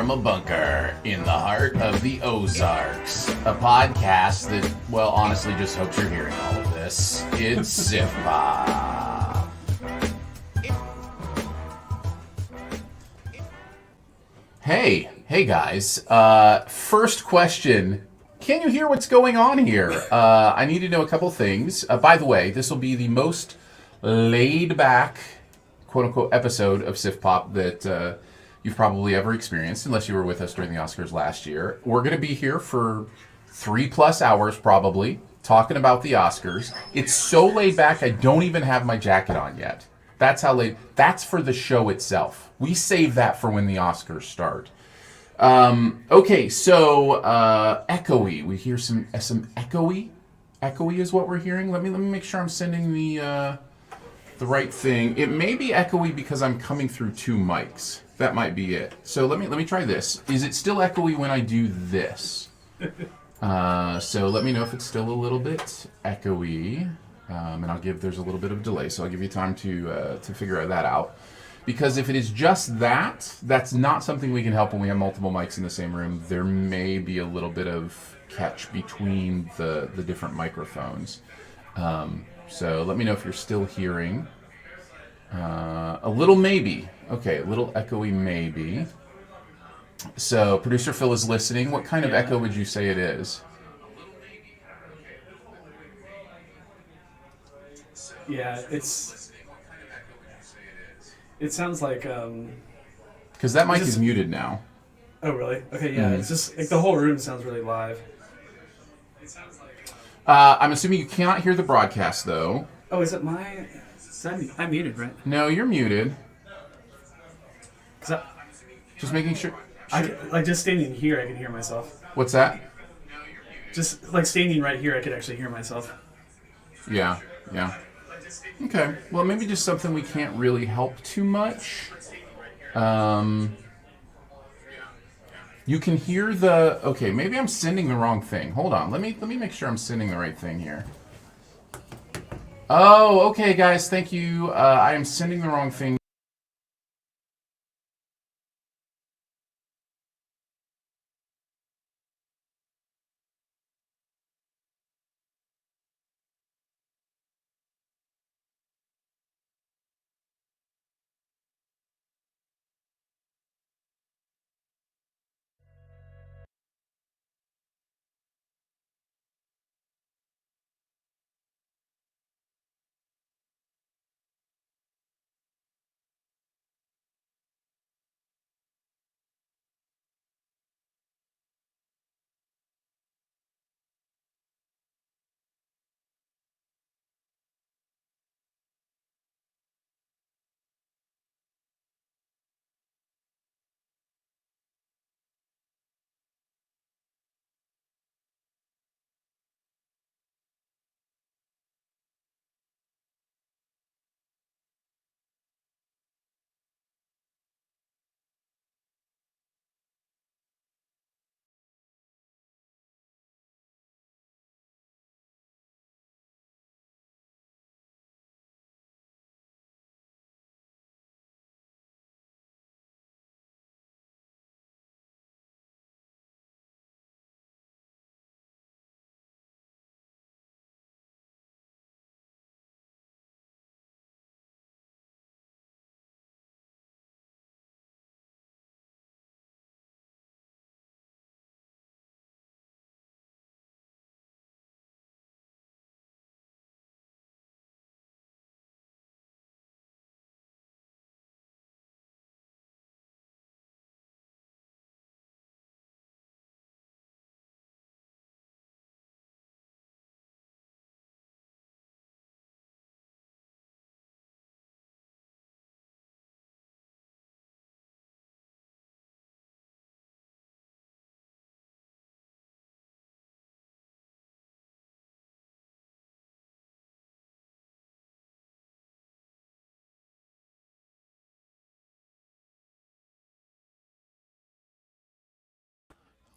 from a bunker in the heart of the Ozarks. A podcast that, well, honestly just hopes you're hearing all of this. It's SiftPop. Hey guys. First question. Can you hear what's going on here? I need to know a couple things. By the way, this will be the most laid-back, quote-unquote, episode of SiftPop that you've probably ever experienced, unless you were with us during the Oscars last year. We're going to be here for 3+ hours, probably, talking about the Oscars. It's so laid-back, I don't even have my jacket on yet. That's how late. That's for the show itself. We save that for when the Oscars start. Okay, so echoey. We hear some echoey. Echoey is what we're hearing. Let me make sure I'm sending the right thing. It may be echoey because I'm coming through 2 mics. That might be it. So let me try this. Is it still echoey when I do this? So let me know if it's still a little bit echoey. And there's a little bit of delay, so I'll give you time to figure that out. Because if it is just that, that's not something we can help when we have multiple mics in the same room. There may be a little bit of catch between the different microphones. So let me know if you're still hearing. A little maybe. Okay, a little echoey maybe. So producer Phil is listening. What kind of echo would you say it is? Yeah, it sounds like because that mic is muted now. Oh really? Okay, yeah. It's just like the whole room sounds really live. I'm assuming you cannot hear the broadcast though. Oh, is it my? I'm muted, right? No, you're muted. Just making sure. Like just standing here, I can hear myself. What's that? Just like standing right here, I could actually hear myself. Yeah. Okay, well maybe just something we can't really help too much. You can hear okay, maybe I'm sending the wrong thing. Hold on, let me make sure I'm sending the right thing here. Oh, okay guys, thank you. I am sending the wrong thing.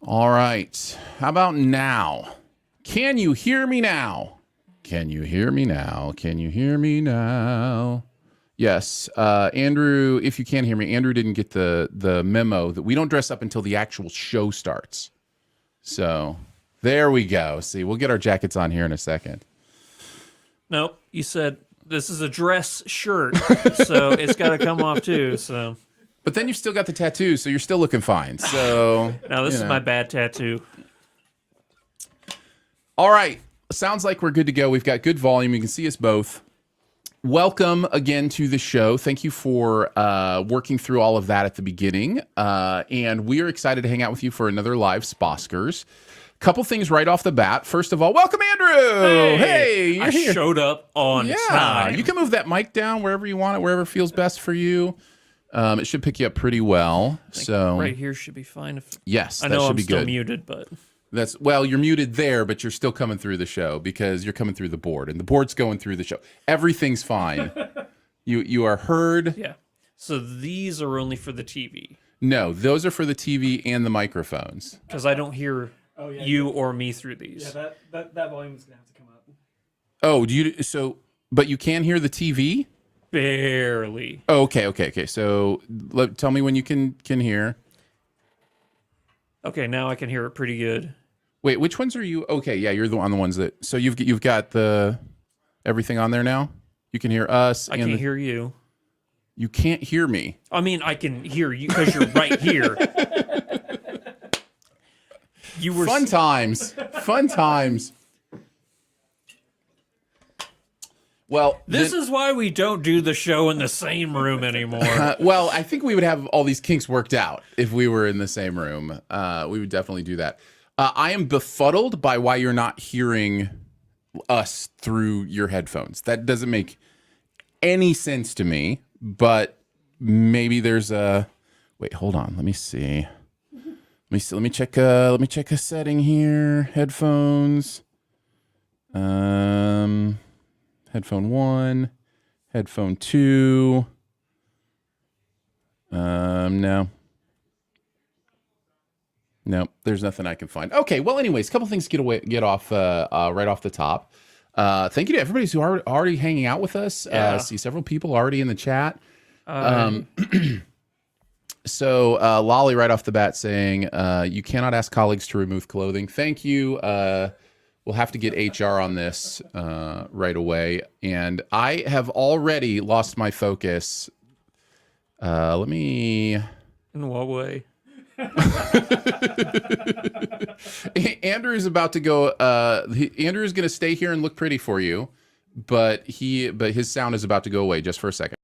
All right. How about now? Can you hear me now? Can you hear me now? Can you hear me now? Yes. Andrew, if you can't hear me, Andrew didn't get the memo that we don't dress up until the actual show starts. So there we go. See, we'll get our jackets on here in a second. Nope. You said this is a dress shirt, so it's got to come off too. So, but then you've still got the tattoo, so you're still looking fine. So now this is my bad tattoo. All right. Sounds like we're good to go. We've got good volume. You can see us both. Welcome again to the show. Thank you for working through all of that at the beginning. And we are excited to hang out with you for another live Sposcars. Couple things right off the bat. First of all, welcome, Andrew. Hey, you're here. Showed up on time. You can move that mic down wherever you want it, wherever feels best for you. It should pick you up pretty well. So right here should be fine. Yes, I know should I'm be still good. muted, but you're muted there, but you're still coming through the show because you're coming through the board, and the board's going through the show. Everything's fine. You are heard. Yeah. So these are only for the TV. No, those are for the TV and the microphones. Because I don't hear you or me through these. Yeah, that volume is gonna have to come up. Oh, but you can hear the TV? Barely. Oh, okay. So tell me when you can hear. Okay, now I can hear it pretty good. Wait, which ones are you? Okay, yeah, you're on the ones that. So you've got the everything on there now. You can hear us. I can't hear you. You can't hear me. I mean, I can hear you because you're right here. You were fun times. Well, this is why we don't do the show in the same room anymore. Well, I think we would have all these kinks worked out if we were in the same room. We would definitely do that. I am befuddled by why you're not hearing us through your headphones. That doesn't make any sense to me, but maybe there's a... Wait, hold on. Let me see. Let me check a setting here. Headphones. Headphone 1, headphone 2. No, there's nothing I can find. Okay, well, anyways, a couple things to get off right off the top. Thank you to everybody who's already hanging out with us. Yeah. See several people already in the chat. So Lolly right off the bat saying, you cannot ask colleagues to remove clothing. Thank you. We'll have to get HR on this right away. And I have already lost my focus. Let me... In what way? Andrew's about to go... Andrew's going to stay here and look pretty for you. But his sound is about to go away just for a second.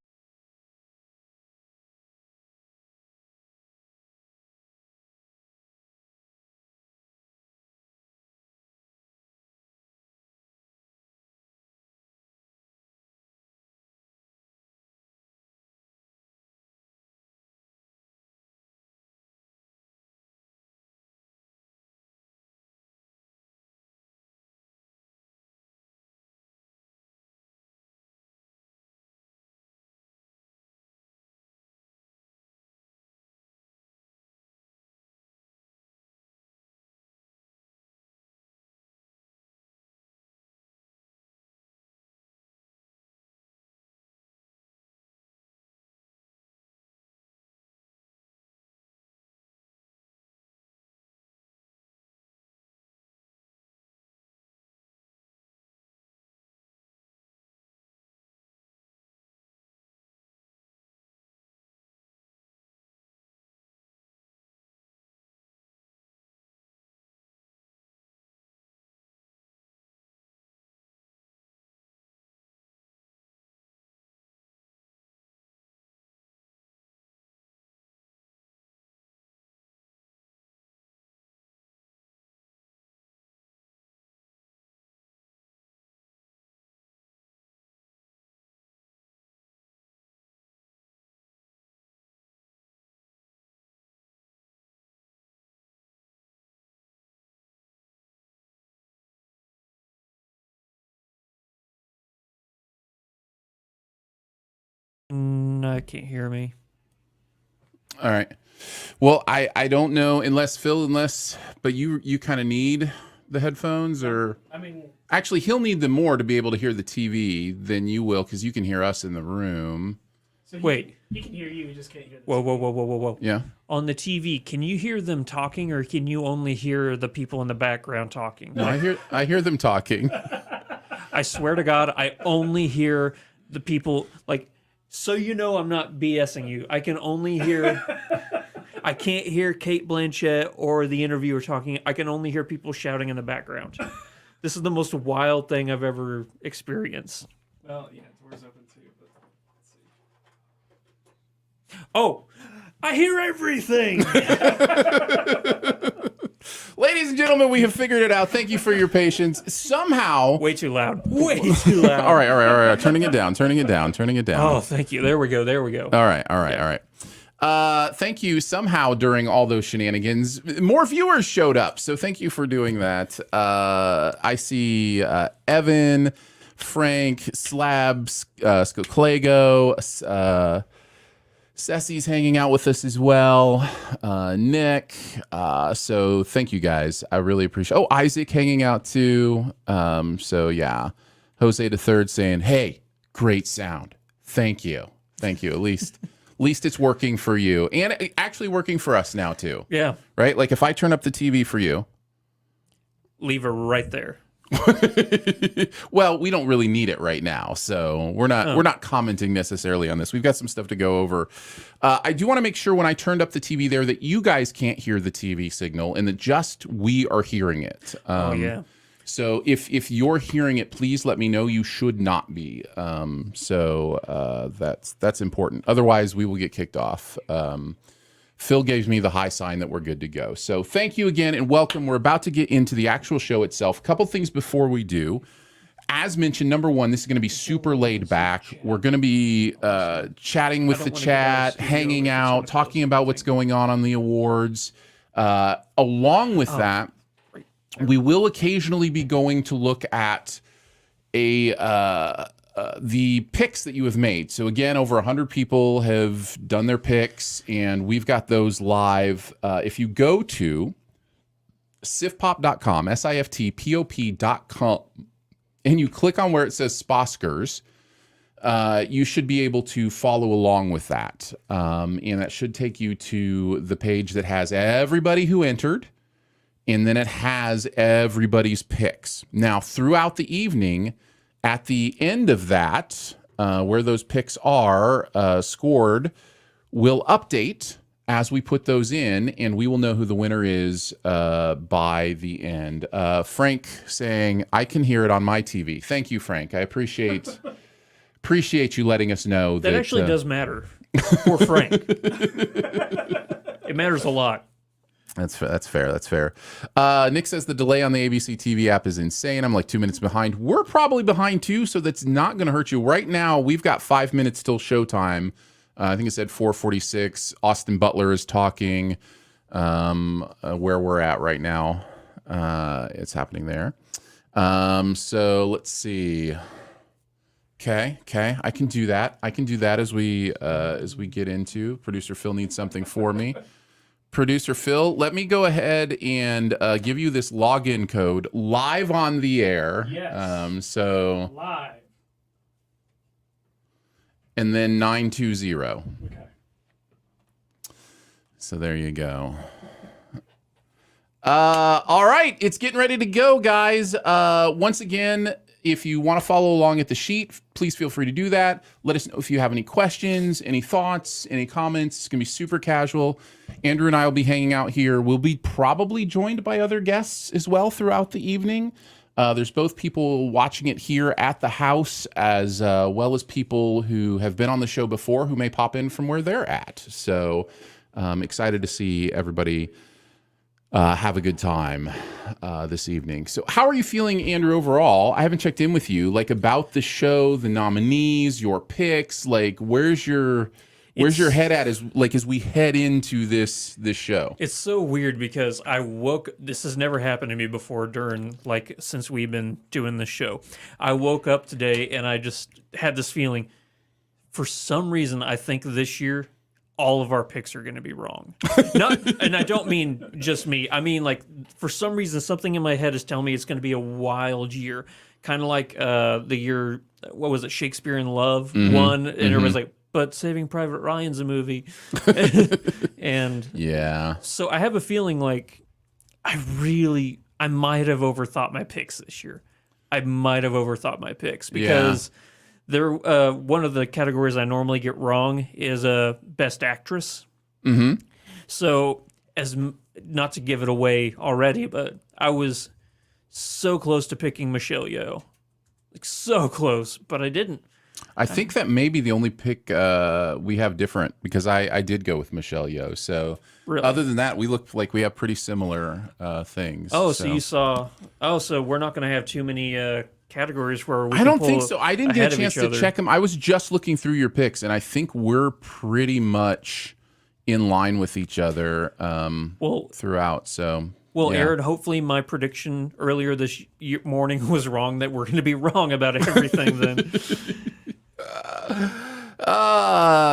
No, I can't hear me. All right. Well, I don't know but you kind of need the headphones, or I mean, actually he'll need them more to be able to hear the TV than you will, because you can hear us in the room. So Wait. He can hear you. He just can't hear. Whoa. Yeah. On the TV, can you hear them talking, or can you only hear the people in the background talking? No, I hear them talking. I swear to God, I only hear the people, like, so you know I'm not BSing you. I can only hear, I can't hear Kate Blanchett or the interviewer talking. I can only hear people shouting in the background. This is the most wild thing I've ever experienced. Well, yeah, doors open too. But let's see. Oh, I hear everything. Ladies and gentlemen, we have figured it out. Thank you for your patience. Somehow. Way too loud. Way too loud. All right. Turning it down. Oh, thank you. There we go. All right. Thank you. Somehow during all those shenanigans, more viewers showed up. So thank you for doing that. I see Evan, Frank, Slabs, Scoclago, Ceci's hanging out with us as well. Nick. So thank you guys. I really appreciate. Oh, Isaac hanging out too. So yeah, Jose the Third saying, "Hey, great sound. Thank you. At least it's working for you, and actually working for us now too. Yeah. Right. Like if I turn up the TV for you, Leave her right there. well, we don't really need it right now, so we're not commenting necessarily on this. We've got some stuff to go over. I do want to make sure when I turned up the TV there that you guys can't hear the TV signal and that just we are hearing it. Oh yeah. So if you're hearing it, please let me know. You should not be. So that's important. Otherwise, we will get kicked off. Phil gave me the high sign that we're good to go. So thank you again and welcome. We're about to get into the actual show itself. A couple things before we do. As mentioned, number one, this is going to be super laid back. We're going to be chatting with the chat, hanging out, talking about what's going on the awards. Along with that, we will occasionally be going to look at the picks that you have made. So again, over 100 people have done their picks, and we've got those live. If you go to SiftPop.com, SiftPop.com, and you click on where it says Sposcars, you should be able to follow along with that. And that should take you to the page that has everybody who entered, and then it has everybody's picks. Now, throughout the evening, at the end of that, where those picks are scored, we'll update as we put those in, and we will know who the winner is by the end. Frank saying, I can hear it on my TV. Thank you, Frank. I appreciate you letting us know. That actually does matter for Frank. It matters a lot. That's fair. Nick says the delay on the ABC TV app is insane. I'm like 2 minutes behind. We're probably behind too, so that's not going to hurt you. Right now, we've got 5 minutes till showtime. I think it said 4:46. Austin Butler is talking where we're at right now. It's happening there. So let's see. Okay. I can do that. As we get into. Producer Phil needs something for me. Producer Phil, let me go ahead and give you this login code live on the air. Yes. So Live. And then 920. Okay. So there you go. All right, it's getting ready to go, guys. Once again, if you want to follow along at the sheet, please feel free to do that. Let us know if you have any questions, any thoughts, any comments. It's going to be super casual. Andrew and I will be hanging out here. We'll be probably joined by other guests as well throughout the evening. There's both people watching it here at the house as well as people who have been on the show before who may pop in from where they're at. So I'm excited to see everybody have a good time this evening. So how are you feeling, Andrew, overall? I haven't checked in with you, like about the show, the nominees, your picks. Like, where's your head at as we head into this show? It's so weird because this has never happened to me before since we've been doing this show. I woke up today and I just had this feeling, for some reason, I think this year, all of our picks are going to be wrong. And I don't mean just me. I mean, like, for some reason, something in my head is telling me it's going to be a wild year. Kind of like the year, what was it, Shakespeare in Love won, and everybody's like, but Saving Private Ryan's a movie. And Yeah. so I have a feeling like I might have overthought my picks this year. I might have overthought my picks because one of the categories I normally get wrong is Best Actress. Mm-hmm. So not to give it away already, but I was so close to picking Michelle Yeoh. Like so close, but I didn't. I think that may be the only pick we have different because I did go with Michelle Yeoh. So Really? other than that, we look like we have pretty similar things. Oh, so you saw. Oh, so we're not going to have too many categories where we. I don't think so. I didn't get a chance to other. check them. I was just looking through your picks, and I think we're pretty much in line with each other throughout. So. Well, yeah. Aaron, hopefully my prediction earlier this morning was wrong, that we're going to be wrong about everything then.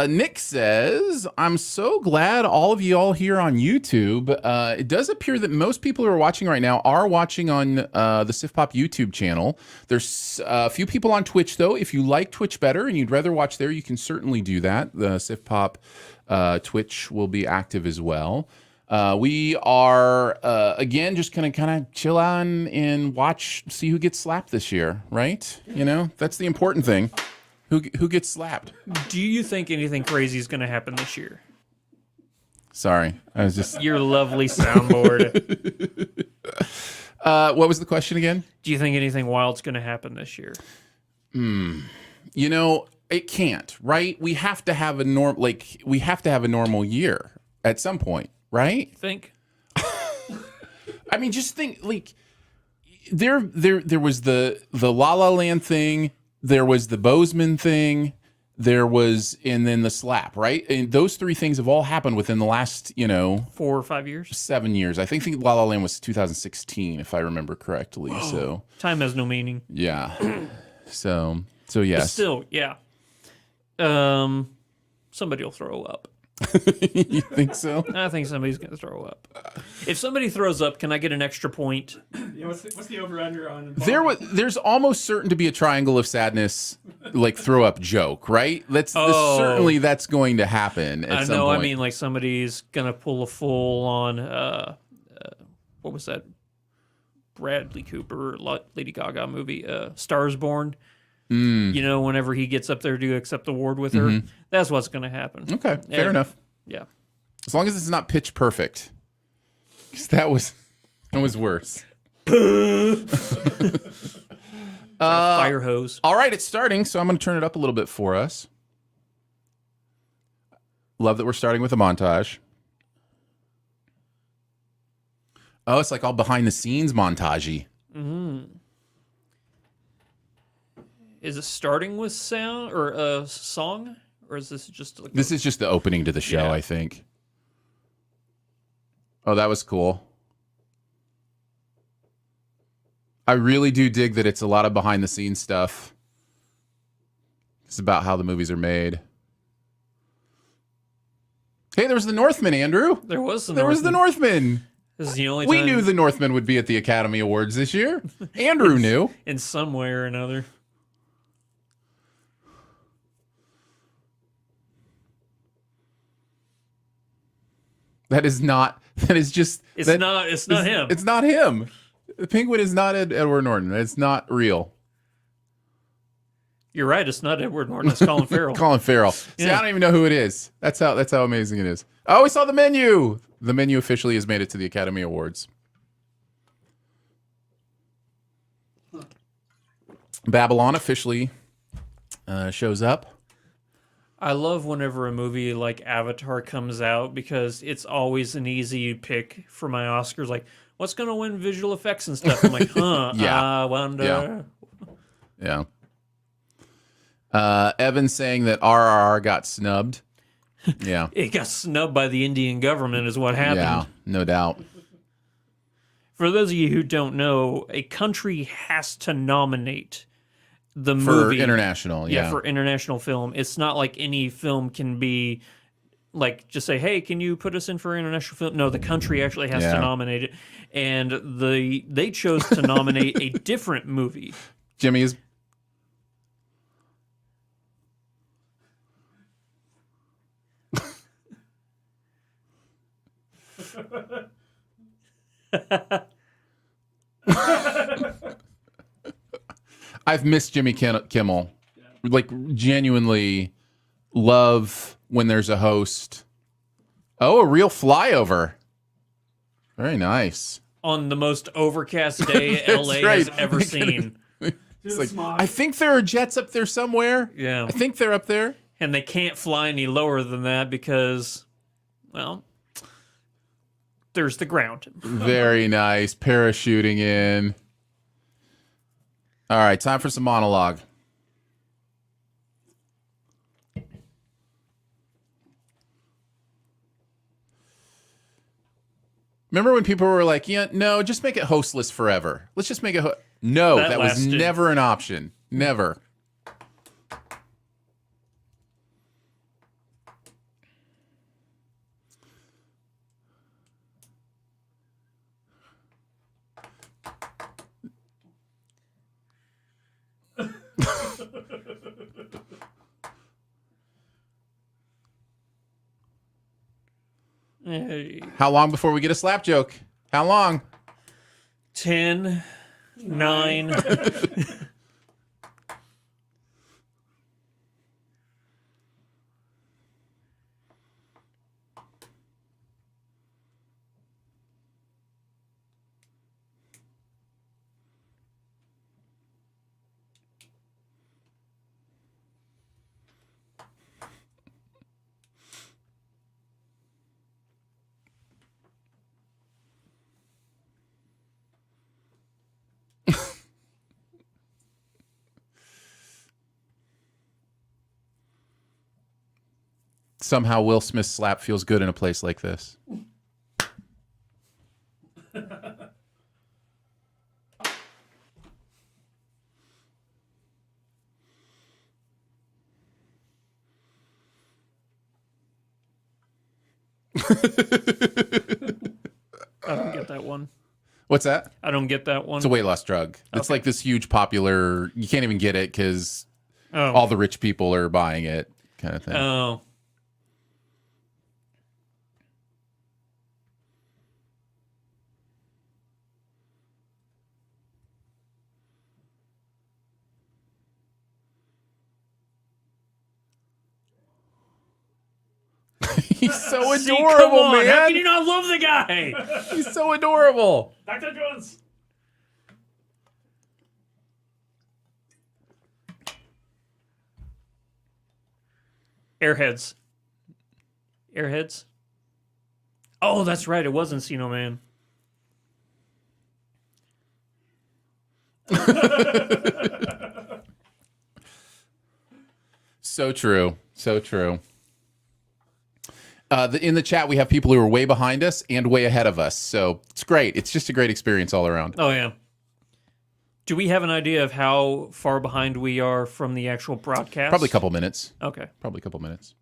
Nick says, I'm so glad all of you all here on YouTube. It does appear that most people who are watching right now are watching on the SiftPop YouTube channel. There's a few people on Twitch, though. If you like Twitch better and you'd rather watch there, you can certainly do that. The SiftPop Twitch will be active as well. We are, again, just going to kind of chill on and see who gets slapped this year, right? You know, that's the important thing. Who gets slapped? Do you think anything crazy is going to happen this year? Sorry, I was just... Your lovely soundboard. What was the question again? Do you think anything wild's going to happen this year? You know, it can't, right? We have to have a normal year at some point. Right? Think. I mean, just think like there was the La La Land thing, there was the Bozeman thing, and then the slap, right? And those three things have all happened within the last, 4 or 5 years, 7 years. I think La La Land was 2016, if I remember correctly. Whoa. So time has no meaning. Yeah. So yes. But still, yeah. Somebody will throw up. You think so? I think somebody's going to throw up. If somebody throws up, can I get an extra point? Yeah, what's the over-under on? There's almost certain to be a triangle of sadness, like throw up joke, right? Certainly that's going to happen at some point. I mean, like somebody's going to pull a full on, what was that? Bradley Cooper, Lady Gaga movie, Stars Born. You know, whenever he gets up there to accept the award with her, that's what's going to happen. Okay, fair enough. Yeah, as long as it's not Pitch Perfect, because that was worse. Fire hose. All right, it's starting, so I'm going to turn it up a little bit for us. Love that we're starting with a montage. Oh, it's like all behind the scenes montagey. Is it starting with sound or a song, or is this just? This is just the opening to the show, Yeah. I think. Oh, that was cool. I really do dig that it's a lot of behind the scenes stuff. It's about how the movies are made. Hey, there was the Northman, Andrew. There was the Northman. This is the only We time knew the Northman would be at the Academy Awards this year. Andrew knew. in some way or another. It's not him. It's not him. The Penguin is not Edward Norton. It's not real. You're right. It's not Edward Norton. It's Colin Farrell. Colin Farrell. See, I don't even know who it is. That's how amazing it is. Oh, we saw the menu. The menu officially has made it to the Academy Awards. Babylon officially shows up. I love whenever a movie like Avatar comes out because it's always an easy pick for my Oscars. Like, what's going to win visual effects and stuff? I'm like, I wonder. Yeah. Evan saying that RRR got snubbed. Yeah. It got snubbed by the Indian government is what happened. Yeah, no doubt. For those of you who don't know, a country has to nominate the movie. For international, yeah. For international film. It's not like any film can be like, just say, hey, can you put us in for international film? No, the country actually has to nominate it. And they chose to nominate a different movie. Jimmy is... I've missed Jimmy Kimmel. Like, genuinely love when there's a host. Oh, a real flyover. Very nice. On the most overcast day That's LA right. has ever seen. It's like, I think there are jets up there somewhere. Yeah. I think they're up there. And they can't fly any lower than that because, well, there's the ground. Very nice. Parachuting in. All right, time for some monologue. Remember when people were like, yeah, no, just make it hostless forever. Let's just make it No, that was lasted. never an option. Never. Hey. How long before we get a slap joke? How long? 10, 9. Somehow Will Smith's slap feels good in a place like this. I don't get that one. What's that? I don't get that one. It's a weight loss drug. It's like this huge popular, you can't even get it because all the rich people are buying it kind of thing. Oh. He's so See, adorable, come on. man. How can you not love the guy? He's so adorable. Dr. Jones. Airheads. Airheads? Oh, that's right. It was Encino Man. So true. So true. In the chat, we have people who are way behind us and way ahead of us. So it's great. It's just a great experience all around. Oh, yeah. Do we have an idea of how far behind we are from the actual broadcast? Probably a couple minutes. Okay. Probably a couple minutes.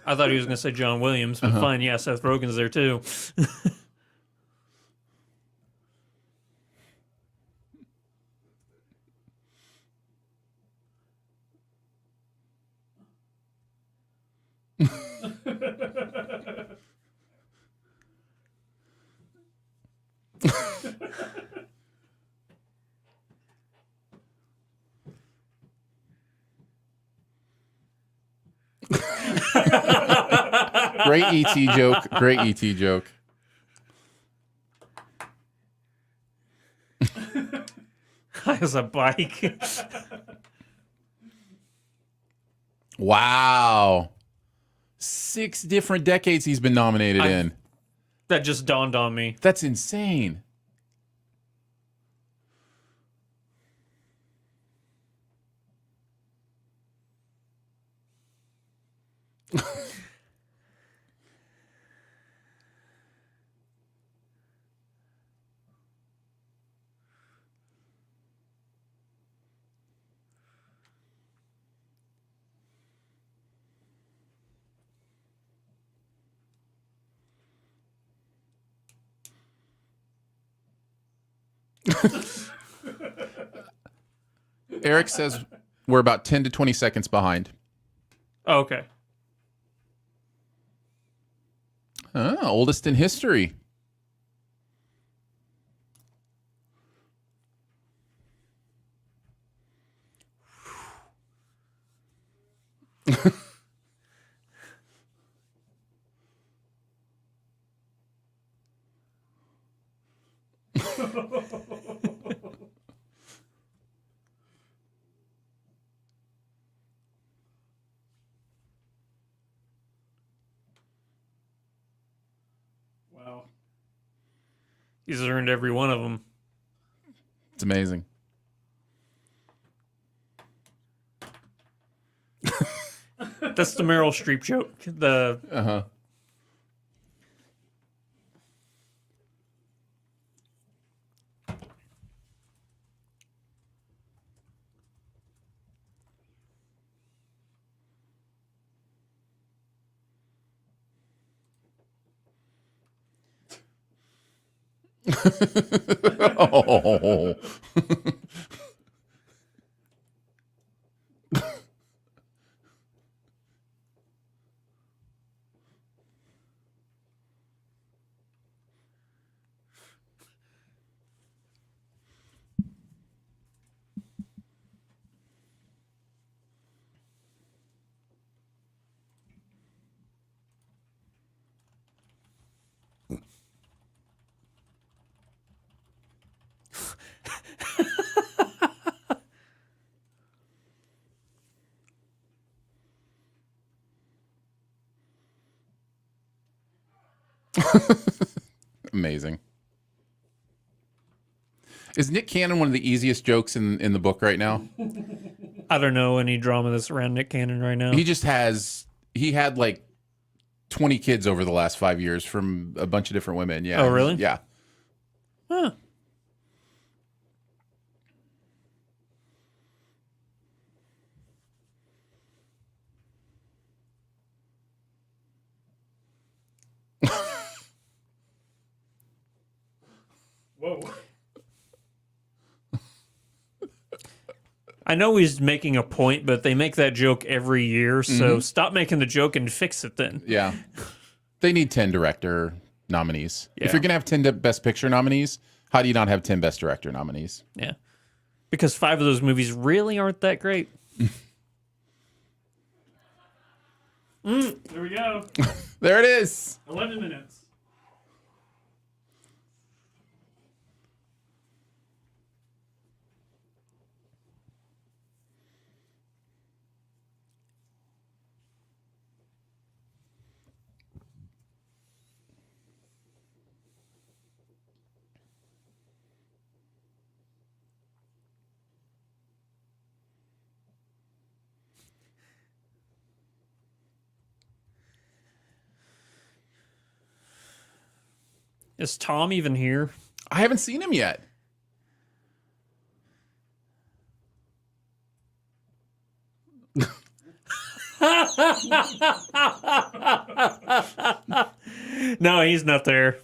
I thought he was going to say John Williams, but fine. Yeah, Seth Rogen's there too. Great ET joke. Great ET joke. As a bike. Wow. 6 different decades he's been nominated in. That just dawned on me. That's insane. Eric says we're about 10 to 20 seconds behind. Oh, okay. Oldest in history. Wow. He's earned every one of them. It's amazing. That's the Meryl Streep joke. The Oh. Amazing. Is Nick Cannon one of the easiest jokes in the book right now? I don't know any drama that's around Nick Cannon right now. He had like 20 kids over the last 5 years from a bunch of different women. Yeah. Oh, really? Yeah. Huh. Whoa. I know he's making a point, but they make that joke every year, so stop making the joke and fix it then. Yeah. They need 10 director nominees. Yeah. If you're going to have 10 Best Picture nominees, how do you not have 10 Best Director nominees? Yeah. Because 5 of those movies really aren't that great. There we go. There it is. 11 minutes. Is Tom even here? I haven't seen him yet. No, he's not there.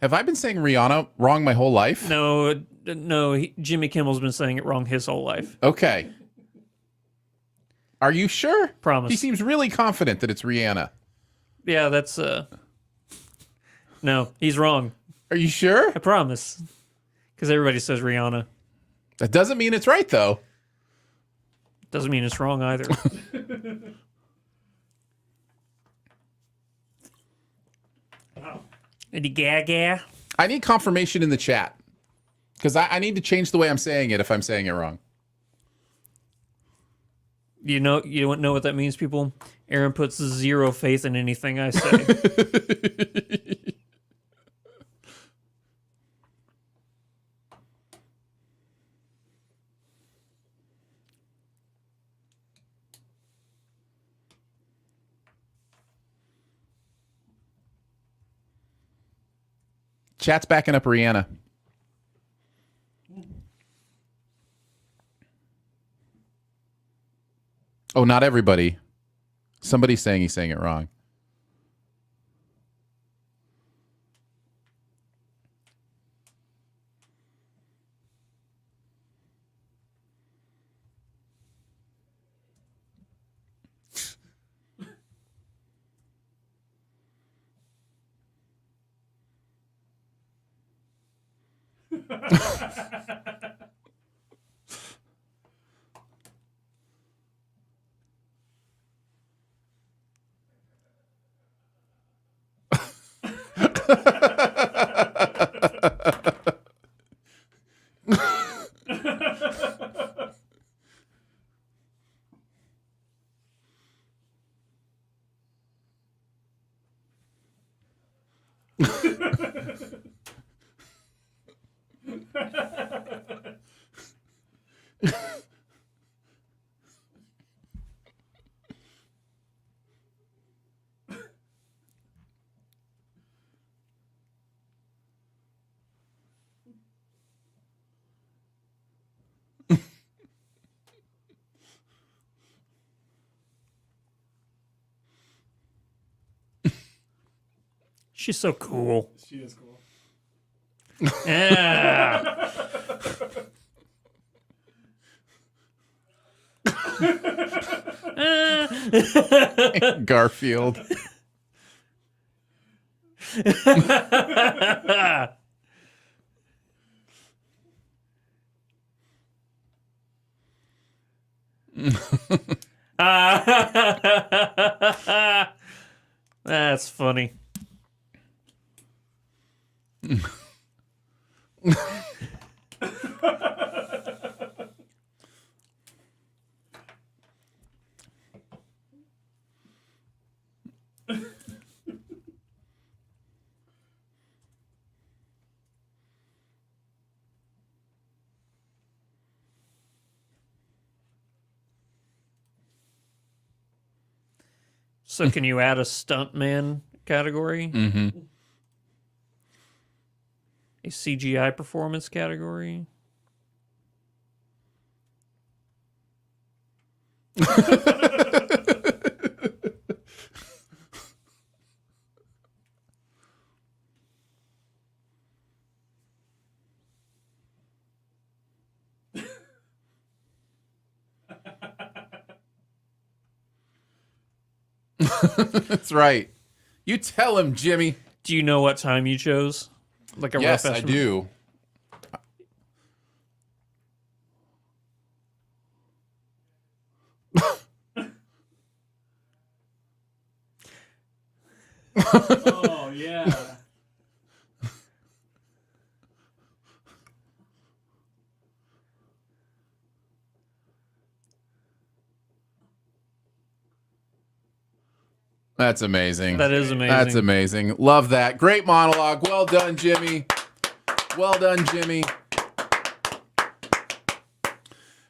Have I been saying Rihanna wrong my whole life? No, Jimmy Kimmel's been saying it wrong his whole life. Okay. Are you sure? Promise. He seems really confident that it's Rihanna. Yeah, that's no, he's wrong. Are you sure? I promise. Because everybody says Rihanna. That doesn't mean it's right, though. Doesn't mean it's wrong either. Wow. Lady Gaga. I need confirmation in the chat. Because I need to change the way I'm saying it if I'm saying it wrong. You don't know what that means, people? Aaron puts zero faith in anything I say. Chat's backing up Rihanna. Oh, not everybody. Somebody's saying he's saying it wrong. She's so cool. She is cool. Yeah. Garfield. That's funny. So can you add a stuntman category? Mm-hmm. A CGI performance category? That's right. You tell him, Jimmy. Do you know what time you chose? Like a Yes, rough I estimate? do. Oh, yeah. That's amazing. That is amazing. That's amazing. Love that. Great monologue. Well done, Jimmy. Well done, Jimmy.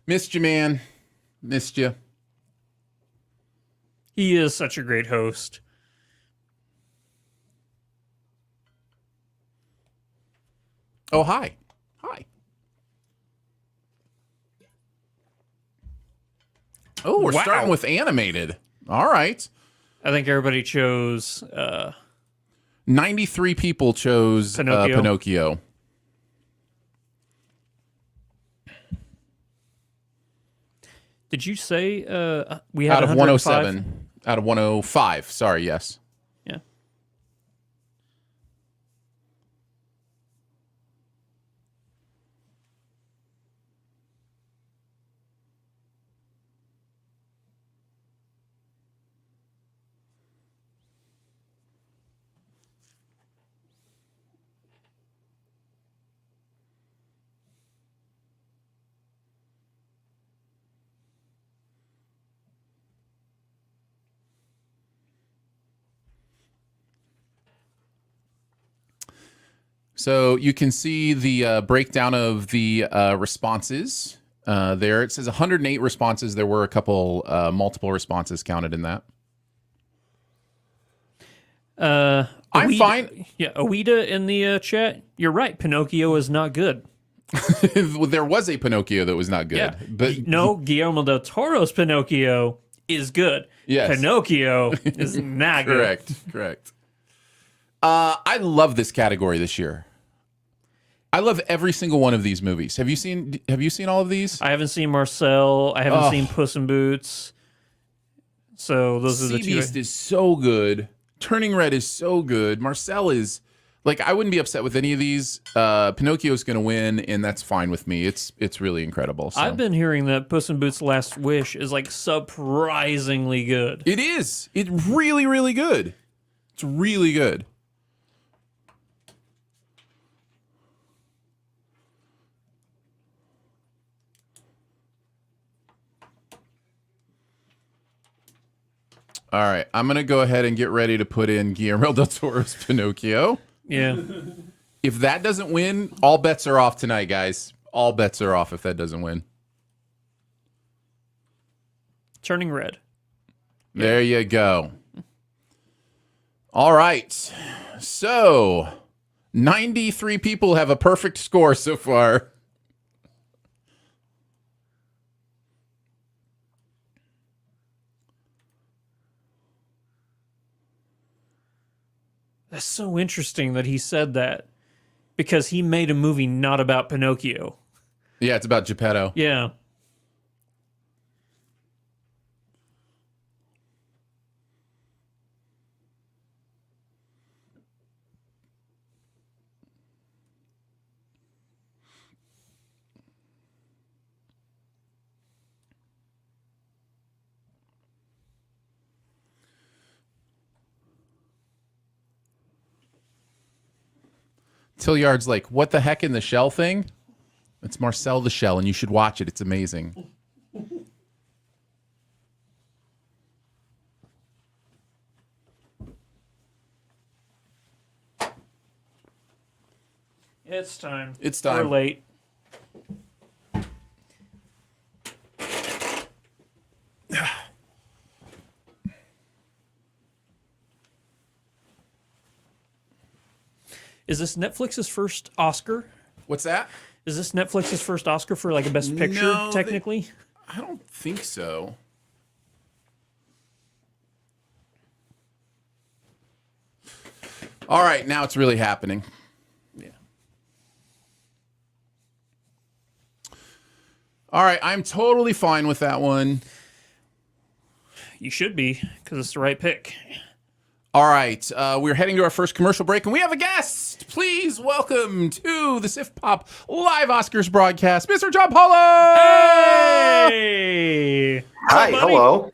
Missed you, man. Missed you. He is such a great host. Oh, hi. Hi. Oh, we're Wow. starting with animated. All right. I think everybody chose 93 people chose Pinocchio. Pinocchio. Did you say we had Out of 105? 107. Out of 105. Sorry, yes. Yeah. So you can see the breakdown of the responses there. It says 108 responses. There were a couple multiple responses counted in that. I'm Oida- fine. Yeah, Oida in the chat. You're right. Pinocchio is not good. There was a Pinocchio that was not good. Yeah, But no, Guillermo del Toro's Pinocchio is good. Yes. Pinocchio is not good. Correct. I love this category this year. I love every single one of these movies. Have you seen all of these? I haven't seen Marcel. I haven't seen Puss in Boots. So those are the two. Sea Beast is so good. Turning Red is so good. Marcel is like, I wouldn't be upset with any of these. Pinocchio's going to win, and that's fine with me. It's really incredible. So. I've been hearing that Puss in Boots' Last Wish is like surprisingly good. It is. It's really, really good. It's really good. All right, I'm going to go ahead and get ready to put in Guillermo del Toro's Pinocchio. Yeah. If that doesn't win, all bets are off tonight, guys. All bets are off if that doesn't win. Turning Red. There you go. All right. So, 93 people have a perfect score so far. That's so interesting that he said that because he made a movie not about Pinocchio. Yeah, it's about Geppetto. Yeah. Tilliard's like, what the heck in the shell thing? It's Marcel the Shell, and you should watch it. It's amazing. It's time. It's time. We're late. Is this Netflix's first Oscar? What's that? Is this Netflix's first Oscar for like a Best Picture, No, technically? I don't think so. All right, now it's really happening. Yeah. All right, I'm totally fine with that one. You should be, because it's the right pick. All right, we're heading to our first commercial break, and we have a guest. Please welcome to the SiftPop live Oscars broadcast, Mr. John Paulo. Hey! Hi, hello.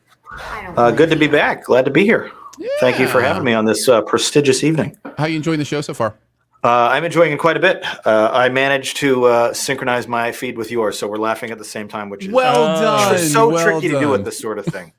Good to be back. Glad to be here. Yeah. Thank you for having me on this prestigious evening. How are you enjoying the show so far? I'm enjoying it quite a bit. I managed to synchronize my feed with yours, so we're laughing at the same time, which is done. so well tricky done. to do with this sort of thing.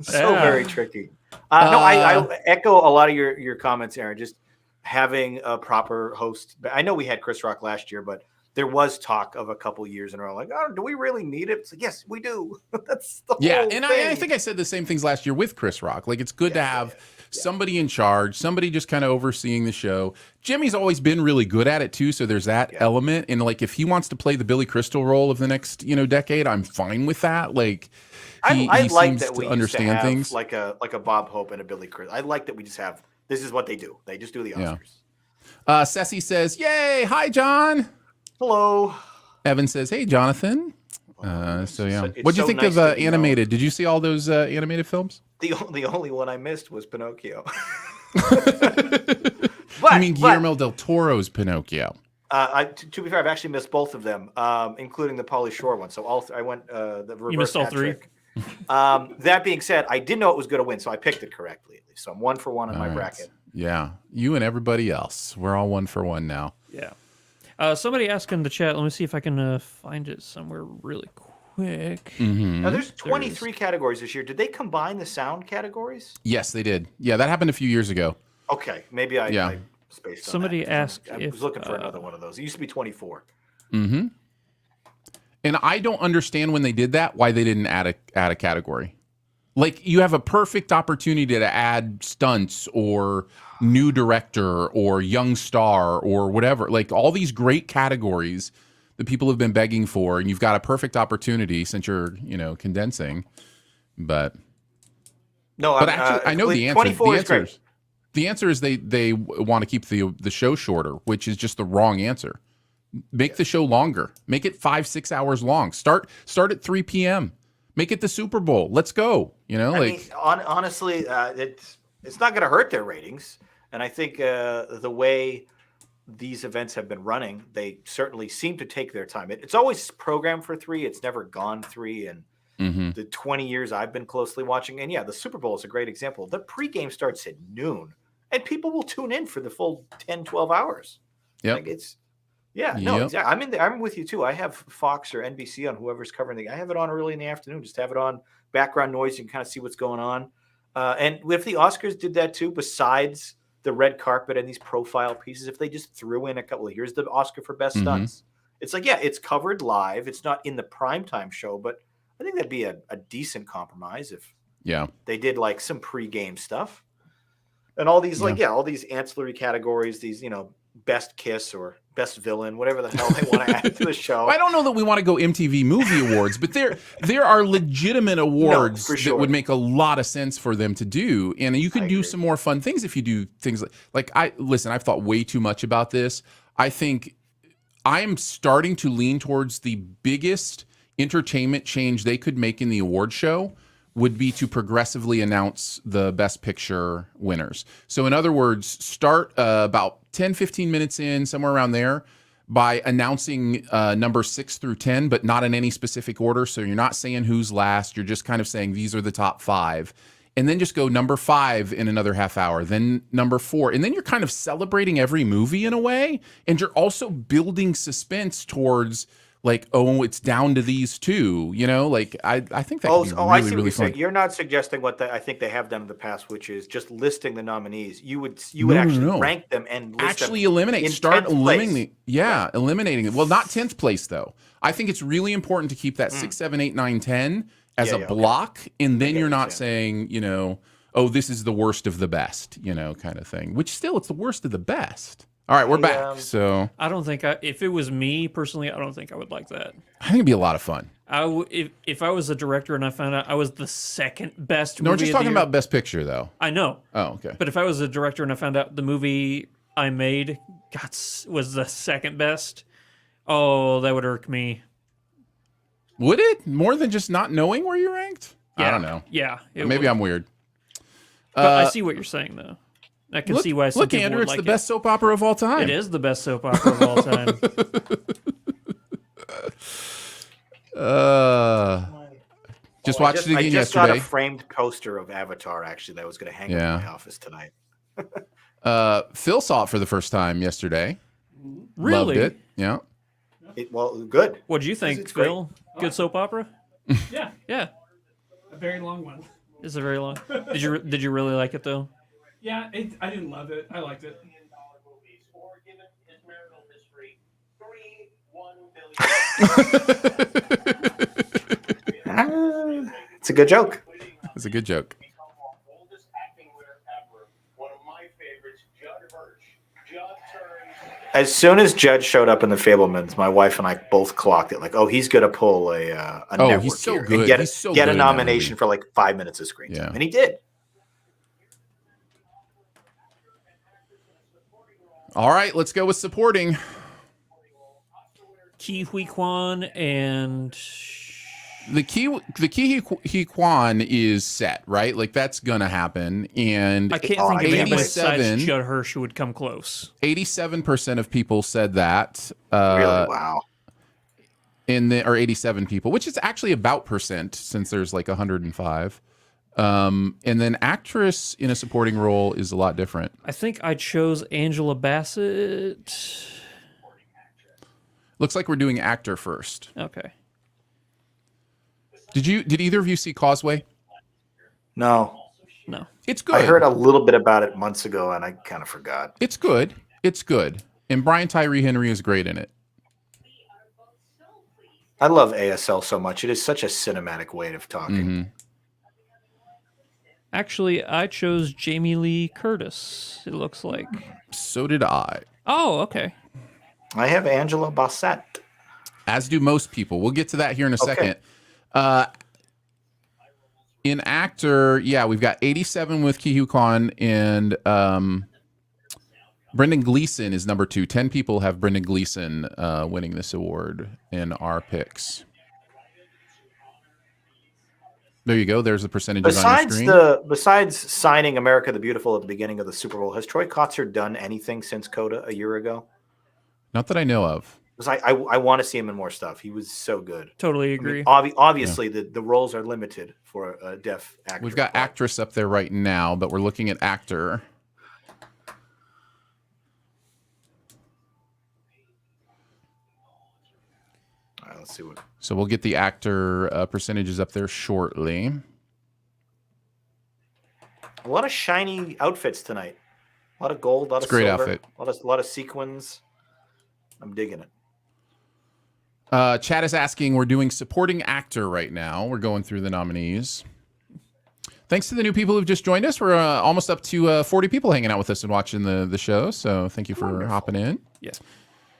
So Yeah. very tricky. No, I echo a lot of your comments, Aaron. Just having a proper host. I know we had Chris Rock last year, but there was talk of a couple years in a row. Like, oh, do we really need it? It's like, yes, we do. That's the Yeah, whole and thing. I think I said the same things last year with Chris Rock. Like, it's good to have somebody in charge, somebody just kind of overseeing the show. Jimmy's always been really good at it too, so there's that element. And like, if he wants to play the Billy Crystal role of the next decade, I'm fine with that. Like, he like seems that we to understand used to have things. like a Bob Hope and a Billy Crystal. I like that we just have this is what they do. They just do the Oscars. Ceci says, "Yay, hi John." Hello. Evan says, "Hey Jonathan." So yeah, it's what do you so think nice of to, animated? Did you see all those animated films? The only one I missed was Pinocchio. I mean Guillermo del Toro's Pinocchio. To be fair, I've actually missed both of them, including the Pauly Shore one. So I went the reverse. You missed all three? That being said, I did know it was going to win, so I picked it correctly at least. So I'm 1 for 1 in my bracket. Yeah, you and everybody else. We're all 1 for 1 now. Yeah. Somebody asked in the chat. Let me see if I can find it somewhere really quick. Now, there's 23 categories this year. Did they combine the sound categories? Yes, they did. Yeah, that happened a few years ago. Okay, maybe I spaced on Somebody that. asked I was looking for another one of those. It used to be 24. Mm-hmm. And I don't understand when they did that why they didn't add a category. Like you have a perfect opportunity to add stunts or new director or young star or whatever. Like all these great categories that people have been begging for, and you've got a perfect opportunity since you're, condensing. But actually, I know the answer. 24 is great. The answer is they want to keep the show shorter, which is just the wrong answer. Make the show longer. Make it 5-6 hours long. Start at 3 p.m. Make it the Super Bowl. Let's go. Honestly, it's not going to hurt their ratings. And I think the way these events have been running, they certainly seem to take their time. It's always programmed for 3. It's never gone 3. And the 20 years I've been closely watching. And yeah, the Super Bowl is a great example. The pregame starts at noon and people will tune in for the full 10, 12 hours. Yeah. Exactly. I'm with you too. I have Fox or NBC on whoever's covering I have it on early in the afternoon. Just have it on background noise. You can kind of see what's going on. And if the Oscars did that too, besides the red carpet and these profile pieces, if they just threw in a couple of, here's the Oscar for best stunts. It's like, it's covered live. It's not in the primetime show, but I think that'd be a decent compromise if they did like some pregame stuff and all these all these ancillary categories, these, best kiss or best villain, whatever the hell they want to add to the show. I don't know that we want to go MTV Movie Awards, but there are legitimate awards that would make a lot of sense for them to do. And you could do some more fun things if you do things I've thought way too much about this. I think I'm starting to lean towards the biggest entertainment change they could make in the award show would be to progressively announce the Best Picture winners. So in other words, start about 10, 15 minutes in, somewhere around there, by announcing number 6 through 10, but not in any specific order. So you're not saying who's last. You're just kind of saying these are the top 5. And then just go number 5 in another half hour, then number 4. And then you're kind of celebrating every movie in a way. And you're also building suspense towards it's down to these 2, I think that could be really, I see really what you're fun. saying. You're not suggesting what I think they have done in the past, which is just listing the nominees. You would actually rank them and list actually them eliminate. Start eliminating. Eliminating it. Well, not 10th place though. I think it's really important to keep that 6, 7, 8, 9, 10 as a block, and then you're not saying, this is the worst of the best, kind of thing. Which still, it's the worst of the best. All right, we're back. So I don't think if it was me personally, I don't think I would like that. I think it'd be a lot of fun. If I was a director and I found out I was the second best movie No, we're just talking about Best Picture, though. I know. Oh, okay. But if I was a director and I found out the movie I made was the second best, that would irk me. Would it? More than just not knowing where you ranked? Yeah. I don't know. Yeah. Maybe I'm weird. But I see what you're saying, though. I can see why some people Andrew, would it's like the best soap opera of all time. It is the best soap opera of all time. Just watched it again I just yesterday. got a framed poster of Avatar, actually, that I was going to hang up in my office tonight. Phil saw it for the first time yesterday. Really? Loved it. Yeah. Good. What did you think, Phil? Good soap opera? Yeah. Yeah. A very long one. It's a very long. Did you really like it though? Yeah, I didn't love it. I liked it. It's a good joke. It's a good joke. As soon as Judge showed up in The Fabelmans, my wife and I both clocked it. He's going to pull a network he's so here good. and get, He's so get good a in that nomination movie. for 5 minutes of screen time. Yeah. And he did. All right, let's go with supporting. Ki Hui Kwan and The Ki Kwan is set, right? That's gonna happen. And I can't think of anybody besides Judd Hirsch who would come close. 87% of people said that. Really? Wow. Or 87 people, which is actually about percent since there's 105. And then actress in a supporting role is a lot different. I think I chose Angela Bassett. Looks like we're doing actor first. Okay. Did either of you see Causeway? No. It's good. I heard a little bit about it months ago, and I kind of forgot. It's good. And Brian Tyree Henry is great in it. I love ASL so much. It is such a cinematic way of talking. Actually, I chose Jamie Lee Curtis, it looks like. So did I. Oh, okay. I have Angela Bassett. As do most people. We'll get to that here in a second. In actor, yeah, we've got 87 with Ki Hu Kwan, and Brendan Gleeson is number 2. 10 people have Brendan Gleeson winning this award in our picks. There you go. There's the percentages on your screen. Besides signing America the Beautiful at the beginning of the Super Bowl, has Troy Kotsur done anything since Coda a year ago? Not that I know of. Because I want to see him in more stuff. He was so good. Totally agree. I mean, obviously, the roles are limited for a deaf actor. We've got actress up there right now, but we're looking at actor. All right, let's see what. So we'll get the actor percentages up there shortly. A lot of shiny outfits tonight. A lot of gold, a lot of great silver, outfit. a lot of sequins. I'm digging it. Chad is asking, we're doing supporting actor right now. We're going through the nominees. Thanks to the new people who've just joined us. We're almost up to 40 people hanging out with us and watching the show. So thank you for hopping in. Yes.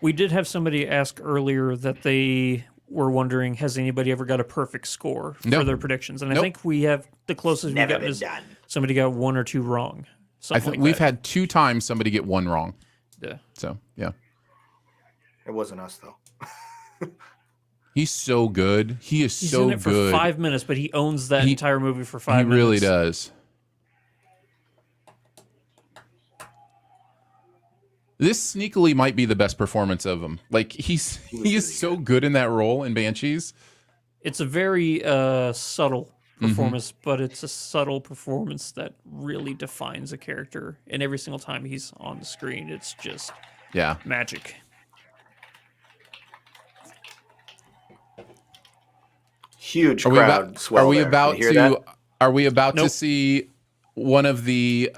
We did have somebody ask earlier that they were wondering, has anybody ever got a perfect score for their predictions? And I think we have the closest we've gotten is somebody got 1 or 2 wrong. I think we've had 2 times somebody get 1 wrong. Yeah. So, yeah. It wasn't us, though. He's so good. He is He's so in it for good. 5 minutes, but he owns that entire movie for 5 minutes. He really does. This sneakily might be the best performance of him. Like he is so good in that role in Banshees. It's a very subtle performance, but it's a subtle performance that really defines a character. And every single time he's on the screen, it's just magic. Huge crowd swell. Are we about to? Are we about Nope. to see one of the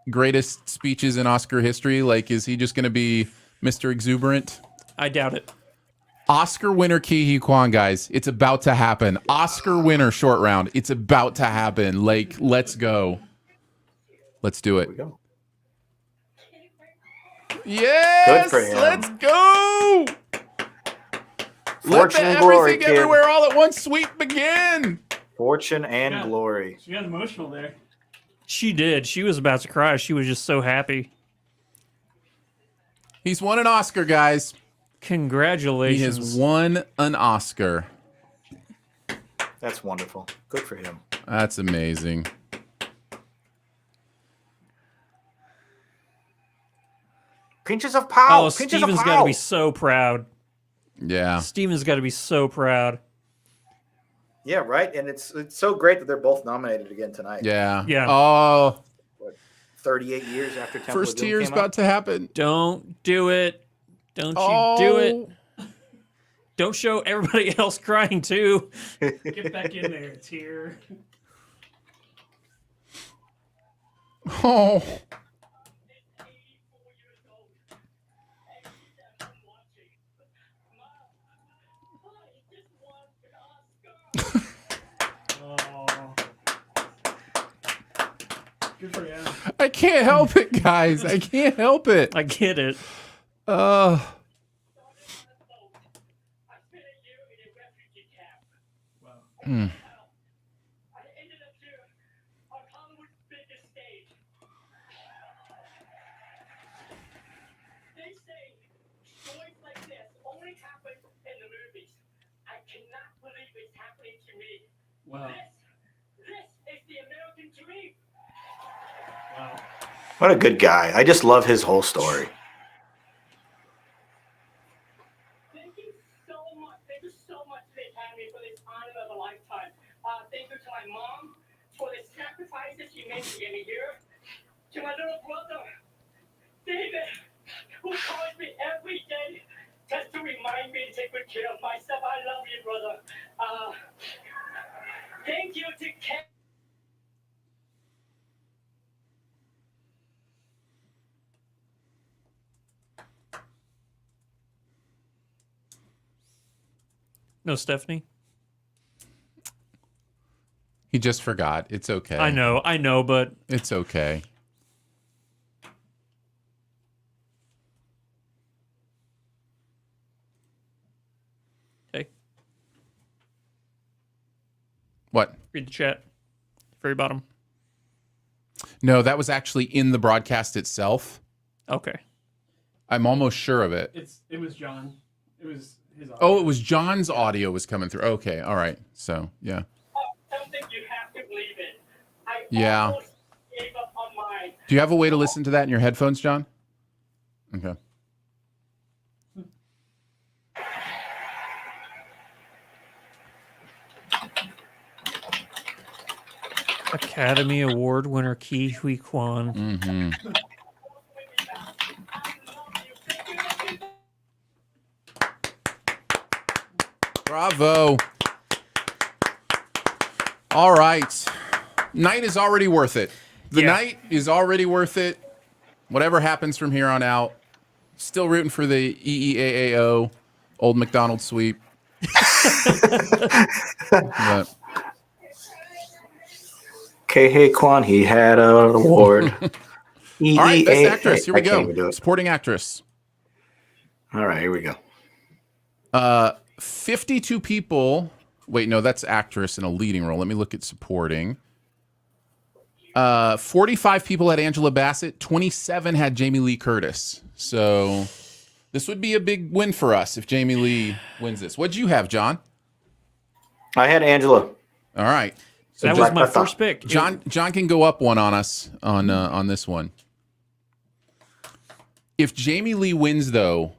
greatest speeches in Oscar history? Like, is he just going to be Mr. Exuberant? I doubt it. Oscar winner Ki Hu Kwan, guys. It's about to happen. Oscar winner short round. It's about to happen. Like, let's go. Let's do it. Here we go. Yes. Good for him. Let's go. Fortune Let and the glory, everything everywhere all at once sweep begin. Fortune and glory. She got emotional there. She did. She was about to cry. She was just so happy. He's won an Oscar, guys. Congratulations. He has won an Oscar. That's wonderful. Good for him. That's amazing. Pinches of pow. Oh, Steven's got to be so proud. Yeah. Steven's got to be so proud. Yeah, right. And it's so great that they're both nominated again tonight. Yeah. Yeah. Oh, 38 years after Temple first of Doom tear's came about out. to happen. Don't do it. Don't you do it. Don't show everybody else crying too. Get back in there, tear. Oh. Good for him. I can't help it, guys. I can't help it. I get it. Wow. Wow. What a good guy. I just love his whole story. Thank you so much. Thank you so much to the Academy for this honor of a lifetime. Thank you to my mom for the sacrifices she made to get me here. To my little brother, David, who calls me every day just to remind me to take good care of myself. I love you, brother. Thank you to Ken. No, Stephanie? He just forgot. It's okay. I know, but It's okay. hey, What? read the chat. Very bottom. No, that was actually in the broadcast itself. Okay. I'm almost sure of it. It was John. It was his. Audio. Oh, it was John's audio was coming through. Okay, all right. So, yeah. Something you have to believe in. I Yeah. almost gave up on mine. Do you have a way to listen to that in your headphones, John? Okay. Academy Award winner Ke Huy Quan. Mm-hmm. Bravo. All right. Night is already worth it. The Yeah. night is already worth it. Whatever happens from here on out. Still rooting for the EEAAO, Old McDonald sweep. But, Kei Kwan, he had an award. all right, best actress. Here we I can't even do go. it. Supporting actress. All right, here we go. 52 people. Wait, no, that's actress in a leading role. Let me look at supporting. 45 people had Angela Bassett. 27 had Jamie Lee Curtis. So this would be a big win for us if Jamie Lee wins this. What'd you have, John? I had Angela. All right. So That John, was my first pick. John can go up one on us on this one. If Jamie Lee wins, though,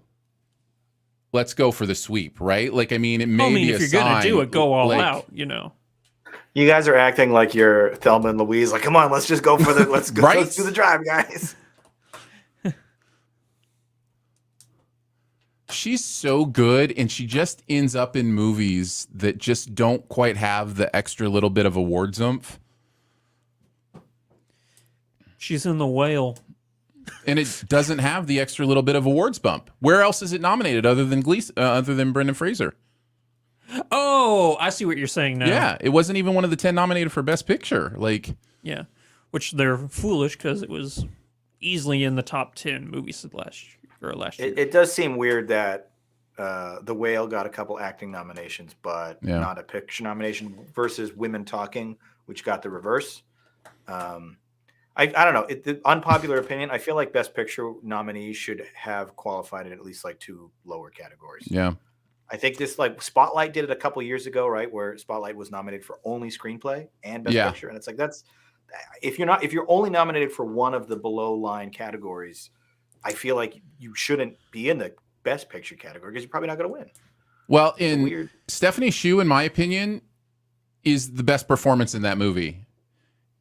let's go for the sweep, right? Like, I mean, it may be if a you're gonna sign, do it, go all like- out. You know. You guys are acting like you're Thelma and Louise. Like, come on, let's just go for the let's go. Right? Let's do the drive, guys. She's so good, and she just ends up in movies that just don't quite have the extra little bit of award oomph. She's in The Whale. And it doesn't have the extra little bit of awards bump. Where else is it nominated other than other than Brendan Fraser? Oh, I see what you're saying now. Yeah, it wasn't even one of the 10 nominated for Best Picture. Like, Yeah. Which they're foolish because it was easily in the top 10 movies of last year. It does seem weird that The Whale got a couple acting nominations, but not a picture nomination versus Women Talking, which got the reverse. I don't know. The unpopular opinion, I feel like Best Picture nominees should have qualified in at least like 2 lower categories. yeah. I think this, like, Spotlight did it a couple years ago, right? Where Spotlight was nominated for only screenplay and Best Picture. And it's like, if you're only nominated for one of the below line categories, I feel like you shouldn't be in the Best Picture category because you're probably not going to win. Well, weird. Stephanie Hsu, in my opinion, is the best performance in that movie.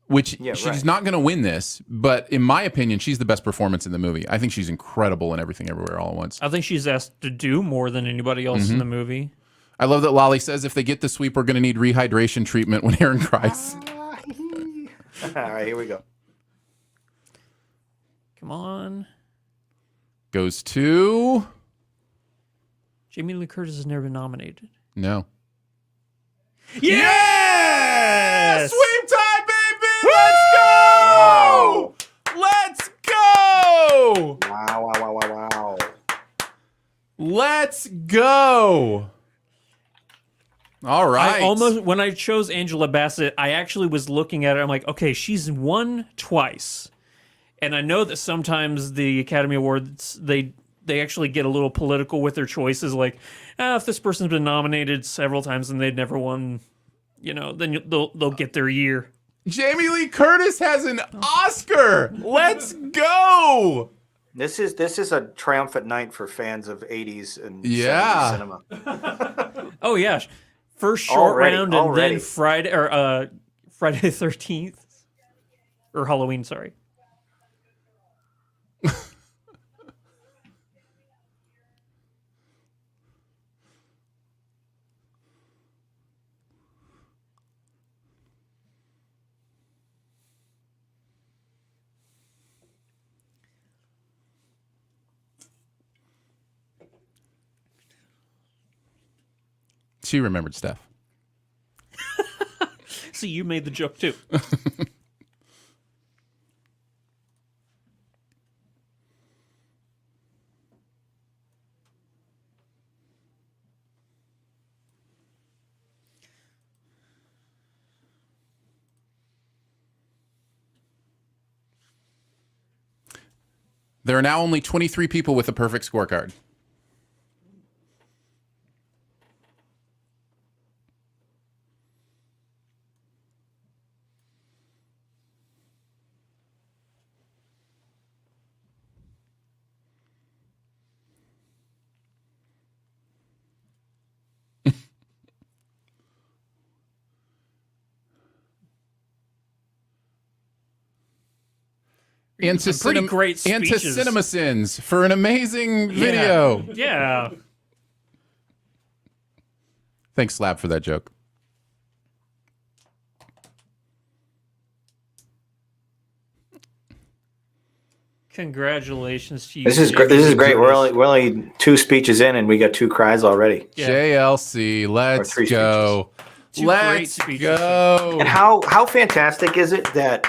Which she's not going to win this, but in my opinion, she's the best performance in the movie. I think she's incredible in Everything Everywhere All at Once. I think she's asked to do more than anybody else in the movie. I love that Lolly says if they get the sweep, we're going to need rehydration treatment when Aaron cries. All right, here we go. Come on. Goes to... Jamie Lee Curtis has never been nominated. No. Yes! Sweep time, baby! Let's go! Wow. Let's go! Wow. Let's go! All right. When I chose Angela Bassett, I actually was looking at her. I'm like, okay, she's won twice. And I know that sometimes the Academy Awards, they actually get a little political with their choices. Like, if this person's been nominated several times and they've never won, then they'll get their year. Jamie Lee Curtis has an Oscar. Let's go. This is a triumphant night for fans of 80s and 70s cinema. Oh yeah, first short round and already. then Friday the 13th or Halloween. Sorry. She remembered stuff. See, you made the joke too. There are now only 23 people with a perfect scorecard. And to, Some pretty great and to speeches. CinemaSins for an amazing video. Yeah. Thanks, Slab, for that joke. Congratulations to you. This is great. This is great. We're only 2 speeches in, and we got 2 cries already. Yeah. JLC, let's go. Let's go. And how fantastic is it that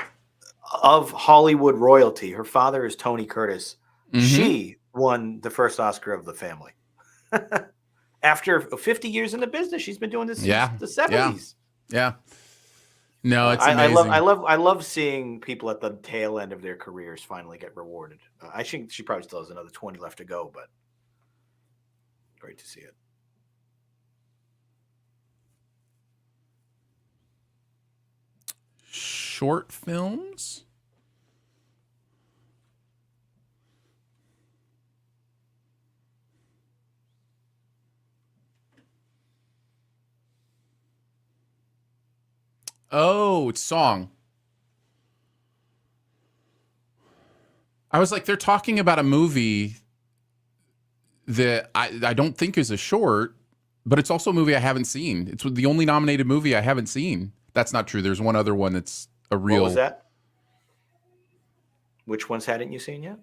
of Hollywood royalty, her father is Tony Curtis. She won the first Oscar of the family. After 50 years in the business, she's been doing this since the 70s. Yeah. No, it's amazing. I love seeing people at the tail end of their careers finally get rewarded. I think she probably still has another 20 left to go, but great to see it. Short films? Oh, it's song. I was like, they're talking about a movie that I don't think is a short, but it's also a movie I haven't seen. It's the only nominated movie I haven't seen. That's not true. There's one other one that's a real... What was that? Which ones hadn't you seen yet?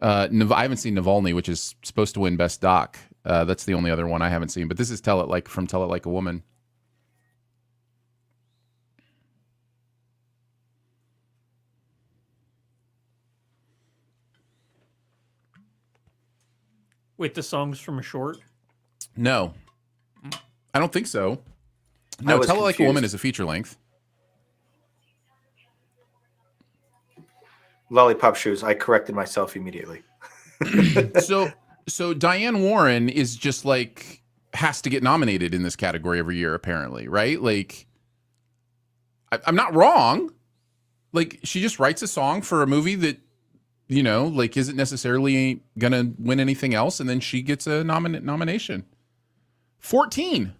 I haven't seen Navalny, which is supposed to win Best Doc. That's the only other one I haven't seen. But this is Tell It Like a Woman. Wait, the song's from a short? No. I don't think so. No, Tell It Like a Woman is a feature length. Lollipop Shoes. I corrected myself immediately. So Diane Warren is just like has to get nominated in this category every year, apparently, right? Like, I'm not wrong. Like, she just writes a song for a movie that, you know, like isn't necessarily gonna win anything else, and then she gets a nomination. 14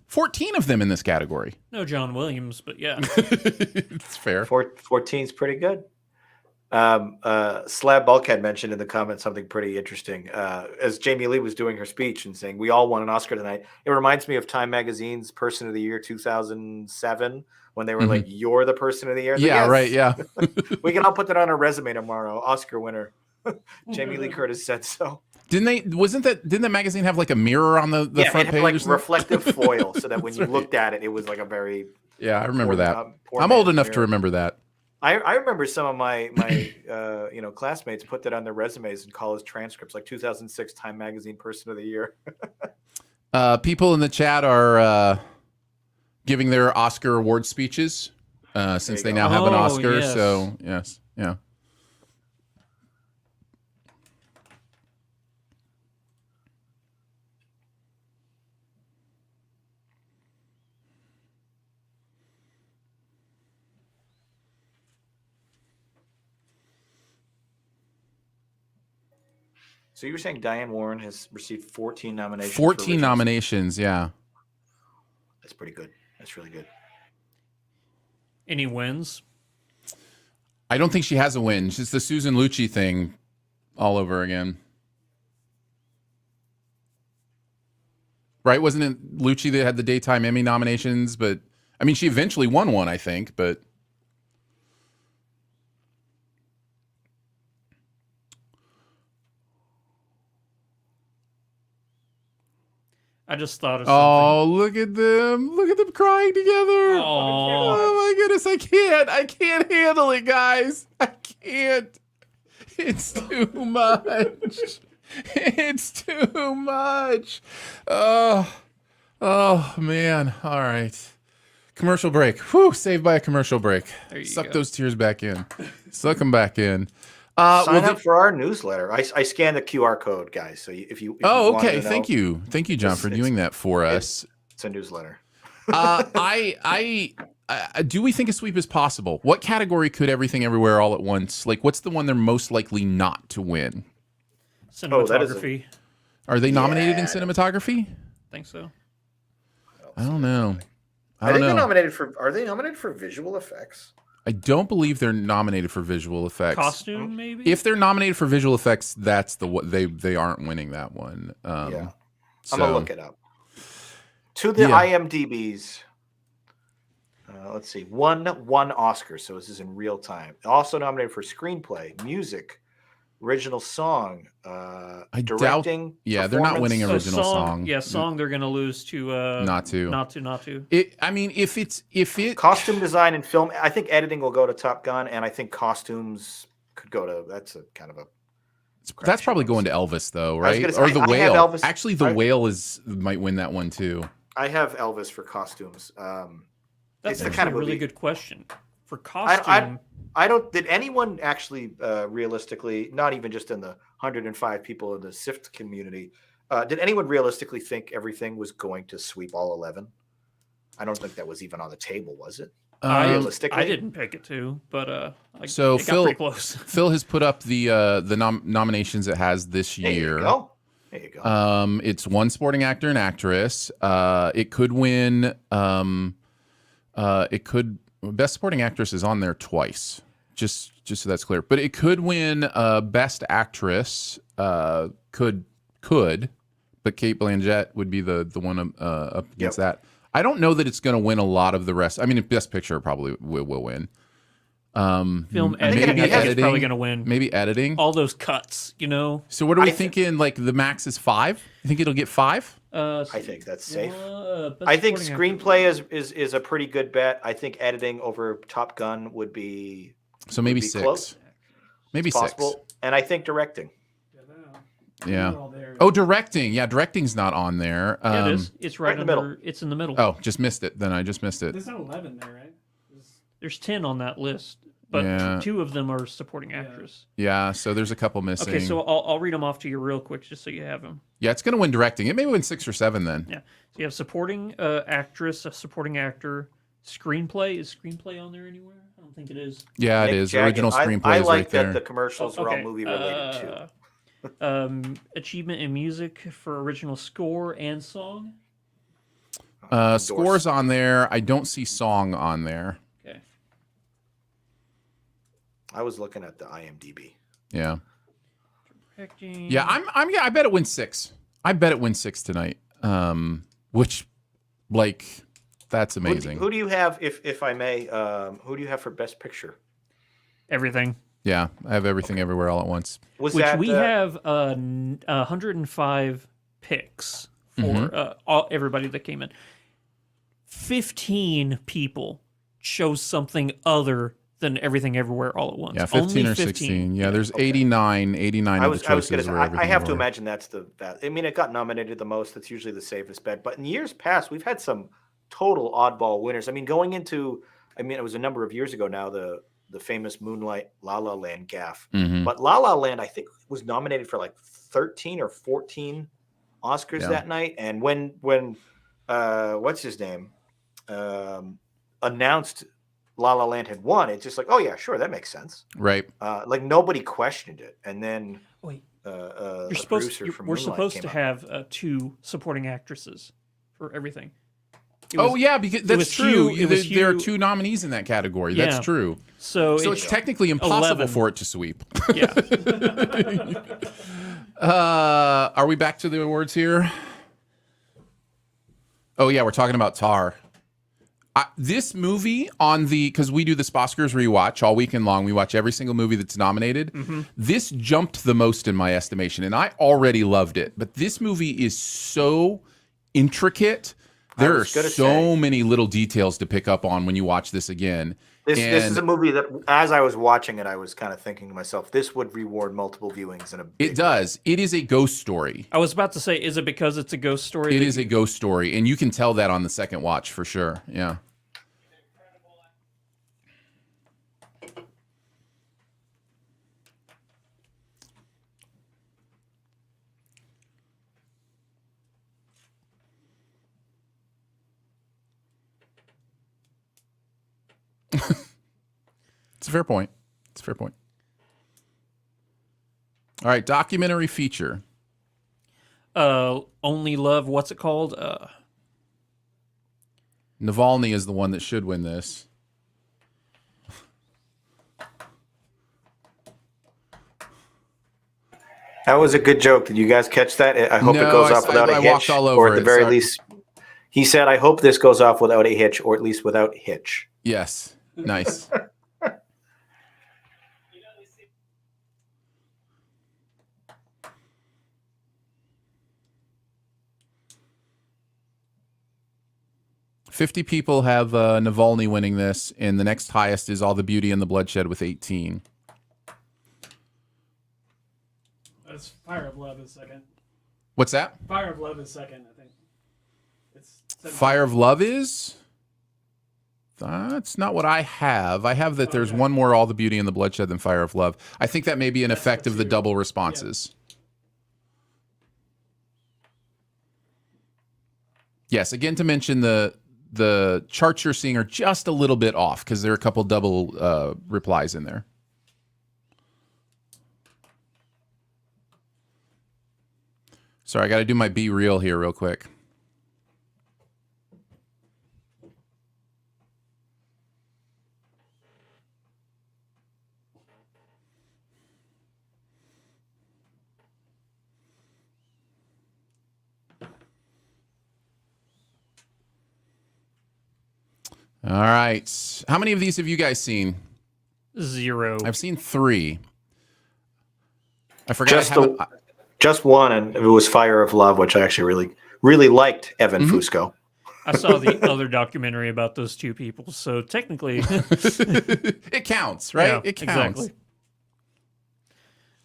of them in this category. No John Williams, but yeah. It's fair. 14's pretty good. Slab Bulkhead mentioned in the comments something pretty interesting. As Jamie Lee was doing her speech and saying, we all won an Oscar tonight. It reminds me of Time Magazine's Person of the Year 2007, when they were like, you're the Person of the Year. Yeah, yes. right, yeah. We can all put that on our resume tomorrow. Oscar winner. Jamie Lee Curtis said so. Didn't the magazine have like a mirror on the front page? Like reflective foil, so that when you looked at it, it was like a very... Yeah, I remember that. I'm old enough to remember that. I remember some of my classmates put that on their resumes and college transcripts, like 2006 Time Magazine Person of the Year. People in the chat are giving their Oscar award speeches since they now have an Oscar. Yes. So yes, yeah. So you were saying Diane Warren has received 14 nominations? 14 nominations, yeah. That's pretty good. That's really good. Any wins? I don't think she has a win. It's the Susan Lucci thing all over again. Right? Wasn't it Lucci that had the Daytime Emmy nominations? But, I mean, she eventually won one, I think, but... I just thought of something. Oh, look at them! Look at them crying together. Aw. Oh my goodness, I can't handle it, guys. I can't. It's too much. It's too much. Oh man. All right. Commercial break. Whew, saved by a commercial break. There you Suck go. those tears back in. Suck them back in. Sign up for our newsletter. I scanned the QR code, guys. So if you Oh, wanted okay. to know, Thank you, John, for doing that for us. It's a newsletter. I do we think a sweep is possible? What category could Everything Everywhere All at Once? Like, what's the one they're most likely not to win? Cinematography. Are they nominated in cinematography? Think so. I don't know. I think they're nominated for. Are they nominated for visual effects? I don't believe they're nominated for visual effects. Costume, maybe. If they're nominated for visual effects, that's they aren't winning that one. Yeah, so, I'm gonna look it up. To the Yeah. IMDb's. Let's see, one Oscar. So this is in real time. Also nominated for screenplay, music, original song, directing. Yeah, they're not winning So original song. Yeah, song. They're gonna lose to. Not to. Not to. I mean, if it Costume design and film. I think editing will go to Top Gun, and I think costumes could go to. That's a kind of a. that's probably going to Elvis though, right? gonna say, Or the I have Whale. Elvis- Actually, the Whale might win that one too. I have Elvis for costumes. That's It's the actually kind of a really movie- good question. For costume, I don't. Did anyone actually, realistically, not even just in the 105 people in the SIFT community, did anyone realistically think everything was going to sweep all 11? I don't think that was even on the table, was it? Realistically, I didn't pick it to, but So it got Phil, pretty close. Phil has put up the nominations it has this year. There you go. It's one supporting actor and actress. It could win. It could best supporting actress is on there twice. Just so that's clear. But it could win best actress. Could. But Cate Blanchett would be the one up against that. I don't know that it's going to win a lot of the rest. I mean, best picture probably will win. Film maybe editing, is editing probably going to win. Maybe editing. All those cuts, you know. So what are we thinking? Like the max is 5? You think it'll get 5? I think that's safe. Best I think supporting actor. screenplay is a pretty good bet. I think editing over Top Gun would be So maybe be 6. close. Maybe It's 6. possible. And I think directing. Yeah. We're all there. Oh, directing. Yeah, directing's not on there. Yeah, it is. It's right in the under. middle. It's in the middle. Oh, just missed it. Then I just missed it. There's not 11 there, right? There's 10 on that list, but Yeah. 2 of them are supporting actress. Yeah, so there's a couple missing. Okay, so I'll read them off to you real quick just so you have them. Yeah, it's going to win directing. It may win 6 or 7 then. Yeah. So you have supporting actress, a supporting actor, screenplay. Is screenplay on there anywhere? I don't think it is. Yeah, it Nick is. Jagged. Original screenplay I is like right that there. the commercials are all movie related too. Achievement in music for original score and song. Scores on there. I don't see song on there. Okay. I was looking at the IMDb. Yeah. Directing. Yeah, I bet it wins 6. I bet it wins 6 tonight. Which, like, that's amazing. Who do you have, if I may? Who do you have for Best Picture? Everything. Yeah, I have Everything Everywhere All at Once. Which we have 105 picks for everybody that came in. 15 people chose something other than Everything Everywhere All at Once. Yeah, 15 Only or 16. Yeah, there's 89 I of was the going choices. to say, were I Everything have to Everywhere. imagine that's that. I mean, it got nominated the most. That's usually the safest bet. But in years past, we've had some total oddball winners. I mean, going into, it was a number of years ago now, the famous Moonlight La La Land gaffe. Mhm. But La La Land, I think, was nominated for like 13 or 14 Oscars that night. And when what's his name announced La La Land had won, it's just like, oh yeah, sure, that makes sense. Right. Like nobody questioned it. And then Wait. we're We're supposed to have 2 supporting actresses for everything. Yeah, because that's true. There are 2 nominees in that category. Yeah. That's true. So it's technically impossible 11. for it to sweep. Yeah. Are we back to the awards here? Oh yeah, we're talking about Tar. This movie because we do the Sposcars rewatch all weekend long. We watch every single movie that's nominated. This jumped the most in my estimation, and I already loved it. But this movie is so intricate. There are was gonna so say. many little details to pick up on when you watch this again. This is And a movie that, as I was watching it, I was kind of thinking to myself, this would reward multiple viewings in a big it does. It is a ghost story. I was about to say, is it because it's a ghost story? It is a ghost story, and you can tell that on the second watch for sure. Yeah. It's a fair point. It's a fair point. All right, documentary feature. Only Love, what's it called? Navalny is the one that should win this. That was a good joke. Did you guys catch that? I hope No, it goes I- off without I a hitch. walked all or over at the it, very sorry. least, he said, I hope this goes off without a hitch, or at least without hitch. Yes. Nice. $50 people have Navalny winning this, and the next highest is All the Beauty and the Bloodshed with 18. That's Fire of Love is second. What's that? Fire of Love is second, I think. It's 17. Fire of Love is? That's not what I have. I have that there's one more All the Beauty and the Bloodshed than Fire of Love. I think that may be an effect of the double responses. Yes, again to mention the charts you're seeing are just a little bit off because there are a couple double replies in there. Sorry, I got to do my Be Real here real quick. All right. How many of these have you guys seen? 0. I've seen 3. I forgot. Just one, and it was Fire of Love, which I actually really liked Evan Fusco. I saw the other documentary about those two people, so technically, It counts, right? yeah, It counts. exactly.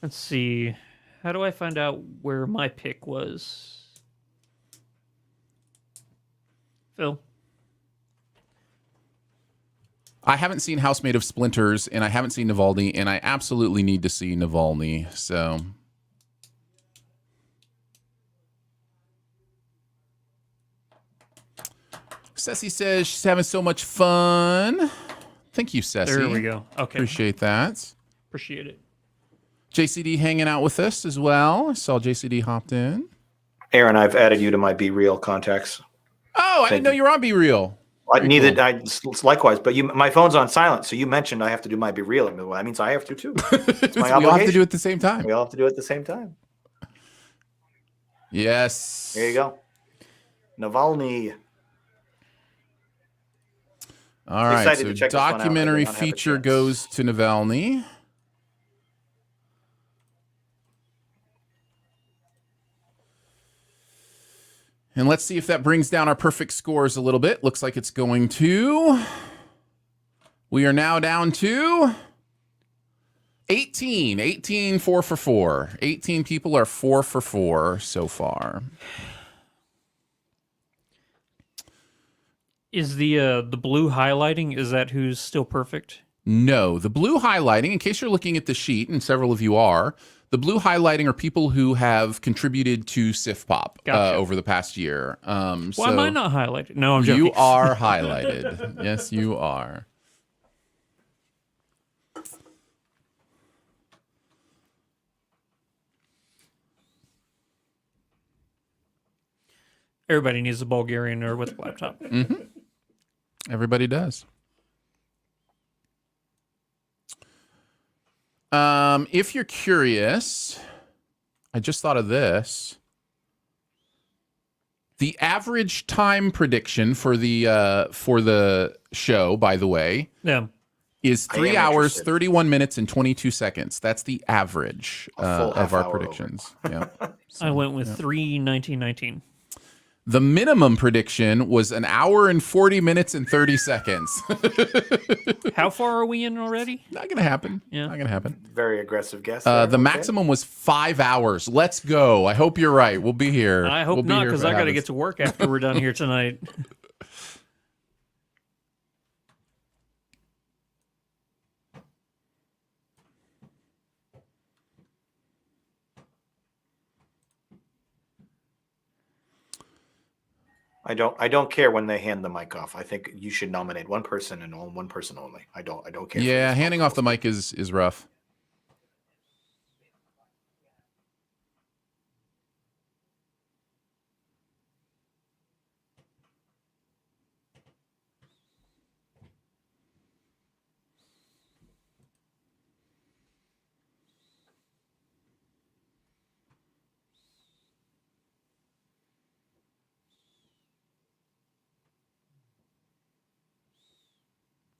Let's see. How do I find out where my pick was? Phil? I haven't seen House Made of Splinters, and I haven't seen Navalny, and I absolutely need to see Navalny. So, Ceci says she's having so much fun. Thank you, Ceci. There we go. Okay. Appreciate that. Appreciate it. JCD hanging out with us as well. I saw JCD hopped in. Aaron, I've added you to my Be Real contacts. Oh, I didn't know you were on Be Real. Likewise, but my phone's on silent, so you mentioned I have to do my Be Real. Well, that means I have to too. It's my We all have to obligation. do it at the same time. We all have to do it at the same time. Yes. There you go. Navalny. All right. Excited So to check this one out. I documentary did not have a feature chance. goes to Navalny. And let's see if that brings down our perfect scores a little bit. Looks like it's going to. We are now down to 18. 18, 4 for 4. 18 people are 4 for 4 so far. Is the blue highlighting, is that who's still perfect? No, the blue highlighting, in case you're looking at the sheet, and several of you are, the blue highlighting are people who have contributed to SiftPop Gotcha. over the past year. Why am I not highlighted? No, I'm joking. You are highlighted. Yes, you are. Everybody needs a Bulgarian nerd with a laptop. Everybody does. If you're curious, I just thought of this. The average time prediction for the show, by the way, Yeah. is I 3 am hours, interested. 31 minutes, and 22 seconds. That's the average A full of half our hour predictions. Yeah. I went with 3:19:19. The minimum prediction was an hour and 40 minutes and 30 seconds. How far are we in already? Not gonna happen. Yeah. Not gonna happen. Very aggressive guess. there. The Okay. maximum was 5 hours. Let's go. I hope you're right. We'll be here. I hope We'll be not, here if because it I got to happens. get to work after we're done here tonight. I don't care when they hand the mic off. I think you should nominate one person and one person only. I don't care. Yeah, handing off the mic is rough.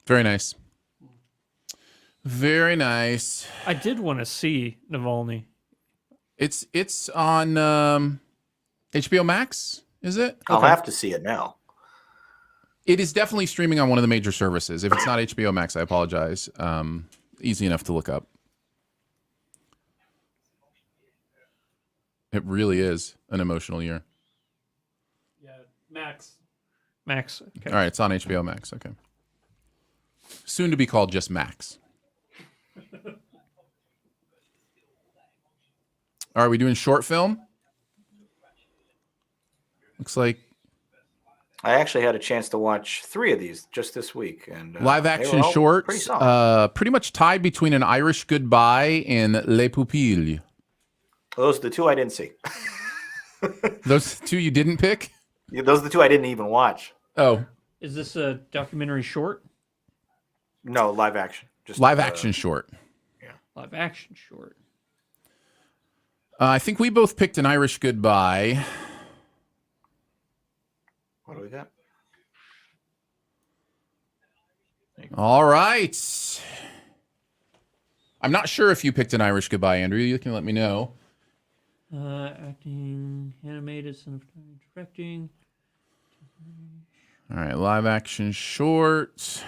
Very nice. Very nice. I did want to see Navalny. It's on HBO Max, is it? I'll have to see it now. It is definitely streaming on one of the major services. If it's not HBO Max, I apologize. Easy enough to look up. It really is an emotional year. Yeah, Max. Max. Okay. All right, it's on HBO Max. Okay. Soon to be called just Max. All right, we doing short film? Looks like I actually had a chance to watch 3 of these just this week, and live they action were all shorts. Pretty solid. Pretty much tied between An Irish Goodbye and Les Pupilles. Those are the 2 I didn't see. Those two you didn't pick? Yeah, those are the 2 I didn't even watch. Oh, Is this a documentary short? No, live action. Just live action short. Live action short. I think we both picked An Irish Goodbye. What do we got? All right. I'm not sure if you picked An Irish Goodbye, Andrew. You can let me know. Acting, animated, cinematography, directing. All right, live action short.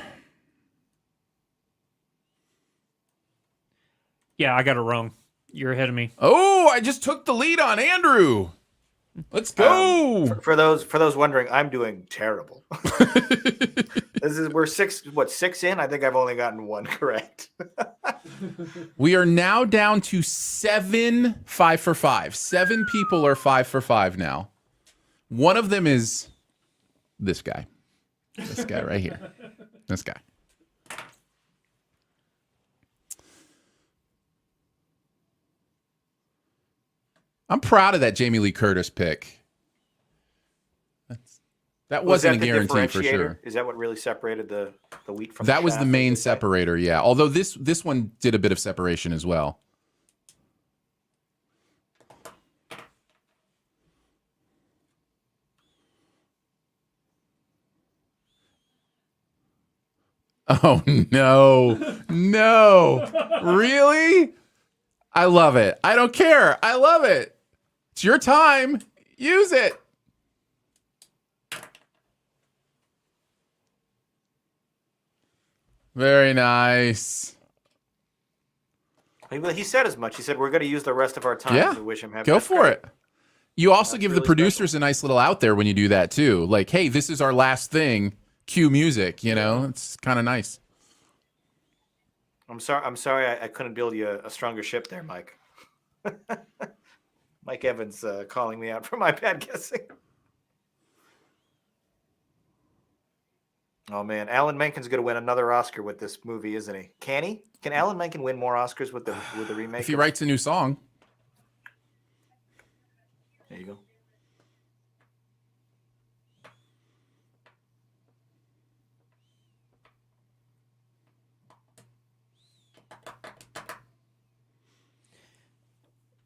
Yeah, I got it wrong. You're ahead of me. Oh, I just took the lead on Andrew. Let's go. For those wondering, I'm doing terrible. We're 6 in. I think I've only gotten 1 correct. We are now down to 7 5 for 5. 7 people are 5 for 5 now. One of them is this guy. This guy right here. This guy. I'm proud of that Jamie Lee Curtis pick. That wasn't a guarantee for sure. Is that what really separated the wheat from That the was chaff, the as main they say? separator, yeah. Although this one did a bit of separation as well. Oh no. No. Really? I love it. I don't care. I love it. It's your time. Use it. Very nice. Well, he said as much. He said we're going to use the rest of our time Yeah. to wish him happy. Go That's for great. it. You also That's give the really producers a nice little out there when you do that too. Like, hey, this is our last thing. Cue music, you know? It's kind of nice. I'm sorry. I couldn't build you a stronger ship there, Mike. Mike Evans calling me out for my bad guessing. Oh man, Alan Menken's going to win another Oscar with this movie, isn't he? Can he? Can Alan Menken win more Oscars with the remake? If he writes a new song. There you go.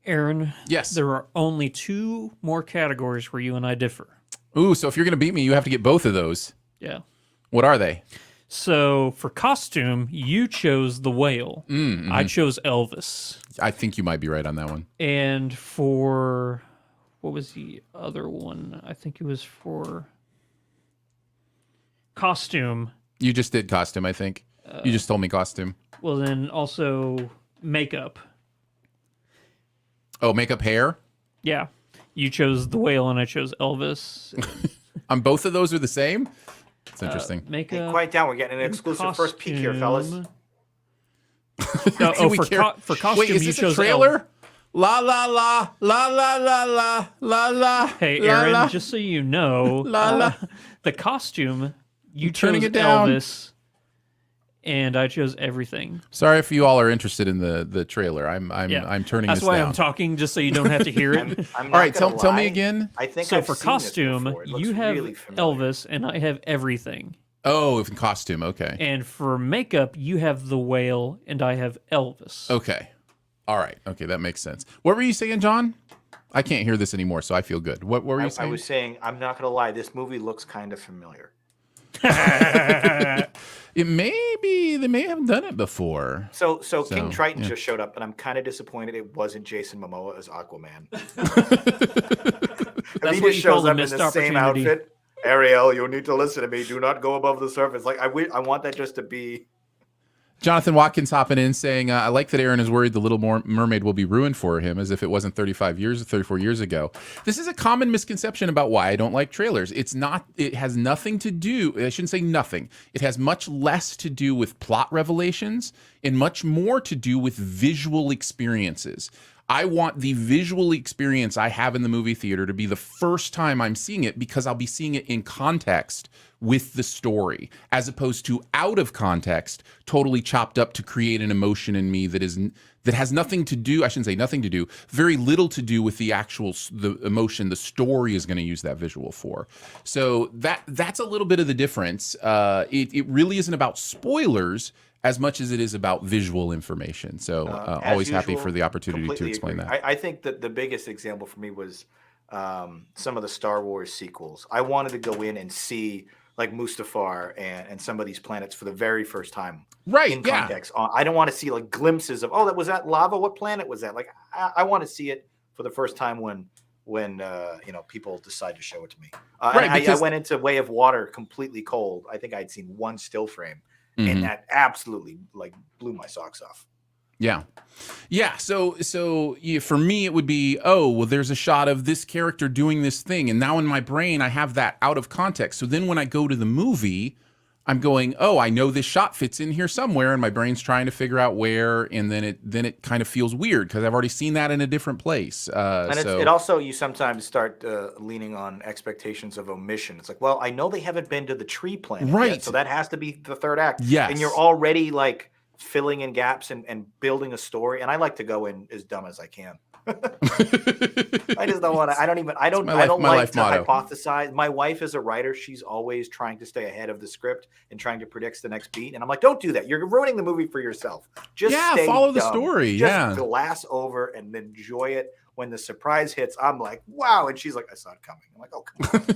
Aaron, Yes. there are only 2 more categories where you and I differ. Ooh, so if you're going to beat me, you have to get both of those. Yeah. What are they? So for costume, you chose the whale. I chose Elvis. I think you might be right on that one. And for what was the other one? I think it was for costume. You just did costume, I think. You just told me costume. Well, then also makeup. Oh, makeup, hair? Yeah. You chose the whale and I chose Elvis. Both of those are the same? It's interesting. Hey, Makeup. quiet down. We're getting an exclusive first peek here, fellas. No, Do we for care? costume, Wait, is you this chose a trailer? La la la la la la la la la. Hey, la, Aaron, la. just so you know, La. the costume, you turning chose it down. Elvis, and I chose everything. Sorry if you all are interested in the trailer. I'm turning That's this why down. I'm talking, just so you don't have to hear it. I'm All not right, gonna tell me lie. again. I think So I've for seen this costume, before. It looks you have really familiar. Elvis, and I have everything. Oh, in costume. Okay. And for makeup, you have the whale, and I have Elvis. Okay. All right. Okay, that makes sense. What were you saying, John? I can't hear this anymore, so I feel good. What were you I saying? was saying, I'm not going to lie, this movie looks kind of familiar. It may be they may have done it before. So King Triton yeah. just showed up, and I'm kind of disappointed it wasn't Jason Momoa as Aquaman. That's he what just you call shows a up in missed the same opportunity. outfit. Ariel, you need to listen to me. Do not go above the surface. Like I want that just to be. Jonathan Watkins hopping in saying, I like that Aaron is worried the Little Mermaid will be ruined for him as if it wasn't 34 years ago. This is a common misconception about why I don't like trailers. It has nothing to do, I shouldn't say nothing. It has much less to do with plot revelations and much more to do with visual experiences. I want the visual experience I have in the movie theater to be the first time I'm seeing it because I'll be seeing it in context with the story, as opposed to out of context, totally chopped up to create an emotion in me that has nothing to do. I shouldn't say nothing to do. Very little to do with the emotion the story is going to use that visual for. So that's a little bit of the difference. It really isn't about spoilers as much as it is about visual information. So always happy for the opportunity to explain agree. that. I think that the biggest example for me was some of the Star Wars sequels. I wanted to go in and see like Mustafar and some of these planets for the very first time. Right, in yeah. context. I don't want to see like glimpses of, was that lava? What planet was that? Like, I want to see it for the first time when people decide to show it to me. I went into Way of Water completely cold. I think I'd seen one still frame, and that absolutely like blew my socks off. Yeah. Yeah. So yeah, for me, it would be, there's a shot of this character doing this thing. And now in my brain, I have that out of context. So then when I go to the movie, I'm going, I know this shot fits in here somewhere. And my brain's trying to figure out where. And then it kind of feels weird because I've already seen that in a different place. It also, you sometimes start leaning on expectations of omission. It's like, well, I know they haven't been to the tree planet yet, so that has to be the third act. Yes. And you're already like filling in gaps and building a story. And I like to go in as dumb as I can. I just don't want to. I don't like to hypothesize. My wife is a writer. She's always trying to stay ahead of the script and trying to predict the next beat. And I'm like, don't do that. You're ruining the movie for yourself. Just follow the dumb. story. Just glass over and enjoy it. When the surprise hits, I'm like, wow. And she's like, I saw it coming. I'm like, oh, come on.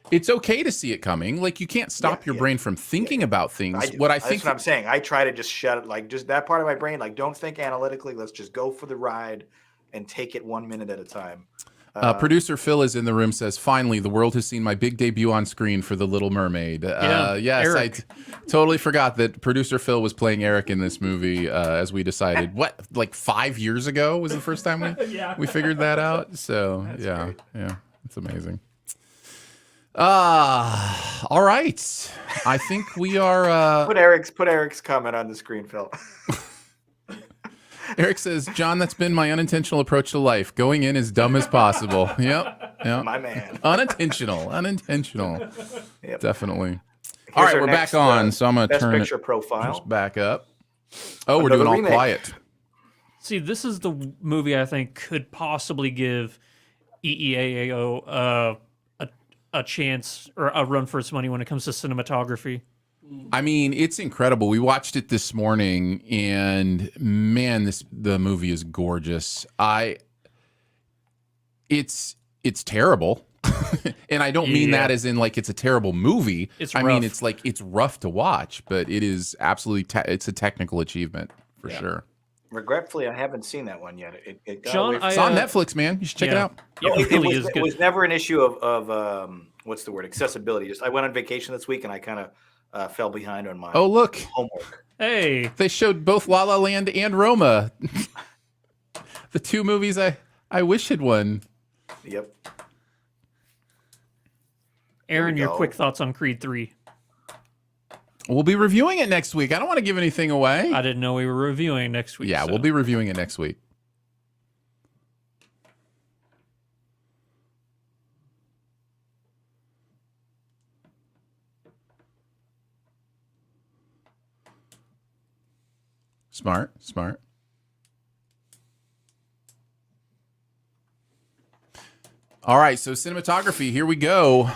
It's okay to see it coming. Like, you can't stop your brain from thinking about things. That's what I'm saying. I try to just shut it, like just that part of my brain. Like, don't think analytically. Let's just go for the ride and take it 1 minute at a time. Producer Phil is in the room, says, finally, the world has seen my big debut on screen for The Little Mermaid. Yes, Eric. I totally forgot that producer Phil was playing Eric in this movie as we decided, like 5 years ago was the first time we figured that out. So, That's great. It's amazing. All right. I think we are. Put Eric's comment on the screen, Phil. Eric says, John, that's been my unintentional approach to life. Going in as dumb as possible. Yep. My man. Unintentional. Yep. Definitely. All right, we're back on. So I'm going to turn picture profile back up. Oh, we're doing All Quiet. See, this is the movie I think could possibly give EEAO a chance or a run for its money when it comes to cinematography. I mean, it's incredible. We watched it this morning, and man, the movie is gorgeous. It's terrible, and I don't mean that as in like it's a terrible movie. I mean it's like it's rough to watch, but it is absolutely it's a technical achievement for sure. Regretfully, I haven't seen that one yet. It got John, away from It's on Netflix, man. You should check it yeah. out. Yeah, No, it really is it good. was never an issue of what's the word, accessibility. Just I went on vacation this week and I kind of fell behind on my Oh, look. homework. Hey, They showed both La La Land and Roma. The two movies I wish had won. Yep. Aaron, we your go. quick thoughts on Creed 3. We'll be reviewing it next week. I don't want to give anything away. I didn't know we were reviewing next week. Yeah, so. we'll be reviewing it next week. Smart, smart. All right, so cinematography, here we go.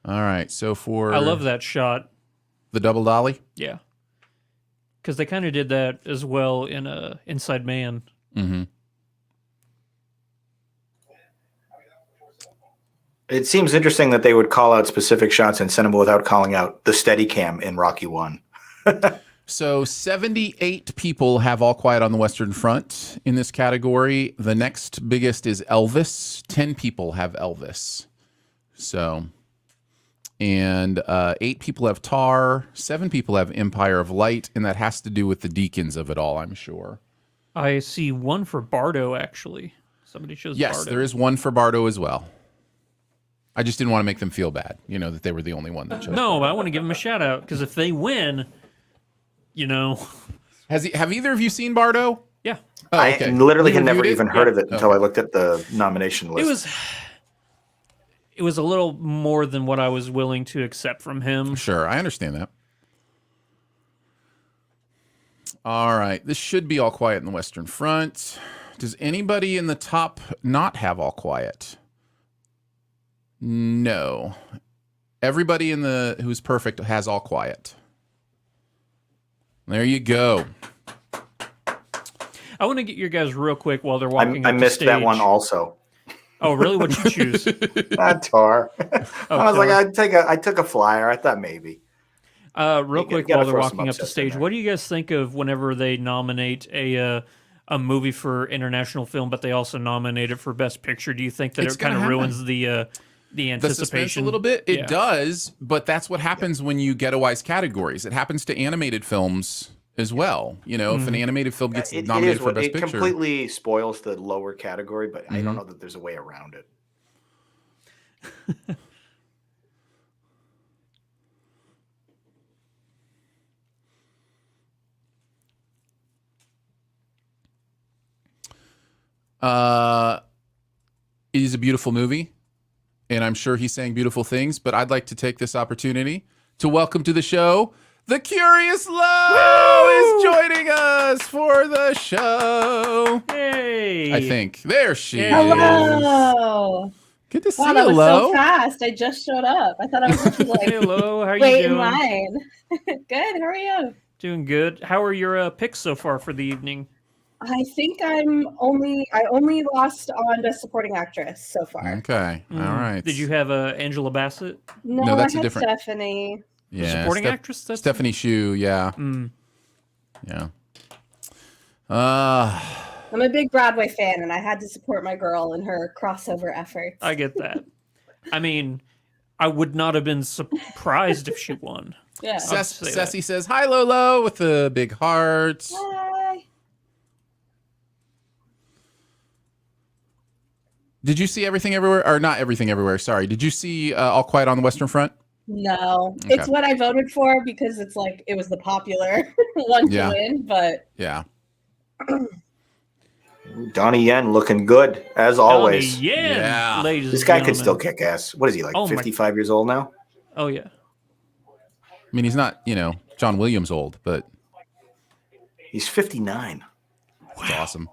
All right, so for I love that shot. the double dolly. Yeah. Because they kind of did that as well in Inside Man. Mm-hmm. It seems interesting that they would call out specific shots in cinema without calling out the Steadicam in Rocky 1. So 78 people have All Quiet on the Western Front in this category. The next biggest is Elvis. 10 people have Elvis. So, and 8 people have Tar. 7 people have Empire of Light, and that has to do with the deacons of it all, I'm sure. I see one for Bardo, actually. Somebody chose Yes, Bardo. there is one for Bardo as well. I just didn't want to make them feel bad, that they were the only one that chose. No, but I want to give them a shout out because if they win, Have either of you seen Bardo? yeah. Oh, okay. I literally You had never reviewed it? even heard Yeah. of it until I looked at the nomination list. It was a little more than what I was willing to accept from him. Sure, I understand that. All right, this should be All Quiet in the Western Front. Does anybody in the top not have All Quiet? No. Everybody in the who's perfect has All Quiet. There you go. I want to get your guys real quick while they're walking I up the missed that stage. one also. Oh, really? What'd you choose? Not Tar. I was like, Tar. I took a flyer. I thought maybe. Real You quick gotta while they're throw some walking up the upsets in stage, there. what do you guys think of whenever they nominate a movie for international film, but they also nominate it for Best Picture? Do you think that It's it kind of gonna ruins the The anticipation suspense a little bit? It Yeah. does, but that's what happens when you ghettoize categories. It happens to animated films as well. If an animated film gets It nominated is for what Best it Picture. completely spoils the lower category, but I don't know that there's a way around it. It is a beautiful movie, and I'm sure he's saying beautiful things, but I'd like to take this opportunity to welcome to the show the Curious Low is joining us for the show. Hey, I think. There she is. Hello. Good to see Wow, you, that was Lo. so fast. I just showed up. I thought I was supposed to like hello. How are you wait in doing? line. Good. How are you? Doing good. How are your picks so far for the evening? I think I only lost on Best Supporting Actress so far. Okay. All right. Did you have Angela Bassett? No, that's I a had different- Stephanie. Yeah, Supporting actress? That's Stephanie Shu, yeah. Yeah. I'm a big Broadway fan, and I had to support my girl in her crossover efforts. I get that. I mean, I would not have been surprised if she won. Yeah. say that. Ceci says, hi, Lolo, with the big heart. Hi. Did you see Everything Everywhere? Or not Everything Everywhere, sorry. Did you see All Quiet on the Western Front? No, Okay. it's what I voted for because it's like it was the popular one Yeah. to win, but Yeah. Donnie Yen looking good as always. Donnie Yen, Yeah. ladies This and guy could gentlemen. still kick ass. What is he, like Oh my- 55 years old now? Oh, yeah. I mean, he's not, John Williams old, but He's 59. it's awesome.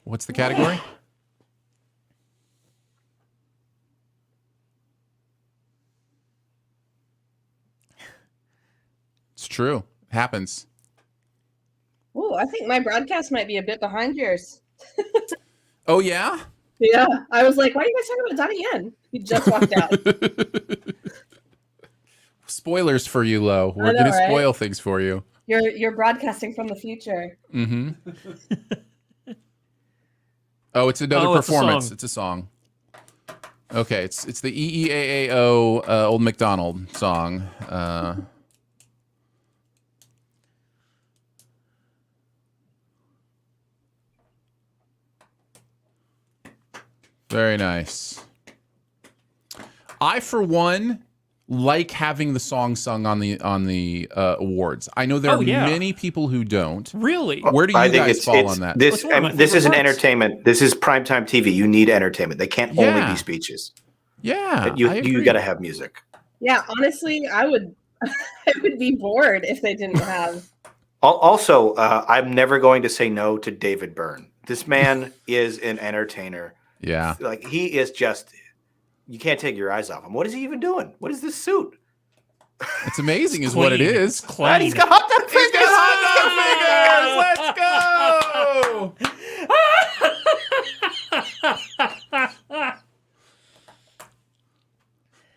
What's the category? It's true. Happens. Ooh, I think my broadcast might be a bit behind yours. Oh, yeah? Yeah, I was like, why are you guys talking about Donnie Yen? He just walked out. Spoilers for you, Lo. We're know, going to right? spoil things for you. You're broadcasting from the future. Mm-hmm. Oh, it's another performance. It's a song. Okay, it's the EEAAO Old MacDonald song. Very nice. I, for one, like having the song sung on the awards. I know there are many people who don't. Really? Where do you guys fall on that? This is an entertainment. This is primetime TV. You need entertainment. They can't only be speeches. Yeah, you got to have music. Yeah, honestly, I would be bored if they didn't have. Also, I'm never going to say no to David Byrne. This man is an entertainer. Yeah. Like, he is just, you can't take your eyes off him. What is he even doing? What is this suit? It's amazing is what it is. And he's got hot dog fingers. Let's go.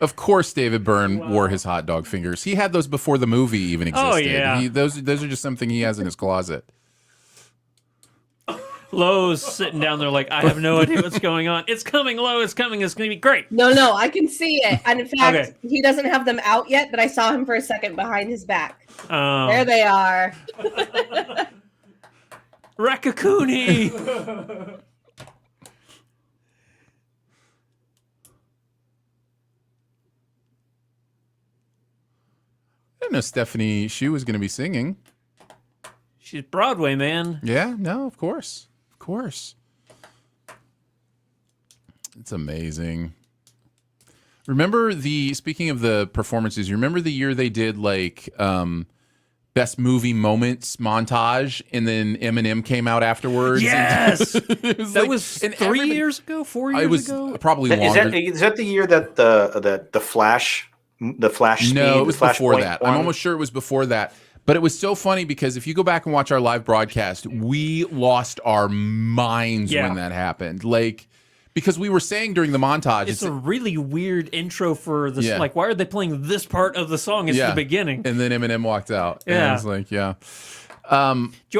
Of course, David Byrne wore his hot dog fingers. He had those before the movie even existed. Oh, yeah. Those are just something he has in his closet. Lowe's sitting down there like, I have no idea what's going on. It's coming, Lowe. It's coming. It's going to be great. No, I can see it. And in fact, he doesn't have them out yet, but I saw him for a second behind his back. Oh. There they are. Rakakuni. I didn't know Stephanie Hsu was going to be singing. She's Broadway, man. Yeah, no, of course. Of course. It's amazing. Remember speaking of the performances, you remember the year they did like best movie moments montage and then Eminem came out afterwards? Yes. That was 3 years ago, 4 years ago? Probably longer. Is that the year that the Flash speed? No, it was before Flashpoint that. one? I'm almost sure it was before that. But it was so funny because if you go back and watch our live broadcast, we lost our minds when that happened. Like, because we were saying during the montage, it's a really weird intro for this. Like, why are they playing this part of the song? It's the beginning. And then Eminem walked out. Yeah. And I was like, Do you want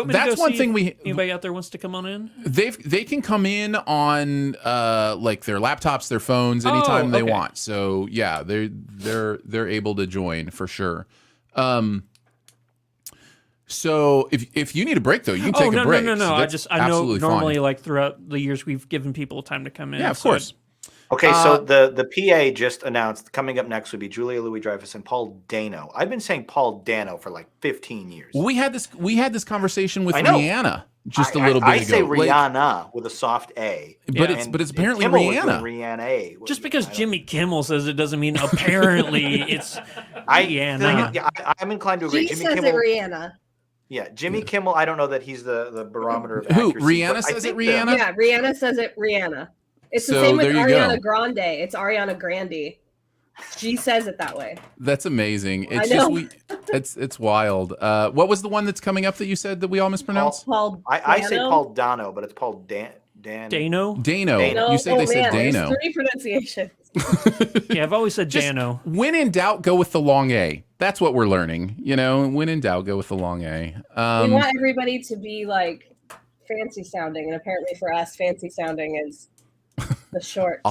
me that's to go one see thing if anybody out there wants to come on in? They can come in on like their laptops, their phones, anytime they want. So yeah, they're able to join for sure. So if you need a break though, you can take a break. No. So I know normally fine. like throughout the years we've given people time to come in. Yeah, of course. Okay, so the PA just announced coming up next would be Julia Louis-Dreyfus and Paul Dano. I've been saying Paul Dano for like 15 years. We had this conversation with Rihanna just a little bit ago. I say Rihanna with a soft A. But it's apparently Kimmel Rihanna. Rihanna. Just because Jimmy Kimmel says it doesn't mean apparently it's Rihanna. I'm inclined to agree. He says it Rihanna. Yeah, Jimmy Kimmel, I don't know that he's the barometer of Who? accuracy. Rihanna says it Rihanna? Yeah, Rihanna says it Rihanna. It's the So same with there you Ariana go. Grande. It's Ariana Grande. She says it that way. That's amazing. It's I know. it's wild. What was the one that's coming up that you said that we all mispronounced? Paul I say Dano? Paul Dano, but it's Paul Dano. Dano? You said they said Dano. There's 3 pronunciations. Yeah, I've always said Dano. When in doubt, go with the long A. That's what we're learning. You know, when in doubt, go with the long A. We want everybody to be like fancy sounding, and apparently for us, fancy sounding is the short.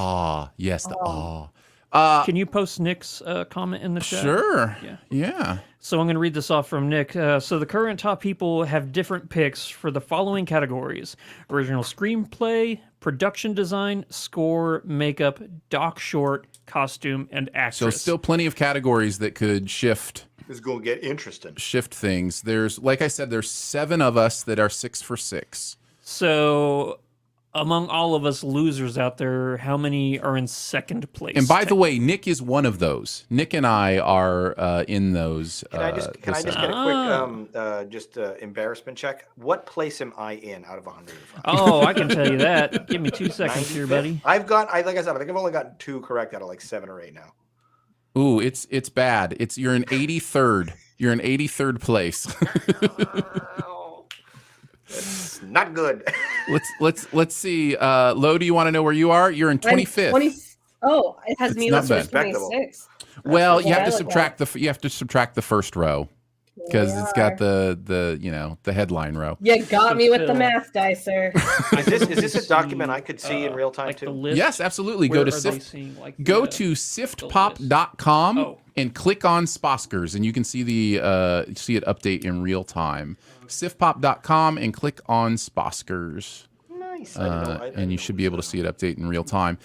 Yes, the Can you post Nick's comment in the chat? Sure. Yeah. So I'm going to read this off from Nick. So the current top people have different picks for the following categories: original screenplay, production design, score, makeup, doc short, costume, and actress. So still plenty of categories that could shift. It's going to get interesting. Shift things. There's, like I said, there's 7 of us that are 6 for 6. So among all of us losers out there, how many are in second place? And by the way, Nick is one of those. Nick and I are in those. Can I just get a quick embarrassment check? What place am I in out of 105? Oh, I can tell you that. Give me 2 seconds here, buddy. Like I said, I think I've only gotten 2 correct out of like 7 or 8 now. Ooh, it's bad. You're in 83rd. You're in 83rd place. It's not good. let's see. Lo, do you want to know where you are? You're in 25th. Oh, it has It's me not listed as bad. Respectable. 26. Well, you Yeah, have to I look subtract the first row because it's got the headline row. You got me with the Phil. math, Dicer. Is this a document I could see in real time like the too? list? Yes, absolutely. Where Go to are they Sift. seeing, like, Go the- to SiftPop.com Oh. and click on Sposcars, and you can see see it update in real time. SiftPop.com and click on Sposcars. Nice. And you should be able to see it update in real time.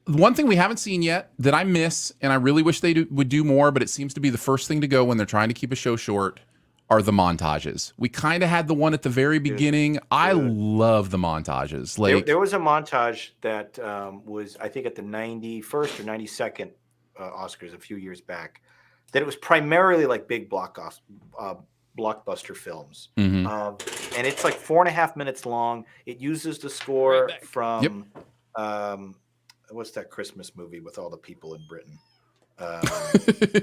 One thing we haven't seen yet that I miss, and I really wish they would do more, but it seems to be the first thing to go when they're trying to keep a show short, are the montages. We kind of had the one at the very beginning. I love the montages. Like There was a montage that was, I think, at the 91st or 92nd Oscars a few years back, that it was primarily like big blockbuster films. Mhm. And it's like 4.5 minutes long. It uses the score Right back. from what's that Christmas movie with all the people in Britain?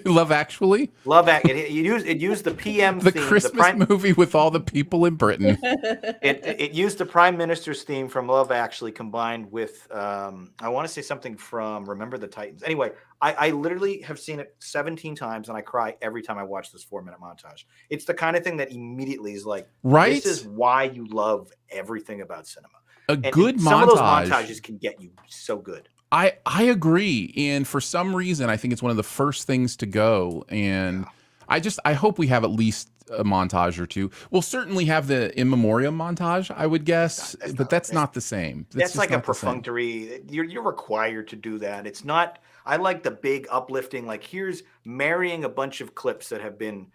Love Actually, It used the PM the theme, Christmas movie with all the people in Britain. It used the Prime Minister's theme from Love Actually combined with I want to say something from Remember the Titans. Anyway, I literally have seen it 17 times and I cry every time I watch this 4-minute montage. It's the kind of thing that immediately is like, Right? this is why you love everything about cinema. And Good some of those montage. montages can get you so good. I agree, and for some reason, I think it's one of the first things to go. And I hope we have at least a montage or two. We'll certainly have the In Memoriam montage, I would guess, but that's not the same. That's just like a not the same. perfunctory. You're required to do that. It's not. I like the big uplifting. Like here's marrying a bunch of clips that have been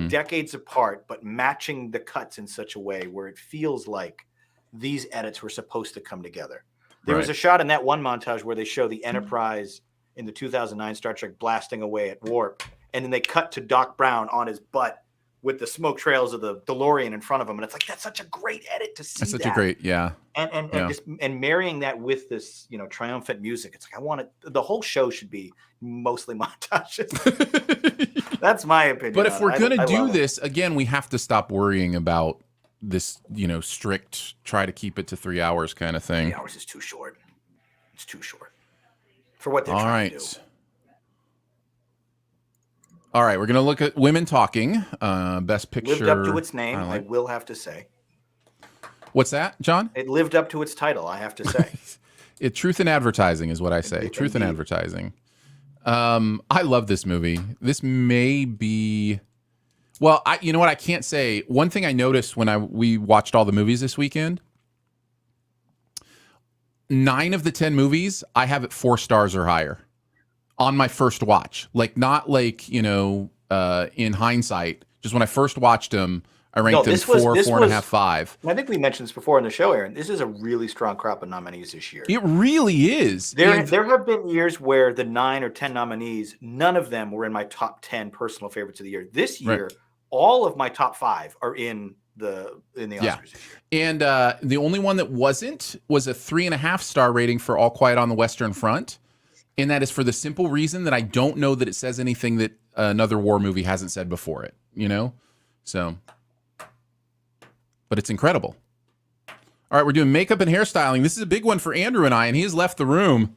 decades apart, but matching the cuts in such a way where it feels like these edits were supposed to come together. There was a shot in that one montage where they show the Enterprise in the 2009 Star Trek blasting away at warp, and then they cut to Doc Brown on his butt with the smoke trails of the DeLorean in front of him, and it's like that's such a great edit to see. That's such a great, and marrying that with this triumphant music. It's like I want it. The whole show should be mostly montages. That's my opinion. But if we're gonna do love it. this again, we have to stop worrying about this, strict try to keep it to 3 hours kind of thing. 3 hours is too short. It's too short for what they're All trying right. to do. All right, we're gonna look at Women Talking. Best Picture. Lived up to its name, I highlight. will have to say. What's that, John? It lived up to its title, I have to say. Truth in advertising is what I say. Truth in Indeed. advertising. I love this movie. This may be. Well, you know what? I can't say. One thing I noticed when we watched all the movies this weekend, 9 of the 10 movies I have at 4 stars or higher on my first watch. Like not like in hindsight. Just when I first watched them, I ranked them 4, 4.5, 5. I think we mentioned this before in the show, Aaron. This is a really strong crop of nominees this year. It really is. There have been years where the 9 or 10 nominees, none of them were in my top 10 personal favorites of the year. This year, all of my top 5 are in the Oscars this year. And the only one that wasn't was a 3.5 star rating for All Quiet on the Western Front. And that is for the simple reason that I don't know that it says anything that another war movie hasn't said before it, So, but it's incredible. All right, we're doing makeup and hairstyling. This is a big one for Andrew and I, and he has left the room.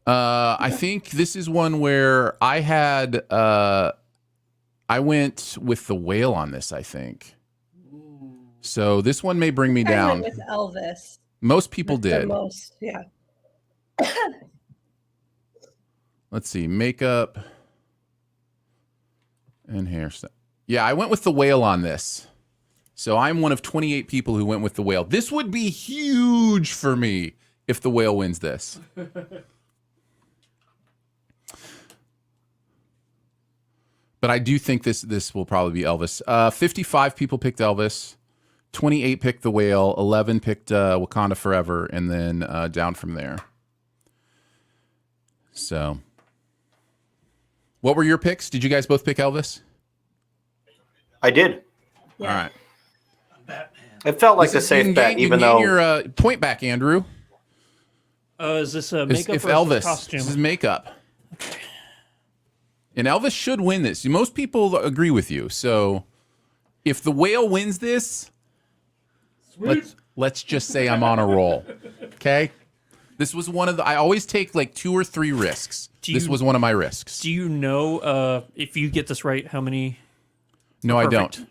I think this is one where I had, I went with The Whale on this, I think. So this one may bring me I down. went with Elvis. Most people did. The most, yeah. Let's see, makeup and hairstyle. Yeah, I went with The Whale on this. So I'm one of 28 people who went with The Whale. This would be huge for me if The Whale wins this. But I do think this will probably be Elvis. 55 people picked Elvis. 28 picked The Whale. 11 picked Wakanda Forever. And then down from there. So, what were your picks? Did you guys both pick Elvis? I did. All right. Batman. It felt like a safe bet, even though your point back, Andrew. Is this makeup If or Elvis, is this costume? this is makeup. And Elvis should win this. Most people agree with you. So if the whale wins this, let's just say I'm on a roll. Okay? This was one of the I always take like 2 or 3 risks. This was one of my risks. Do you know if you get this right, how many? No, I Perfect. don't.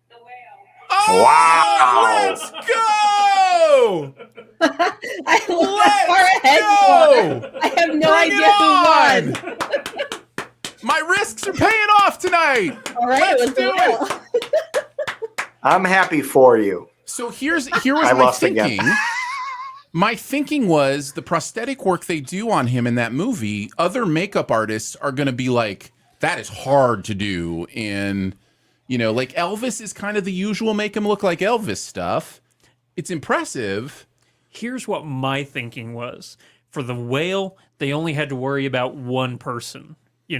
The whale. Oh, Wow. let's go! I love far ahead. Go! I have no Bring idea who it won. on! My risks are paying off tonight. All right, Let's it was do the it. whale. I'm happy for you. So here was I my lost again. thinking. My thinking was the prosthetic work they do on him in that movie, other makeup artists are going to be like, that is hard to do. And, like Elvis is kind of the usual make him look like Elvis stuff. It's impressive. Here's what my thinking was. For the whale, they only had to worry about one person, to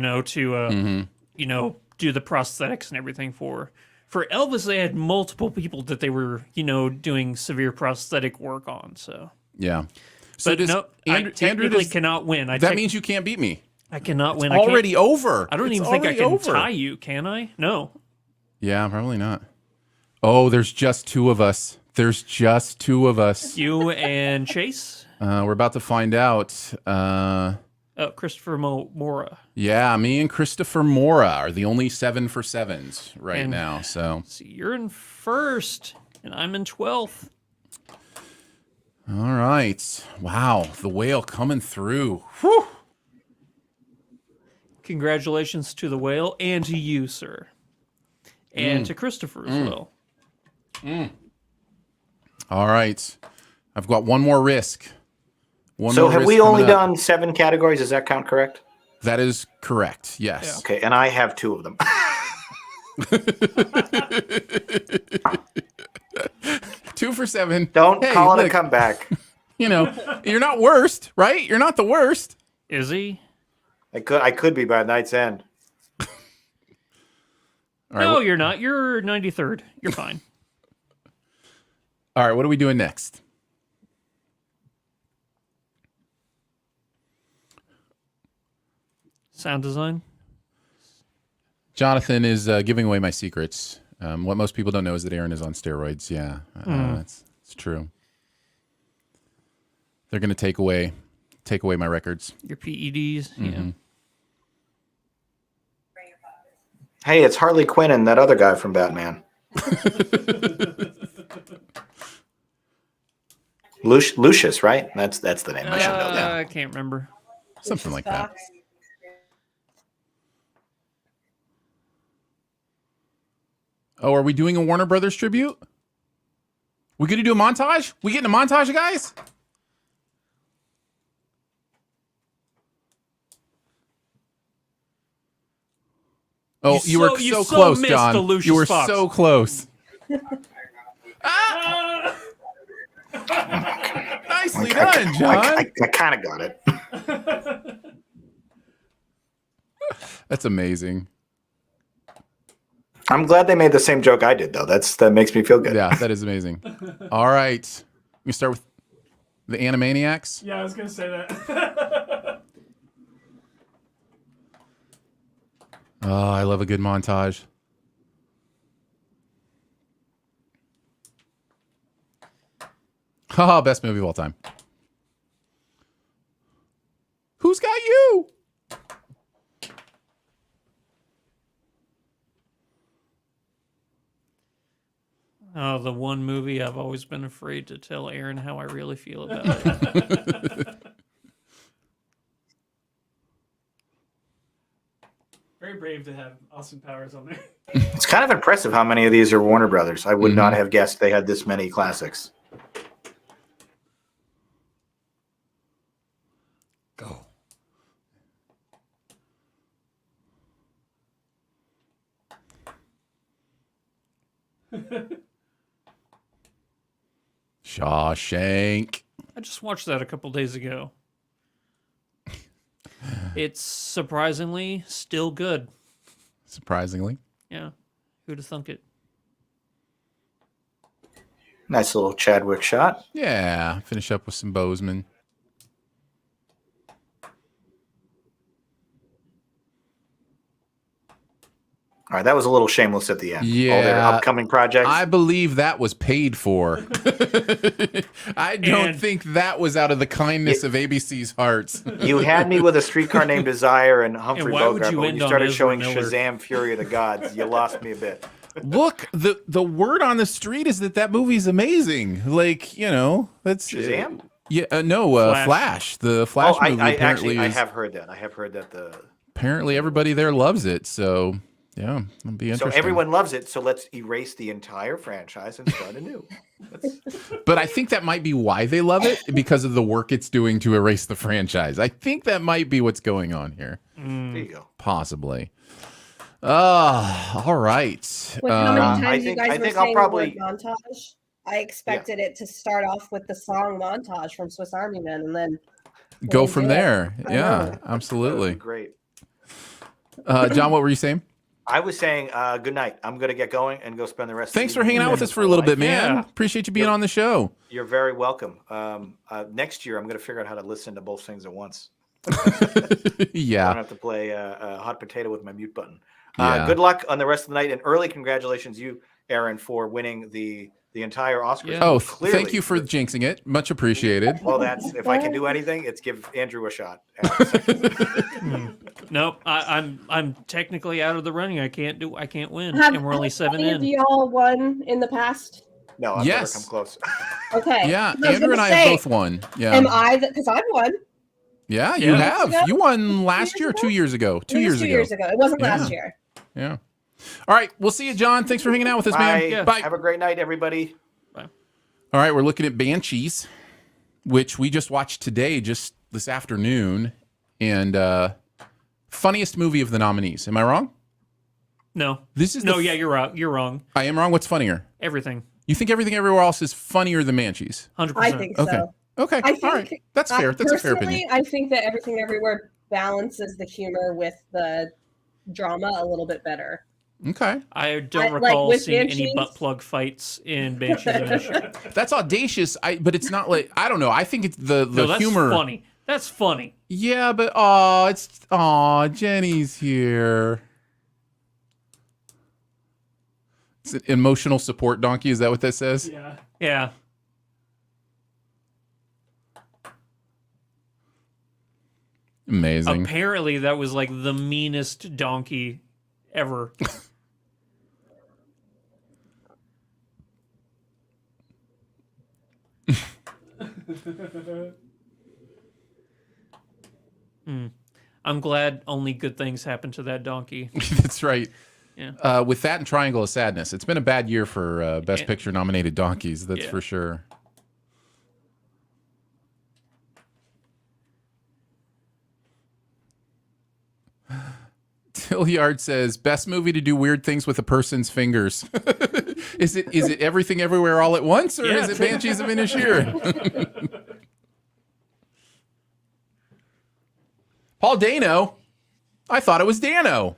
do the prosthetics and everything for. For Elvis, they had multiple people that they were, doing severe prosthetic work on. So Yeah. So but no, I technically cannot win. That means you can't beat me. I cannot win. It's already over. I don't It's even think I already can over. tie you, can I? No. Yeah, probably not. Oh, there's just 2 of us. There's just 2 of us. You and Chase? We're about to find out. Christopher Mora. Yeah, me and Christopher Mora are the only 7 for 7s right And- now. So, See, you're in first, and I'm in 12th. all right. Wow, the whale coming through. Whew. Congratulations to the whale and to you, sir. And to Christopher as well. All right. I've got one more risk. So more have risk we only coming up. done 7 categories? Does that count correct? That is correct. Yes. Okay, and I have 2 of them. 2 for 7. Don't Hey, call it a look, comeback. You're not worst, right? You're not the worst. Is he? I could be by night's end. All right. No, you're not. You're 93rd. You're fine. All right. What are we doing next? Sound design? Jonathan is giving away my secrets. What most people don't know is that Aaron is on steroids. Yeah, it's true. They're going to take away my records. Your PEDs? Yeah. Hey, it's Harley Quinn and that other guy from Batman. Lucius, right? That's the name. I should know that. I can't remember. Something like that. Oh, are we doing a Warner Brothers tribute? We going to do a montage? We getting a montage, guys? Oh, you were so close, missed John. the Lucius You were Fox. so close. Nicely done, John. I kind of got it. That's amazing. I'm glad they made the same joke I did, though. That makes me feel good. Yeah, that is amazing. All right. We start with the Animaniacs. Yeah, I was gonna say that. Oh, I love a good montage. Haha, best movie of all time. Who's got you? Oh, the one movie I've always been afraid to tell Aaron how I really feel about it. Very brave to have Austin Powers on there. It's kind of impressive how many of these are Warner Brothers. I would not have guessed they had this many classics. Go. Shawshank. I just watched that a couple days ago. It's surprisingly still good. Surprisingly. Yeah. Who'd have thunk it? Nice little Chadwick shot. Yeah. Finish up with some Bozeman. All right, that was a little shameless at the end. All their Yeah. upcoming projects. I believe that was paid for. I don't And- think that was out of the kindness of ABC's hearts. You had me with A Streetcar Named Desire and Humphrey And why would Bogart, you but when end you on started Ezra showing Miller? Shazam: Fury of the Gods, you lost me a bit. Look, the word on the street is that movie's amazing. Like, that's Shazam? Flash. The Flash Oh, movie I apparently actually I is. have heard that. I have heard that Apparently, everybody there loves it. So, yeah, it'll be so interesting. everyone loves it. So let's erase the entire franchise and start anew. But I think that might be why they love it, because of the work it's doing to erase the franchise. I think that might be what's going on here. There you go. Possibly. All right. With how many I times you think- guys I were think I'll saying probably- the word montage, I expected it to start off with the song Montage from Swiss Army Men and then Go we'll from do it. there. I Yeah, know. That would be absolutely. great. John, what were you saying? I was saying good night. I'm going to get going and go spend the rest Thanks of for the hanging out with us for a little bit, man. Yeah. Appreciate you being on the show. You're very welcome. Next year, I'm going to figure out how to listen to both things at once. I Yeah. don't have to play hot potato with my mute button. Yeah. Good luck on the rest of the night, and early congratulations, you, Aaron, for winning the entire Oscars. Yeah. Oh, Clearly, thank you for jinxing it. Much appreciated. Well, that's if I can do anything, it's give Andrew a shot. Nope, I'm technically out of the running. I can't win, Have and we're only 7 any of in. y'all won in the past? No, I've Yes. never come close. Okay. Yeah, I was Andrew and gonna I say, have both won. Yeah. Am I because I've won? Yeah, you Yeah. have. ago? You won last years year, ago? 2 years ago. 2 It was years 2 ago. years ago. It wasn't Yeah. last year. Yeah. All right, we'll see you, John. Thanks for hanging out with us, Bye. man. Yeah. Bye. Have a great night, everybody. All right, we're looking at Banshees, which we just watched today, just this afternoon, and funniest movie of the nominees. Am I wrong? No, This is no, yeah, you're right. You're wrong. I am wrong. What's funnier? Everything, You think Everything Everywhere Else is funnier than Banshees? 100%. I think Okay. so. Okay. I think All right. That's fair. That's a fair personally, opinion. I think that Everything Everywhere balances the humor with the drama a little bit better. Okay. I don't like, recall with seeing any Banshees? butt plug fights in Banshees of Inisherin. That's audacious. But it's not like I don't know. I think it's the No, that's humor. funny. That's funny. Yeah, but Jenny's here. It's an emotional support donkey. Is that what that says? Yeah. Amazing. Apparently, that was like the meanest donkey ever. I'm glad only good things happen to that donkey. That's right. Yeah. With that and Triangle of Sadness, it's been a bad year for Best Picture nominated donkeys. That's Yeah. for sure. Tilliard says, "Best movie to do weird things with a person's fingers." Is it Everything Everywhere All at Once, or Yeah. is it Banshees of Inisherin? Paul Dano. I thought it was Dano.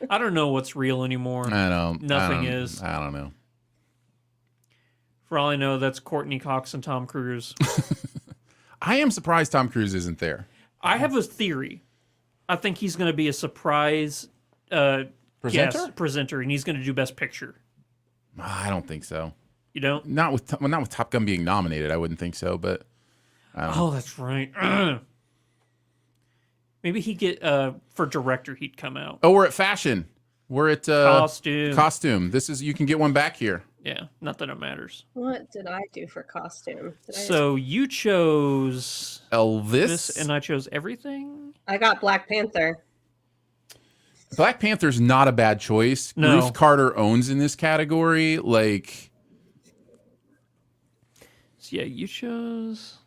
I don't know what's real anymore. Nothing is. I don't know. For all I know, that's Courtney Cox and Tom Cruise. I am surprised Tom Cruise isn't there. I have a theory. I think he's going to be a surprise presenter, and he's going to do Best Picture. I don't think so. You don't? Not with Top Gun being nominated. I wouldn't think so. But Oh, that's right. Maybe he'd get for director. He'd come out. oh, we're at fashion. We're at Costume. Costume. You can get one back here. Yeah, not that it matters. What did I do for costume? So you chose Elvis. this, and I chose everything. I got Black Panther. Black Panther's not a bad choice. No. Ruth Carter owns in this category. Like, So yeah, you chose.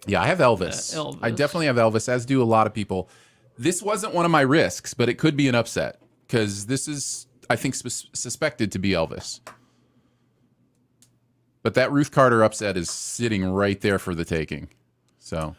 yeah, I have Elvis. Elvis. I definitely have Elvis, as do a lot of people. This wasn't one of my risks, but it could be an upset because this is, I think, suspected to be Elvis. But that Ruth Carter upset is sitting right there for the taking. So.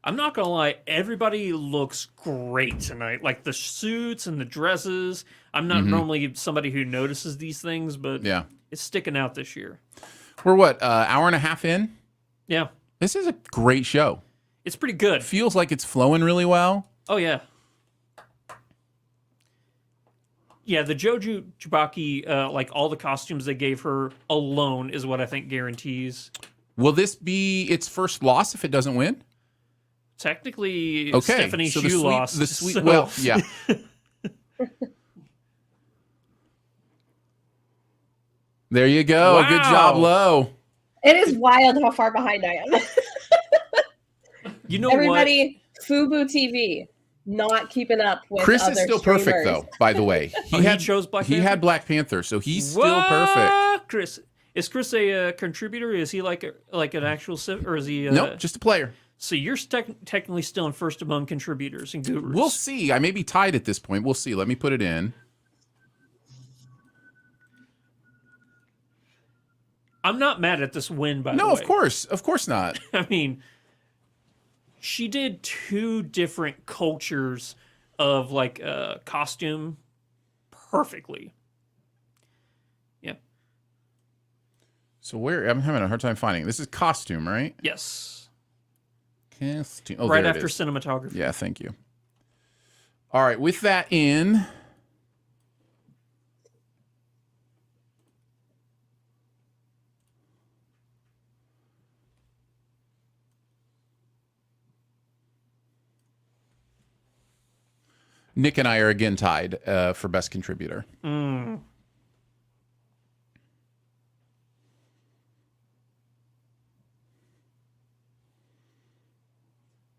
I'm not gonna lie, everybody looks great tonight. Like the suits and the dresses. I'm not normally somebody who notices these things, but Yeah. it's sticking out this year. We're what, hour and a half in? Yeah. This is a great show. It's pretty good. Feels like it's flowing really well. Oh yeah. Yeah, the Joju Jabaki, like all the costumes they gave her alone is what I think guarantees. Will this be its first loss if it doesn't win? Technically, Okay, Stephanie so Hsu lost. The sweet, so- well, yeah. There you go. Wow. Good job, Lo. It is wild how far behind I am. You know Everybody, Fubu TV, not keeping up with Chris other is still streamers. perfect, though. By the way, he chose Black He Panther? had Black Panther, so he's what? still perfect. Chris, is Chris a contributor? Is he like an actual or is he? Nope, just a player. So you're technically still in first among contributors and gurus. We'll see. I may be tied at this point. We'll see. Let me put it in. I'm not mad at this win, by the way. No, of course not. I mean, she did two different cultures of like costume perfectly. Yeah. So where I'm having a hard time finding it. This is costume, right? Yes. Costume. Oh, Right there it after is. cinematography. Yeah, thank you. All right, with that in, Nick and I are again tied for best contributor. Mm.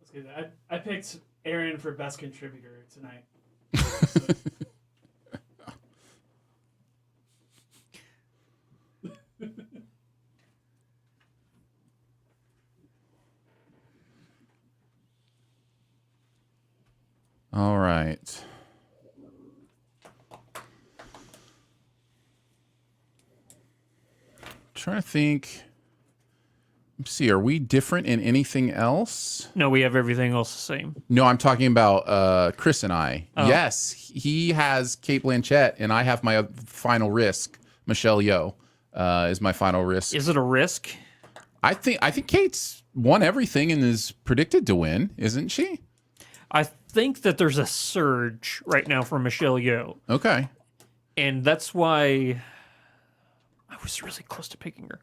Let's get that. I picked Aaron for best contributor tonight. All right. Trying to think. Let's see, are we different in anything else? No, we have everything else the same. No, I'm talking about Chris and I. Oh. Yes, he has Kate Blanchett, and I have my final risk. Michelle Yeoh is my final risk. Is it a risk? I think Kate's won everything and is predicted to win, isn't she? I think that there's a surge right now for Michelle Yeoh, Okay. and that's why I was really close to picking her.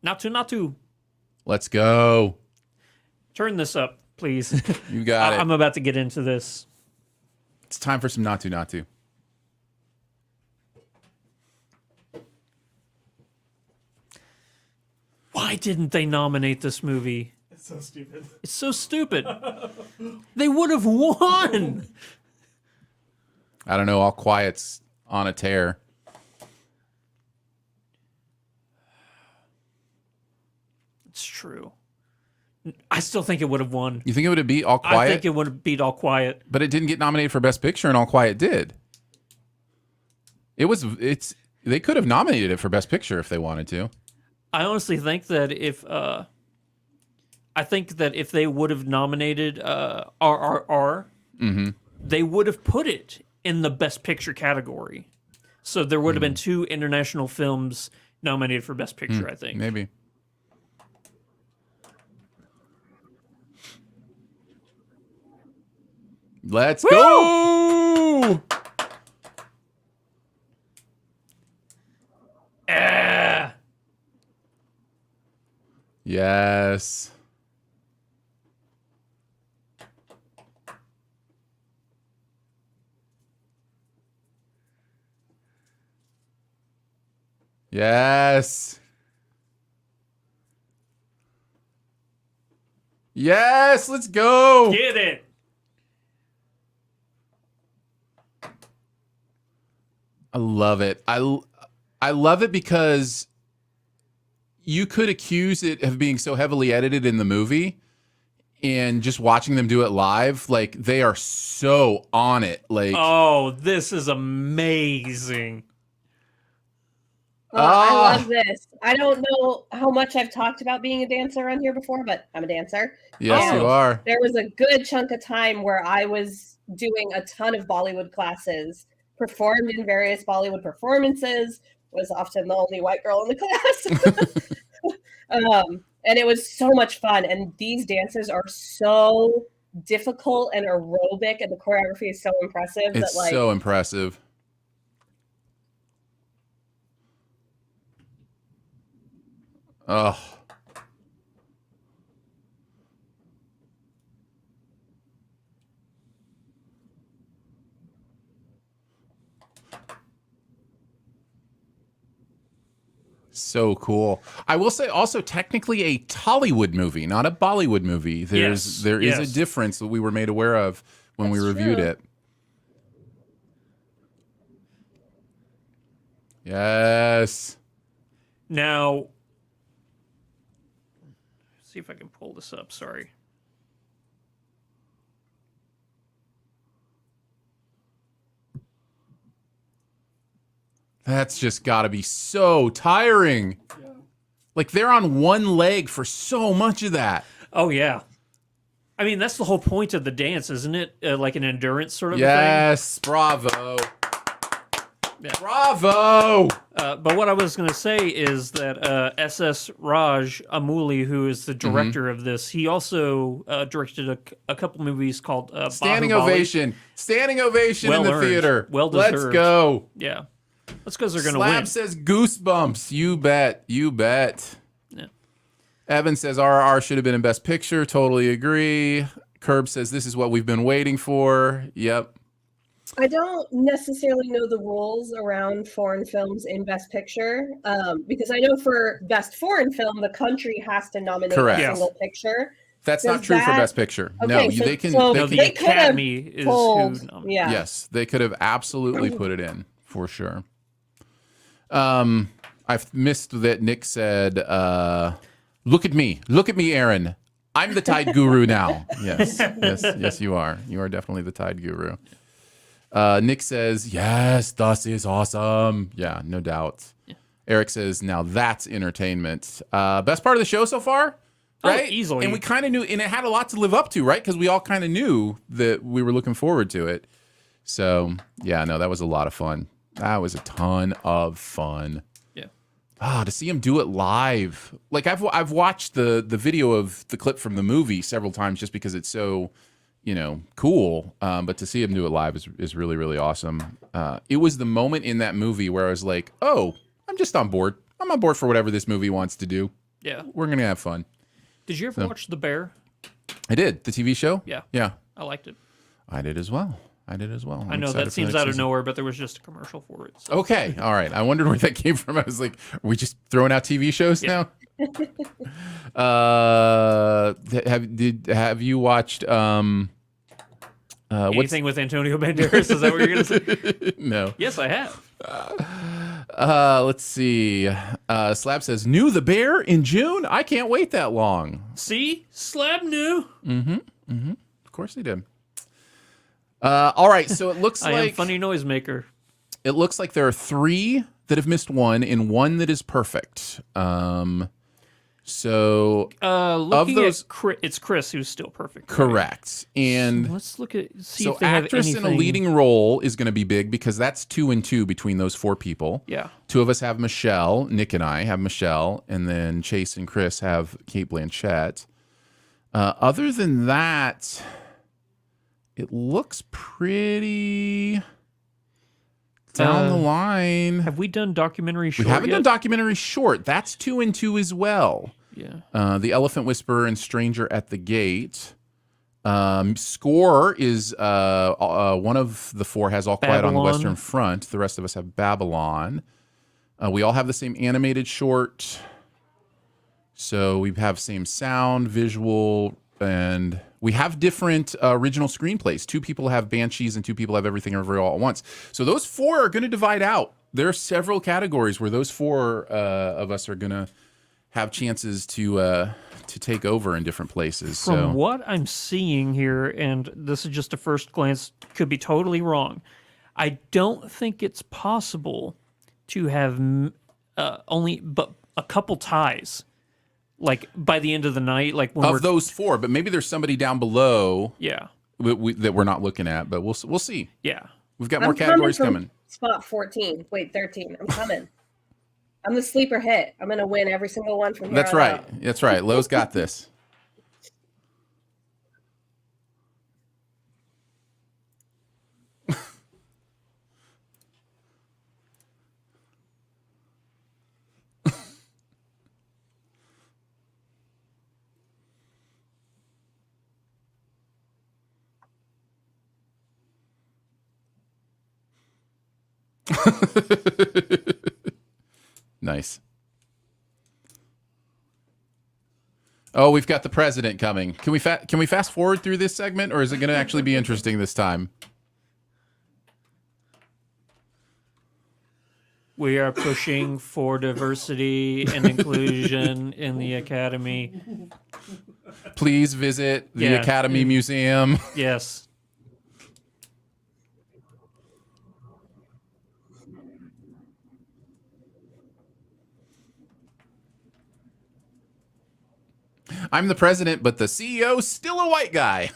Not to. Let's go. Turn this up, please. You got it. I'm about to get into this. It's time for some not to. Why didn't they nominate this movie? It's so stupid. It's so stupid. They would have won. I don't know. All Quiet's on a tear. It's true. I still think it would have won. You think it would have beat All I Quiet? think it would have beat All Quiet. But it didn't get nominated for Best Picture, and All Quiet did. They could have nominated it for Best Picture if they wanted to. I honestly think that if they would have nominated RRR, they would have put it in the Best Picture category. So there would have been two international films nominated for Best Picture, I think. Maybe. Let's go! Ah! Yes. Yes. Yes, let's go. Get it! I love it. I love it because you could accuse it of being so heavily edited in the movie, and just watching them do it live, like they are so on it. Like, Oh, this is amazing. I love this. I don't know how much I've talked about being a dancer on here before, but I'm a dancer. yes, Oh. you are. There was a good chunk of time where I was doing a ton of Bollywood classes, performed in various Bollywood performances, was often the only white girl in the class. And it was so much fun. And these dances are so difficult and aerobic, and the choreography is so impressive. It's so impressive. Oh. So cool. I will say also technically a Tollywood movie, not a Bollywood movie. There is a difference that we were made aware of when we reviewed it. Yes. Now, see if I can pull this up. Sorry. That's just got to be so tiring. Yeah. Like they're on one leg for so much of that. Oh, yeah. I mean, that's the whole point of the dance, isn't it? Like an endurance sort of thing? Yes, bravo. Yeah. Bravo! But what I was going to say is that S.S. Raj Amouli, who is the director of this, he also directed a couple movies called Standing Bahubali. Ovation. Standing Ovation well in the earned. theater. Well deserved. Let's go. Yeah. That's because they're going to Slab win. says Goosebumps. You bet. You bet. Yeah. Evan says RRR should have been in Best Picture. Totally agree. Curb says this is what we've been waiting for. Yep. I don't necessarily know the rules around foreign films in Best Picture, because I know for Best Foreign Film, the country has to nominate Correct. a single picture. That's not true for Best Picture. Okay, No, so- they can. so they No, can the Academy is pulled, who nominates. yeah. Yes, they could have absolutely put it in for sure. I've missed that Nick said, look at me, Aaron. I'm the Tide Guru now. Yes, you are. You are definitely the Tide Guru. Nick says, yes, this is awesome. Yeah, no doubt. Yeah. Eric says, now that's entertainment. Best part of the show so far? Right? Oh, easily. And we kind of knew, and it had a lot to live up to, right? Because we all kind of knew that we were looking forward to it. So, yeah, no, that was a lot of fun. That was a ton of fun. Yeah. To see him do it live. Like I've watched the video of the clip from the movie several times just because it's so, cool. But to see him do it live is really, really awesome. It was the moment in that movie where I was like, oh, I'm just on board. I'm on board for whatever this movie wants to do. Yeah. We're going to have fun. Did you ever watch The Bear? I did. The TV show? Yeah. Yeah. I liked it. I did as well. I know excited that for seems the out next of season. nowhere, but there was just a commercial for it. So. Okay, all right. I wondered where that came from. I was like, are we just throwing out TV shows now? Have you watched Anything with Antonio Banderas? Is that what you're going to say? No. Yes, I have. Let's see. Slab says, new The Bear in June? I can't wait that long. See? Slab knew. Of course they did. All right, so it looks I like am funny noisemaker. it looks like there are 3 that have missed one and 1 that is perfect. So Looking those- at it's Chris who's still perfect. right? correct. And Let's look at see so if they have actress anything. in a leading role is going to be big because that's 2 and 2 between those 4 people. Yeah. 2 of us have Michelle. Nick and I have Michelle, and then Chase and Chris have Kate Blanchett. Other than that, it looks pretty down the line. Have we done documentary short We haven't yet? done documentary short. That's 2 and 2 as well. Yeah. The Elephant Whisperer and Stranger at the Gate. Score is one of the 4 has All Quiet on the Babylon. Western Front. The rest of us have Babylon. We all have the same animated short. So we have same sound, visual, and we have different original screenplays. 2 people have Banshees and 2 people have Everything Everywhere All at Once. So those 4 are going to divide out. There are several categories where those 4 of us are going to have chances to take over in different places. From what I'm seeing here, and this is just a first glance, could be totally wrong. I don't think it's possible to have only but a couple ties, like by the end of the night, like when of those 4, but maybe there's somebody down below yeah, that we're not looking at, but we'll see. yeah. We've got more categories from coming. Spot 14. Wait, 13. I'm coming. I'm the sleeper hit. I'm gonna win every single one from here That's on right. out. That's right. Lowe's got this. Nice. Oh, we've got the president coming. Can we fast forward through this segment, or is it going to actually be interesting this time? We are pushing for diversity and inclusion in the Academy. Please visit the Yeah. Academy Museum. Yes. I'm the president, but the CEO's still a white guy.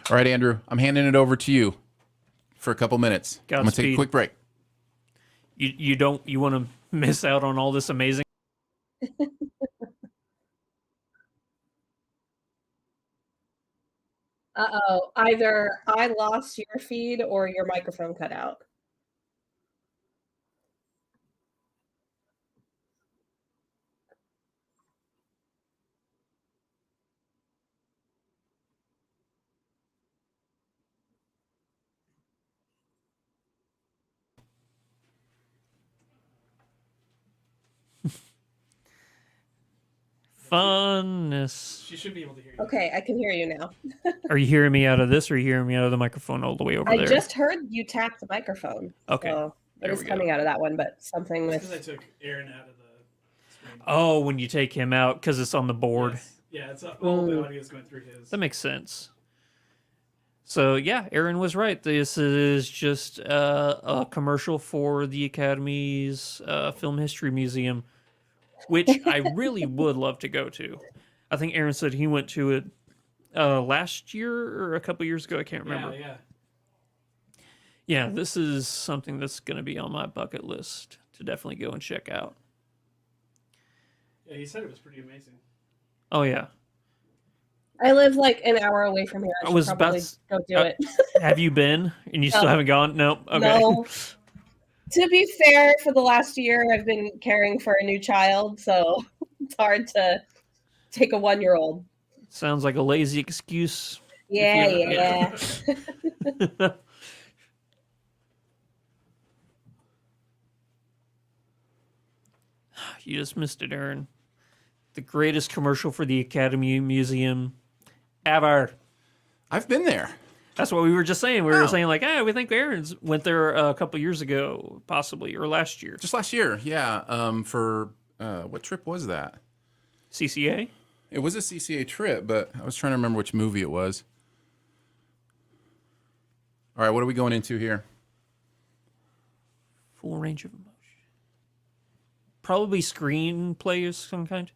All right, Andrew, I'm handing it over to you for a couple minutes. I'm going to take a Godspeed. quick break. You want to miss out on all this amazing. Uh-oh. Either I lost your feed or your microphone cut out. Funness. She should be able to hear you. Okay, I can hear you now. Are you hearing me out of this, or are you hearing me out of the microphone all the way over I there? just heard you tap the microphone. Okay, So there it is we go. coming out of that one, but something Because I with. took Aaron out of the screen. Oh, when you take him out because it's on the board. Yes. Yeah, it's all the audio is going through his. That makes sense. So yeah, Aaron was right. This is just a commercial for the Academy's Film History Museum, which I really would love to go to. I think Aaron said he went to it last year or a couple years ago. I can't remember. Yeah. Yeah, this is something that's going to be on my bucket list to definitely go and check out. Yeah, he said it was pretty amazing. Oh yeah. I live like an hour away from here. I I should was probably about go do it. Have you been? And you still No. haven't gone? Nope. Okay. No. To be fair, for the last year, I've been caring for a new child, so it's hard to take a 1-year-old. Sounds like a lazy excuse. Yeah, you- yeah. You just missed it, Aaron. The greatest commercial for the Academy Museum ever. I've been there. That's what we were just saying. We Oh. were saying like, we think Aaron's went there a couple years ago, possibly, or last year. Just last year, yeah. For what trip was that? CCA? It was a CCA trip, but I was trying to remember which movie it was. All right, what are we going into here? Full range of emotion. Probably screenplay of some kind.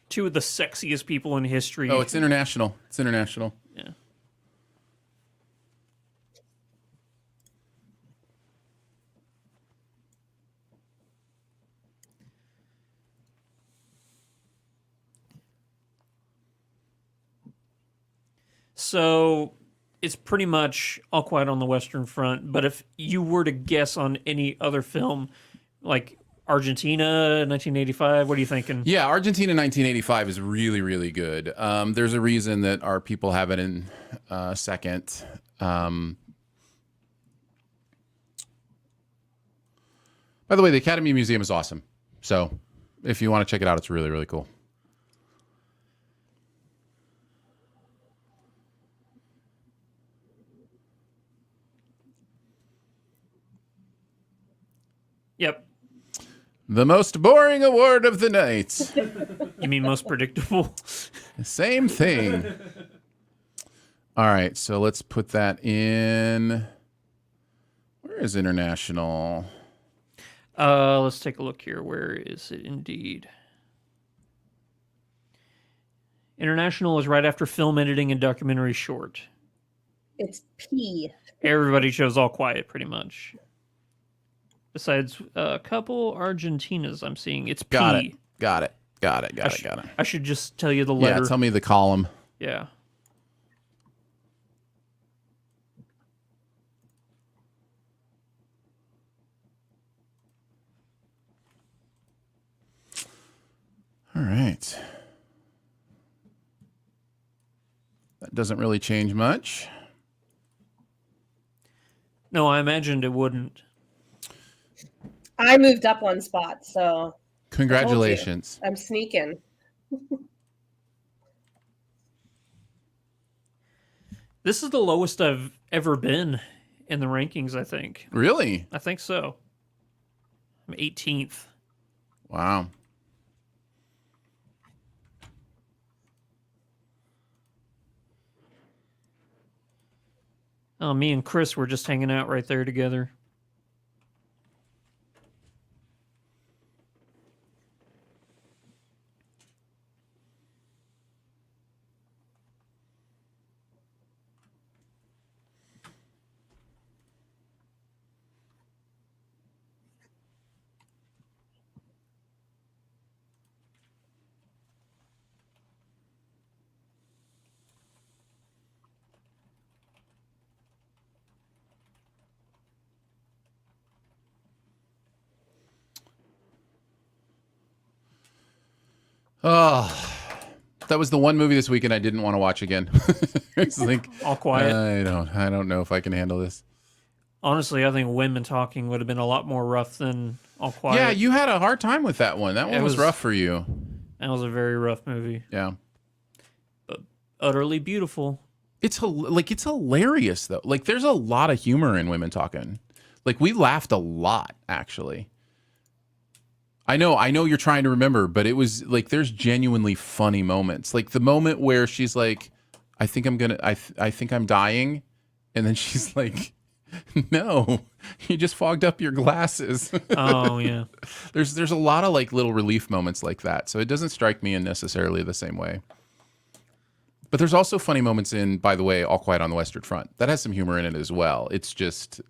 Two of the sexiest people in history. Oh, it's international. It's international. Yeah. So it's pretty much All Quiet on the Western Front. But if you were to guess on any other film, like Argentina, 1985, what are you thinking? Yeah, Argentina 1985 is really, really good. There's a reason that our people have it in second. By the way, the Academy Museum is awesome. So if you want to check it out, it's really, really cool. Yep. The most boring award of the night. You mean most predictable? Same thing. All right, so let's put that in. Where is international? Let's take a look here. Where is it indeed? International is right after film editing and documentary short. It's P. Everybody chose All Quiet, pretty much. Besides a couple Argentinas I'm seeing. It's P. Got it. I should just tell you the letter. Yeah, tell me the column. Yeah. All right. That doesn't really change much. No, I imagined it wouldn't. I moved up one spot, so Congratulations. I'm sneaking. This is the lowest I've ever been in the rankings, I think. Really? I think so. I'm 18th. Wow. Oh, me and Chris were just hanging out right there together. Oh, that was the one movie this weekend I didn't want to watch again. It's like, All Quiet. I don't know if I can handle this. Honestly, I think Women Talking would have been a lot more rough than All Quiet. Yeah, you had a hard time with that one. That one was rough for you. That was a very rough movie. Yeah. But utterly beautiful. It's hilarious though. Like there's a lot of humor in Women Talking. Like we laughed a lot actually. I know you're trying to remember, but it was like there's genuinely funny moments. Like the moment where she's like, I think I'm dying, and then she's like, no, you just fogged up your glasses. Oh yeah. There's a lot of like little relief moments like that. So it doesn't strike me in necessarily the same way. But there's also funny moments in, by the way, All Quiet on the Western Front. That has some humor in it as well. It's just,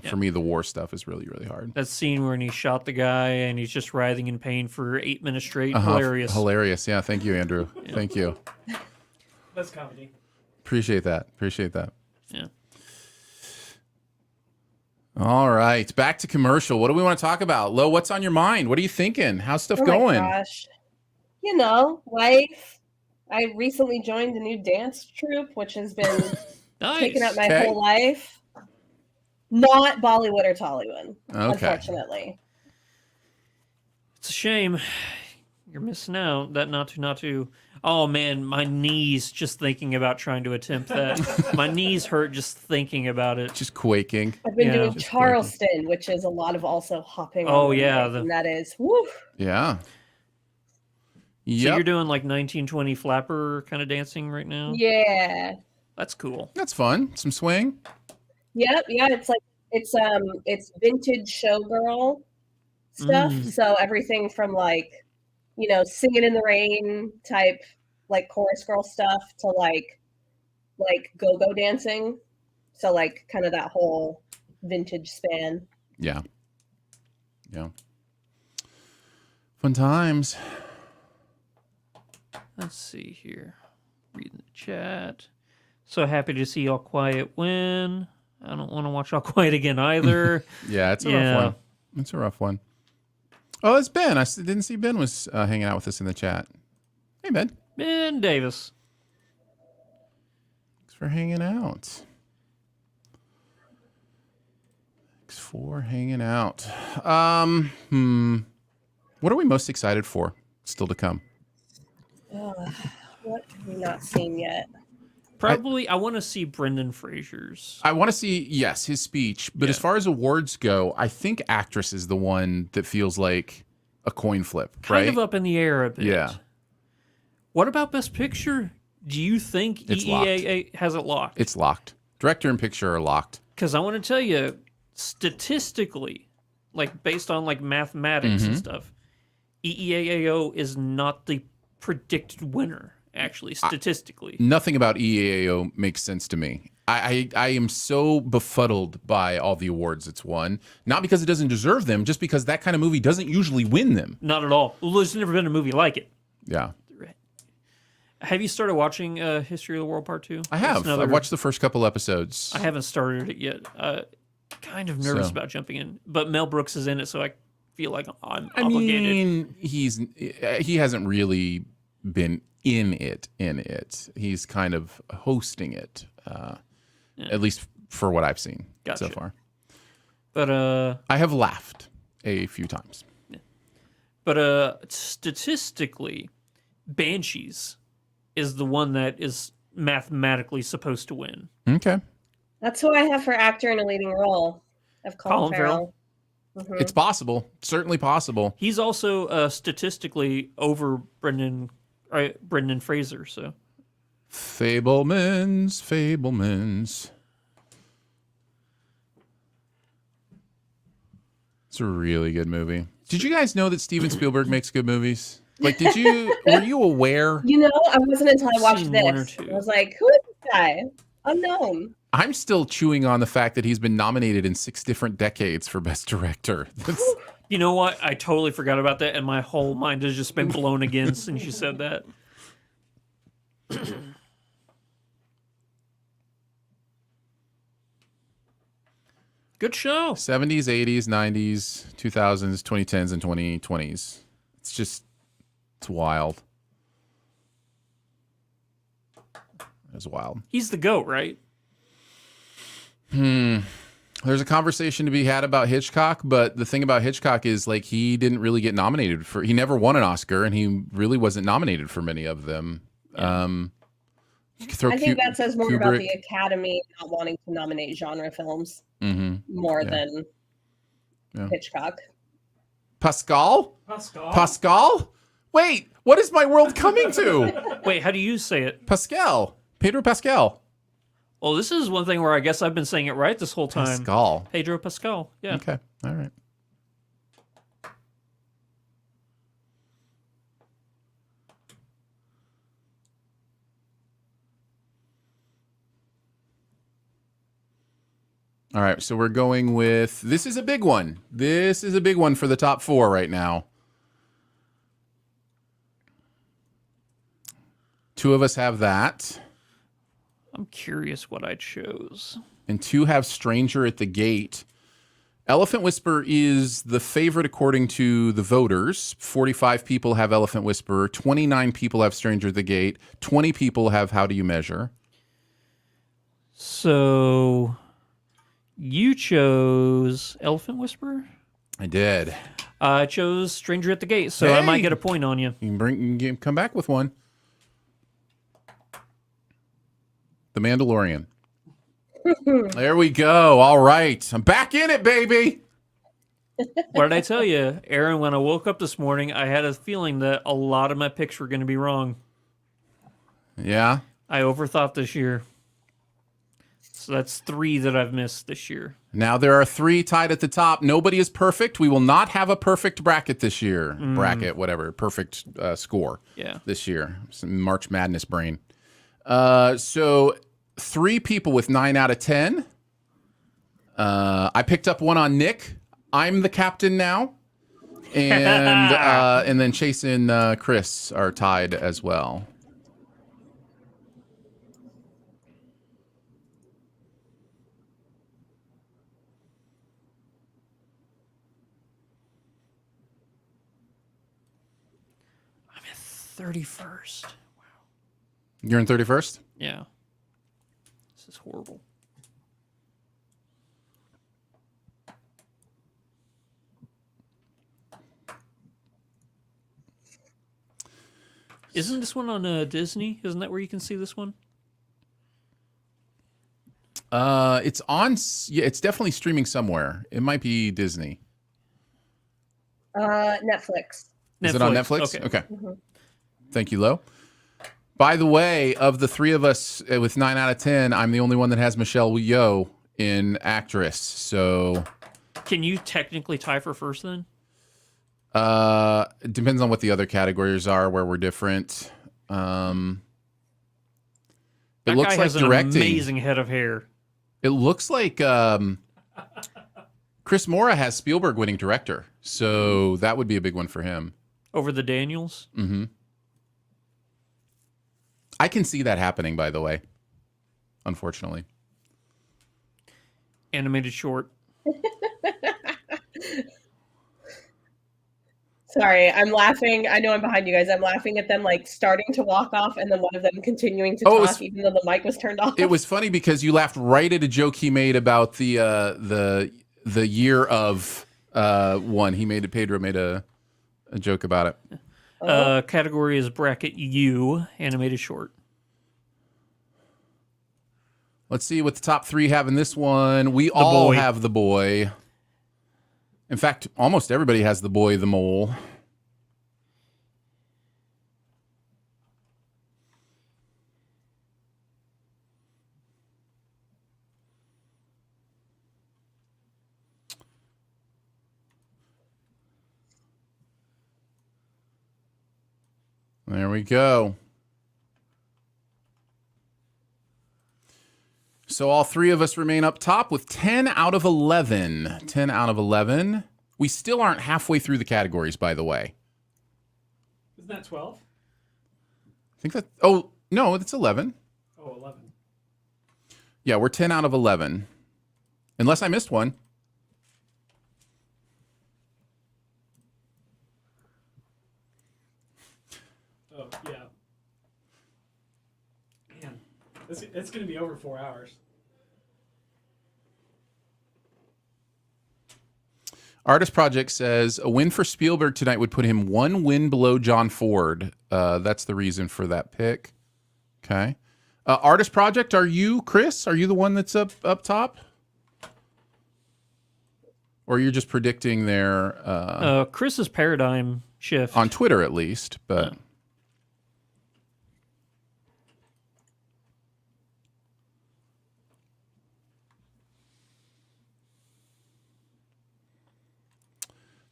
for me, the war stuff is really, really hard. That scene where he shot the guy and he's just writhing in pain for 8 minutes straight. Hilarious. Hilarious. Yeah. Thank you, Andrew. Yeah. Thank you. That's comedy. Appreciate that. Yeah. All right. Back to commercial. What do we want to talk about? Lo, what's on your mind? What are you thinking? How's stuff going? Oh my gosh. Life. I recently joined a new dance troupe, which has been Nice. taking up my whole life. Not Bollywood or Tollywood, unfortunately. It's a shame. You're missing out. That not to. Oh man, my knees just thinking about trying to attempt that. My knees hurt just thinking about it. Just quaking. I've been doing Charleston, which is a lot of also hopping. Oh yeah, and that is woo. Yeah. So you're doing like 1920 flapper kind of dancing right now? Yeah. That's cool. That's fun. Some swing. Yep. Yeah. It's vintage showgirl stuff. So everything from like, singing in the rain type, like chorus girl stuff to like go-go dancing. So like kind of that whole vintage span. Yeah. Yeah. Fun times. Let's see here. Reading the chat. So happy to see All Quiet win. I don't want to watch All Quiet again either. Yeah, it's a rough one. It's a rough one. Oh, it's Ben. I didn't see Ben was hanging out with us in the chat. Hey, Ben. Ben Davis. Thanks for hanging out. What are we most excited for still to come? What have we not seen yet? Probably, I want to see Brendan Fraser's. I want to see, yes, his speech. But as far as awards go, I think actress is the one that feels like a coin flip, Kind right? of up in the air a bit. Yeah. What about Best Picture? Do you think It's EEAA has it locked? It's locked. Director and picture are locked. Because I want to tell you, statistically, like based on like mathematics and stuff, EEAO is not the predicted winner, actually, statistically. Nothing about EAO makes sense to me. I am so befuddled by all the awards it's won. Not because it doesn't deserve them, just because that kind of movie doesn't usually win them. Not at all. Well, there's never been a movie like it. Yeah. Have you started watching History of the World Part 2? I have. I've watched the first couple episodes. I haven't started it yet. Kind of nervous about jumping in. But Mel Brooks is in it, so I feel like I'm obligated. I mean, he hasn't really been in it. He's kind of hosting it, at least for what I've seen so far. But I have laughed a few times. But statistically, Banshees is the one that is mathematically supposed to win. Okay. That's who I have for actor in a leading role. Of Colin Farrell. Mm-hmm. It's possible. Certainly possible. He's also statistically over Brendan Fraser. So Fablemans. It's a really good movie. Did you guys know that Steven Spielberg makes good movies? Like, were you aware? You know, I wasn't until I watched Seen one or this. two. I was like, who is this guy? Unknown. I'm still chewing on the fact that he's been nominated in 6 different decades for Best Director. you know what? I totally forgot about that, and my whole mind has just been blown again since you said that. Good show. 70s, 80s, 90s, 2000s, 2010s, and 2020s. It's wild. It's wild. He's the GOAT, right? There's a conversation to be had about Hitchcock, but the thing about Hitchcock is like he didn't really get nominated for. He never won an Oscar, and he really wasn't nominated for many of them. Yeah. I think that says more about the Academy not wanting to nominate genre films more than Hitchcock. Pascal? Wait, what is my world coming to? Wait, how do you say it? Pascal. Pedro Pascal. Well, this is one thing where I guess I've been saying it right this whole time. Pascal. Pedro Pascal. Yeah. Okay. All right. All right, so we're going with, this is a big one. This is a big one for the top 4 right now. 2 of us have that. I'm curious what I chose. And 2 have Stranger at the Gate. Elephant Whisperer is the favorite according to the voters. 45 people have Elephant Whisperer. 29 people have Stranger at the Gate. 20 people have How Do You Measure? So you chose Elephant Whisperer? I did. I chose Stranger at the Gate, so I might get a point on you. You can come back with one. The Mandalorian. There we go. All right. I'm back in it, baby. What did I tell you, Aaron? When I woke up this morning, I had a feeling that a lot of my picks were going to be wrong. Yeah. I overthought this year. So that's 3 that I've missed this year. Now there are 3 tied at the top. Nobody is perfect. We will not have a perfect bracket this year. Bracket, whatever. Perfect score. Yeah. This year. Some March Madness brain. So 3 people with 9 out of 10. I picked up one on Nick. I'm the captain now. And then Chase and Chris are tied as well. I'm at 31st. You're in 31st? Yeah. This is horrible. Isn't this one on Disney? Isn't that where you can see this one? It's on. Yeah, it's definitely streaming somewhere. It might be Disney. Netflix. Is it on Netflix? Okay. Mhm. Thank you, Lo. By the way, of the three of us with 9 out of 10, I'm the only one that has Michelle Yeoh in actress. So, Can you technically tie for first then? it depends on what the other categories are, where we're different. It That looks guy like has an directing. amazing head of hair. It looks like Chris Mora has Spielberg winning director, so that would be a big one for him. Over the Daniels? Mm-hmm. I can see that happening, by the way. Unfortunately. Animated short. Sorry, I'm laughing. I know I'm behind you guys. I'm laughing at them like starting to walk off and then one of them continuing to Oh, it talk was- even though the mic was turned off. It was funny because you laughed right at a joke he made about the year of one. Pedro made a joke about it. Category is bracket U, animated short. Let's see what the top three have in this one. We all Boy. have The Boy. In fact, almost everybody has The Boy, the Mole. There we go. So all three of us remain up top with 10 out of 11. 10 out of 11. We still aren't halfway through the categories, by the way. Isn't that 12? I think that... Oh, no, it's 11. Oh, 11. Yeah, we're 10 out of 11. Unless I missed one. Oh, yeah. Man, it's going to be over 4 hours. Artist Project says a win for Spielberg tonight would put him one win below John Ford. That's the reason for that pick. Okay. Artist Project, are you, Chris? Are you the one that's up top? Or you're just predicting their... Chris's paradigm shift. on Twitter, at least. But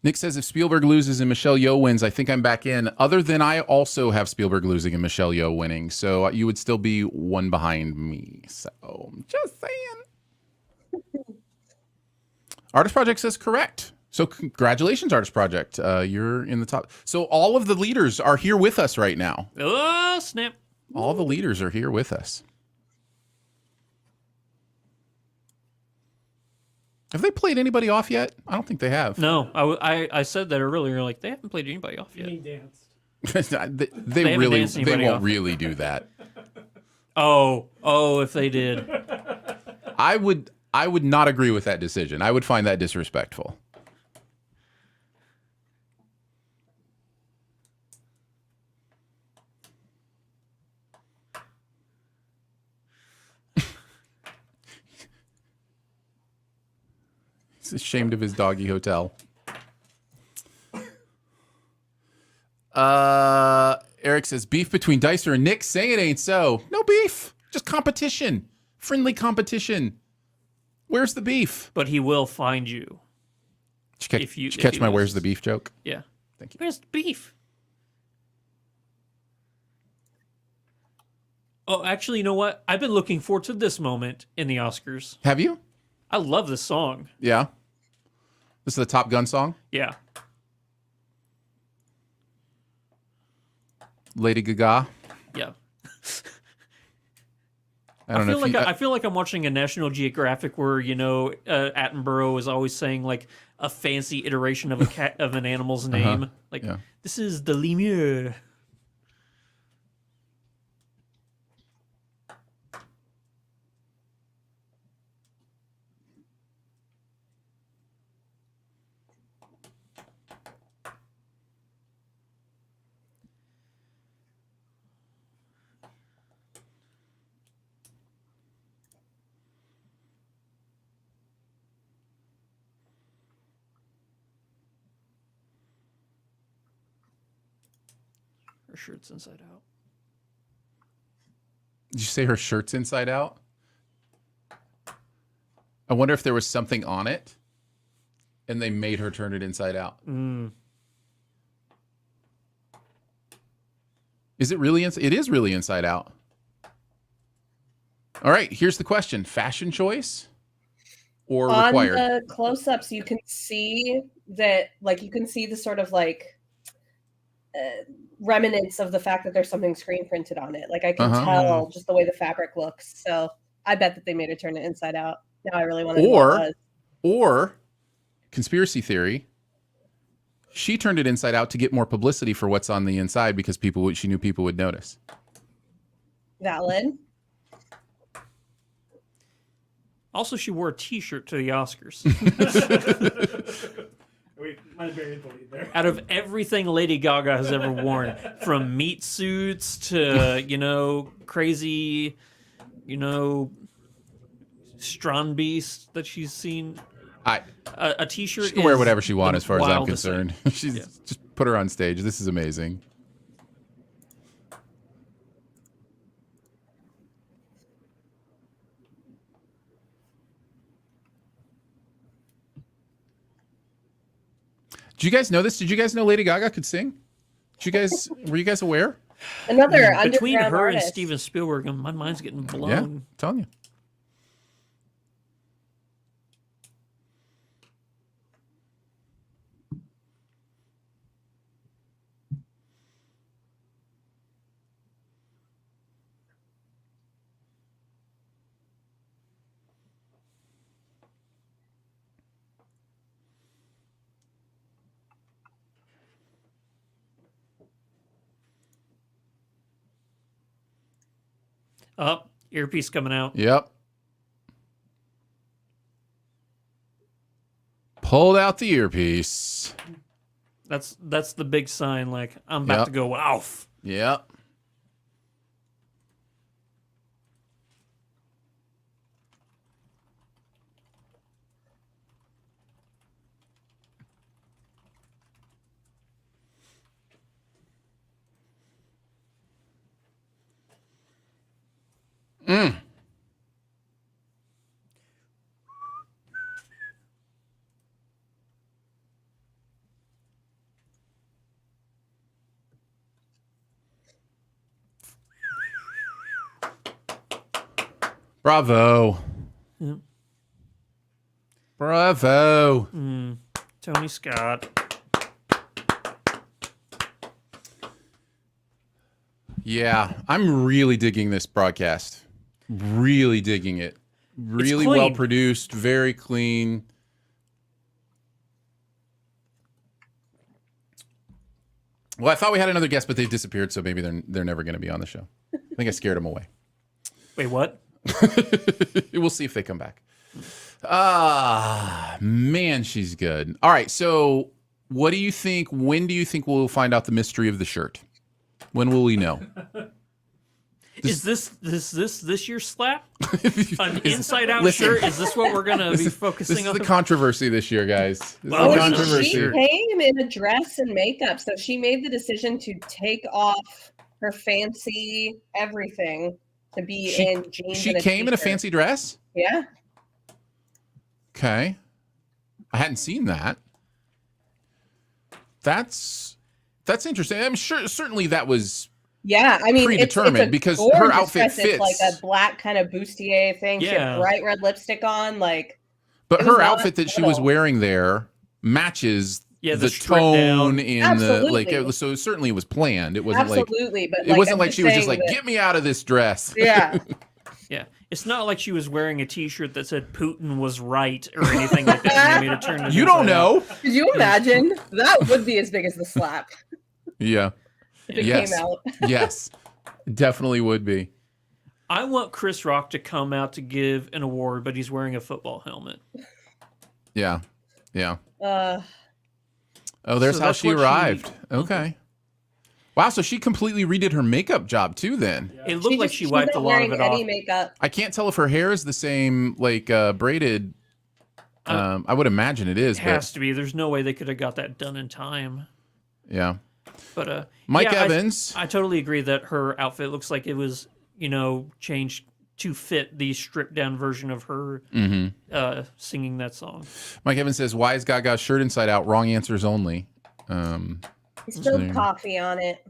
Nick says if Spielberg loses and Michelle Yeoh wins, I think I'm back in. Other than I also have Spielberg losing and Michelle Yeoh winning, so you would still be one behind me. So just saying. Artist Project says correct. So congratulations, Artist Project. You're in the top. So all of the leaders are here with us right now. Oh, snap. All the leaders are here with us. Have they played anybody off yet? I don't think they have. No, I said that earlier. Like, they haven't played anybody off You yet. mean danced. they haven't really danced they anybody won't off. really do that. Oh, if they did. I would not agree with that decision. I would find that disrespectful. He's ashamed of his doggy hotel. Eric says beef between Dicer and Nick. Say it ain't so. No beef. Just competition. Friendly competition. Where's the beef? But he will find you. Did you catch my where's the beef joke? Yeah. Thank you. Where's the beef? Oh, actually, you know what? I've been looking forward to this moment in the Oscars. Have you? I love this song. Yeah. This is the Top Gun song. Yeah. Lady Gaga. Yeah. I don't know if I feel like I'm watching a National Geographic where, Attenborough is always saying like a fancy iteration of a cat of an animal's name. Like, yeah. This is the lemur. Her shirt's inside out. Did you say her shirt's inside out? I wonder if there was something on it and they made her turn it inside out. Is it really? It is really inside out. All right, here's the question. Fashion choice or required? On the close-ups, you can see that, like, you can see the sort of, like, remnants of the fact that there's something screen printed on it. Like, I can tell just the way the fabric looks. So I bet that they made it turn it inside out. Now I really want to know what it was. Or, conspiracy theory, she turned it inside out to get more publicity for what's on the inside because she knew people would notice. Valid. Also, she wore a T-shirt to the Oscars. We might have buried the lead there. Out of everything Lady Gaga has ever worn, from meat suits to, crazy, Strand Beast that she's seen, a T-shirt. She can wear whatever she wants, as far as I'm wildest concerned. Just put her on stage. This is amazing. Did you guys know this? Did you guys know Lady Gaga could sing? Were you guys aware? Another between underground her artist. and Steven Spielberg, my mind's getting blown. Yeah, I'm telling you. Oh, earpiece coming out. Yep. Pulled out the earpiece. That's the big sign. Like, I'm about to go off. Yep. Bravo. Yep. Bravo. Tony Scott. Yeah, I'm really digging this broadcast. Really digging it. Really clean. well produced, very clean. Well, I thought we had another guest, but they've disappeared, so maybe they're never going to be on the show. I think I scared them away. Wait, what? We'll see if they come back. Man, she's good. All right, so what do you think? When do you think we'll find out the mystery of the shirt? When will we know? Is this year's slap? An inside out shirt? Is this what we're gonna be focusing This is on? the controversy this year, guys. This is Oh, the she controversy. She came in a dress and makeup, so she made the decision to take off her fancy everything to be in jeans. She and a came in a t-shirt. fancy dress? Yeah. Okay. I hadn't seen that. That's interesting. I'm sure certainly that was Yeah, I mean, predetermined it's a because her gorgeous outfit dress. fits. It's like a black kind of bustier thing. She Yeah. had bright red lipstick on. Like, But it was her not outfit that she was subtle. wearing there matches Yeah, the strip tone down. in Absolutely. so certainly it was planned. It wasn't Absolutely, but it wasn't I'm like she was just saying like, that- get me out of this dress. Yeah, Yeah, it's not like she was wearing a T-shirt that said Putin was right or anything like that. And they made it turn it You don't inside out. know. could you imagine? That would be as big as the slap Yeah. if it Yes. came out. Yes. Definitely would be. I want Chris Rock to come out to give an award, but he's wearing a football helmet. Yeah. Yeah. Uh, Oh, there's So how that's she what she- arrived. Okay. Wow, so she completely redid her makeup job too then. It looked like she wiped a not lot of wearing it off. any makeup. I can't tell if her hair is the same, like braided. I would imagine it is, It but has to be. There's no way they could have got that done in time. yeah. But Mike yeah, Evans. I totally agree that her outfit looks like it was, changed to fit the stripped down version of her singing that song. Mike Evans says, "Why is Gaga's shirt inside out?" Wrong answers only. He spilled coffee on it.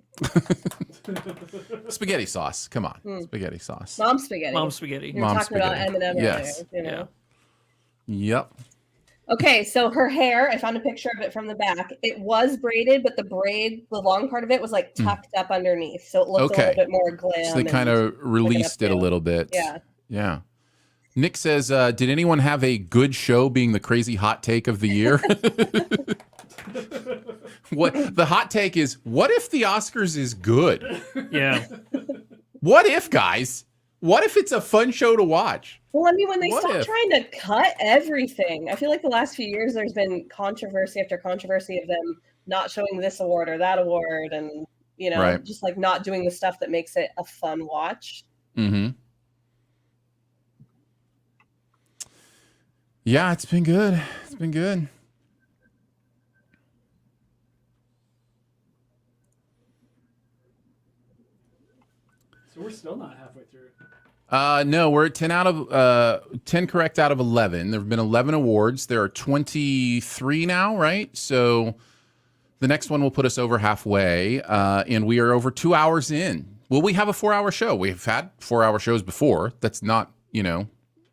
Spaghetti sauce. Come on, spaghetti sauce. Mom spaghetti. Mom spaghetti. We were talking about M&M Yes. earlier. Yep. Okay, so her hair, I found a picture of it from the back. It was braided, but the long part of it was like tucked up underneath. So it looked a little bit more glam. So they kind of released it a little bit. Yeah. Yeah. Nick says, did anyone have a good show being the crazy hot take of the year? What the hot take is, what if the Oscars is good? Yeah. What if, guys? What if it's a fun show to watch? Well, I mean, when they stop trying to cut everything, I feel like the last few years there's been controversy after controversy of them not showing this award or that award, and just like not doing the stuff that makes it a fun watch. Mm-hmm. Yeah, it's been good. It's been good. So we're still not halfway through. No, we're at 10 correct out of 11. There have been 11 awards. There are 23 now, right? So the next one will put us over halfway, and we are over 2 hours in. Will we have a 4-hour show? We've had 4-hour shows before. That's not,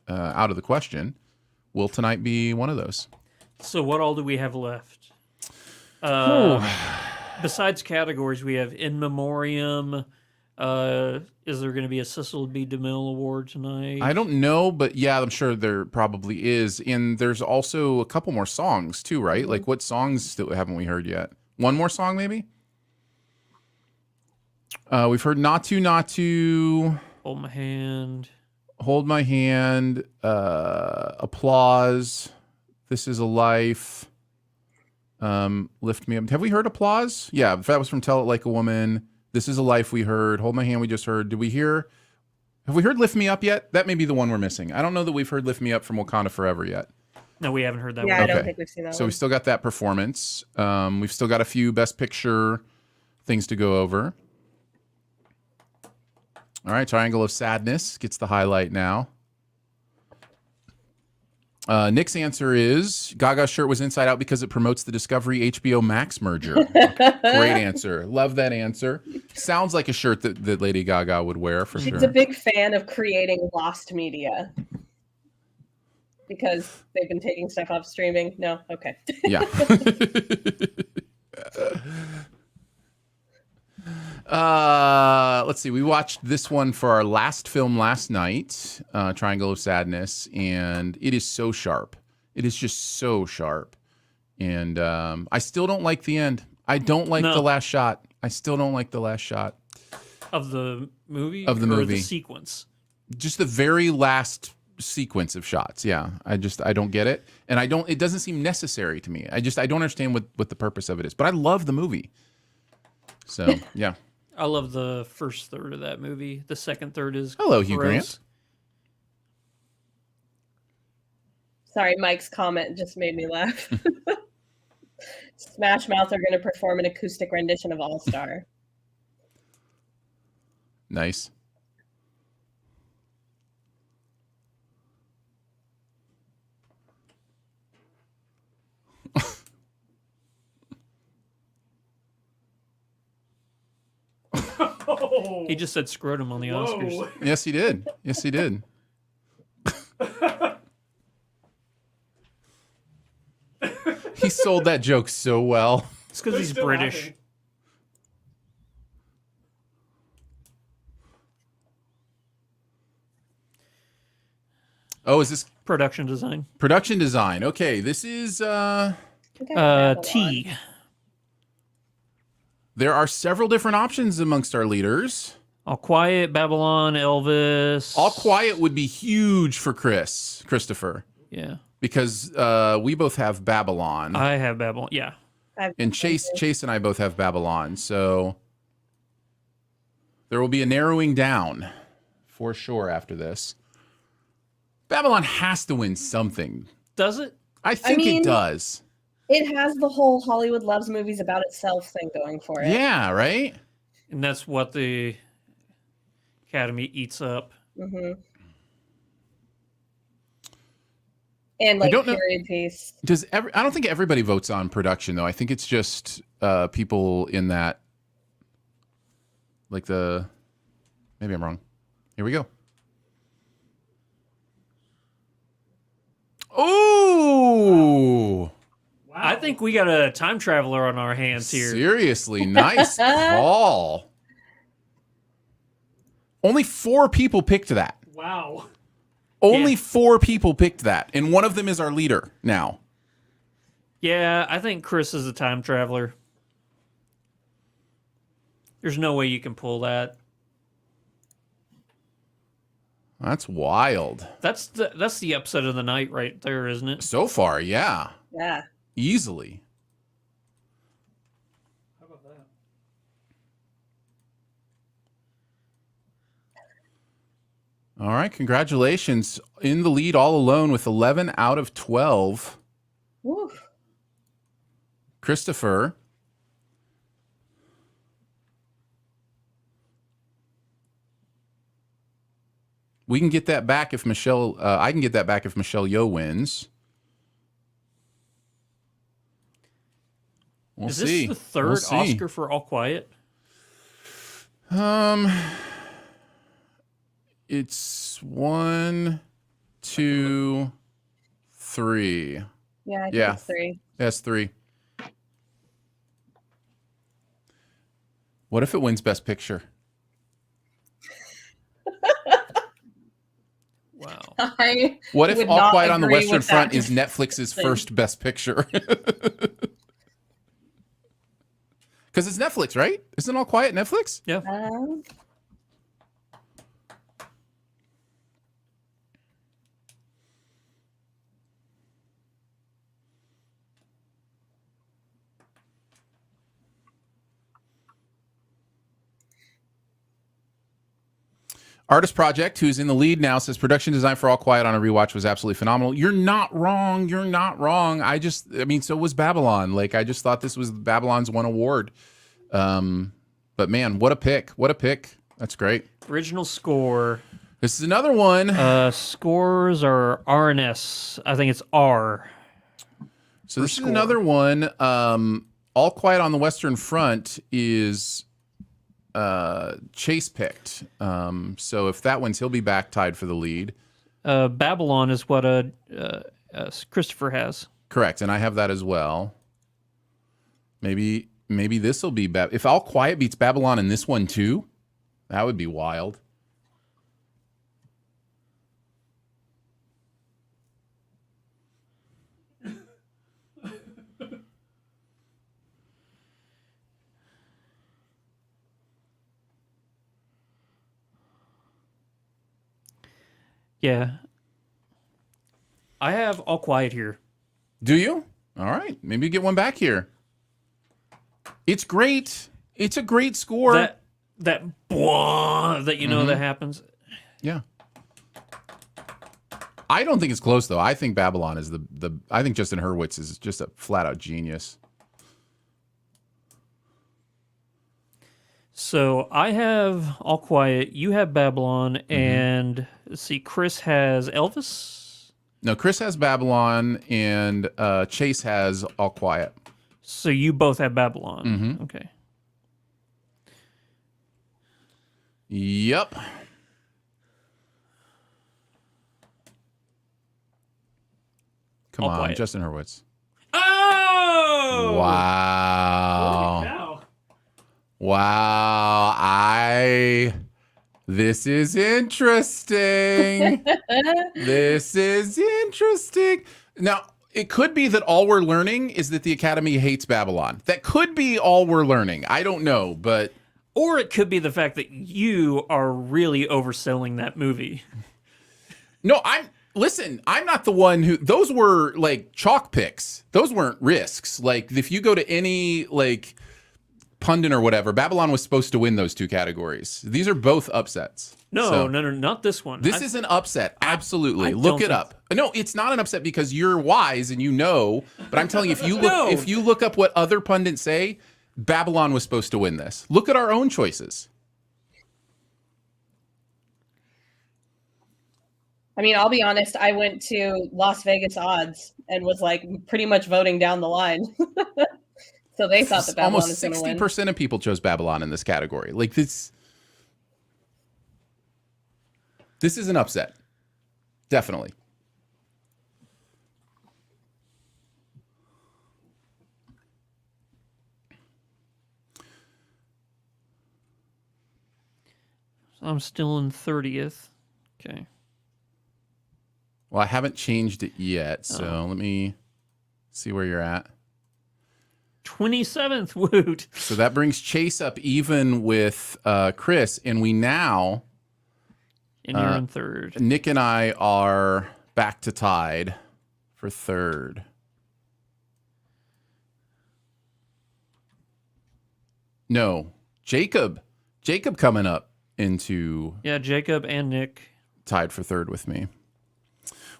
out of the question. Will tonight be one of those? So what all do we have left? Besides categories, we have In Memoriam. Is there going to be a Cecil B. DeMille Award tonight? I don't know, but yeah, I'm sure there probably is. And there's also a couple more songs too, right? Mm-hmm. Like what songs haven't we heard yet? One more song, maybe? We've heard Not To. Hold My Hand. Hold My Hand. Applause. This Is a Life. Lift Me Up. Have we heard Applause? Yeah, that was from Tell It Like a Woman. This Is a Life we heard. Hold My Hand we just heard. Have we heard Lift Me Up yet? That may be the one we're missing. I don't know that we've heard Lift Me Up from Wakanda Forever yet. No, we haven't heard that one. I don't think we've seen that So one. we still got that performance. We've still got a few Best Picture things to go over. All right, Triangle of Sadness gets the highlight now. Nick's answer is Gaga's shirt was inside out because it promotes the Discovery HBO Max merger. Great answer. Love that answer. Sounds like a shirt that Lady Gaga would wear for sure. She's a big fan of creating lost media because they've been taking stuff off streaming. No? Okay. Yeah. Let's see. We watched this one for our last film last night, Triangle of Sadness, and it is so sharp. It is just so sharp. And I still don't like the end. I don't like the last shot. I still don't like the last shot. Of the movie? Of the or movie. the sequence? Just the very last sequence of shots. Yeah. I don't get it. And it doesn't seem necessary to me. I don't understand what the purpose of it is. But I love the movie. So, yeah. I love the first third of that movie. The second third is Hello, Hugh gross. Grant. Sorry, Mike's comment just made me laugh. Smash Mouth are going to perform an acoustic rendition of All Star. Nice. He just said scrotum on the Oscars. Yes, he did. Yes, he did. He sold that joke so well. It's because he's British. Laughing. Oh, is this Production design. production design? Okay, this is T. there are several different options amongst our leaders. All Quiet, Babylon, Elvis. All Quiet would be huge for Christopher, Yeah. because we both have Babylon. I have Babylon. Yeah. And Chase and I both have Babylon, so there will be a narrowing down for sure after this. Babylon has to win something. Does it? I think it does. It has the whole Hollywood loves movies about itself thing going for it. Yeah, right? And that's what the Academy eats up. Mm-hmm. And like period piece. I don't think everybody votes on production though. I think it's just people in that, like maybe I'm wrong. Here we go. Oh, I think we got a time traveler on our hands here. seriously, nice call. Only 4 people picked that. Wow. Only 4 people picked that, and one of them is our leader now. Yeah, I think Chris is a time traveler. There's no way you can pull that. That's wild. That's the upset of the night right there, isn't it? So far, yeah. Yeah. Easily. How about that? All right, congratulations. In the lead all alone with 11 out of 12. Woo. Christopher. We can get that back if Michelle, I can get that back if Michelle Yeoh wins. We'll Is see. this the third We'll see. Oscar for All Quiet? It's 1, 2, 3. Yeah, I think Yeah. it's 3. That's 3. What if it wins Best Picture? Wow. What if would All not Quiet on the agree Western with Front that is Netflix's thing. first Best Picture? Because it's Netflix, right? Isn't All Quiet Netflix? Yeah. Artist Project, who's in the lead now, says production design for All Quiet on a rewatch was absolutely phenomenal. You're not wrong. You're not wrong. I mean, so was Babylon. Like, I just thought this was Babylon's one award. But man, what a pick. What a pick. That's great. Original score. This is another one. Scores are R and S. I think it's R. So this is another one. All Quiet on the Western Front is Chase picked. So if that wins, he'll be back tied for the lead. Babylon is what Christopher has. Correct, and I have that as well. Maybe this will be if All Quiet beats Babylon in this one too, that would be wild. Yeah. I have All Quiet here. Do you? All right, maybe get one back here. It's great. It's a great score. That blah that you know that happens. Yeah. I don't think it's close though. I think Babylon is I think Justin Hurwitz is just a flat out genius. So I have All Quiet, you have Babylon, and let's see, Chris has Elvis. No, Chris has Babylon and Chase has All Quiet. So you both have Babylon. Okay. Yep. Come All on, Quiet. Justin Hurwitz. Oh! Wow. Now. Wow. This is interesting. This is interesting. Now, it could be that all we're learning is that the Academy hates Babylon. That could be all we're learning. I don't know, but... Or it could be the fact that you are really overselling that movie. No, listen, I'm not the one who... Those were, like, chalk picks. Those weren't risks. Like, if you go to any, like... pundit or whatever, Babylon was supposed to win those two categories. These are both upsets. No, So, no, not this one. This is an upset. Absolutely. I Look don't it up. No, it's not an upset because you're wise and you know. But I'm telling you, if you look up what other pundits say, Babylon was supposed to win this. Look at our own choices. I mean, I'll be honest. I went to Las Vegas odds and was like pretty much voting down the line. So they thought that Babylon Almost was going to win. 60% of people chose Babylon in this category. Like this is an upset. Definitely. So I'm still in 30th. Okay. Well, I haven't changed it yet, so let me see where you're at. 27th, woot. So that brings Chase up even with Chris, and we now... And you're in third. Nick and I are back to tied for third. No, Jacob coming up into Yeah, Jacob and Nick. tied for third with me.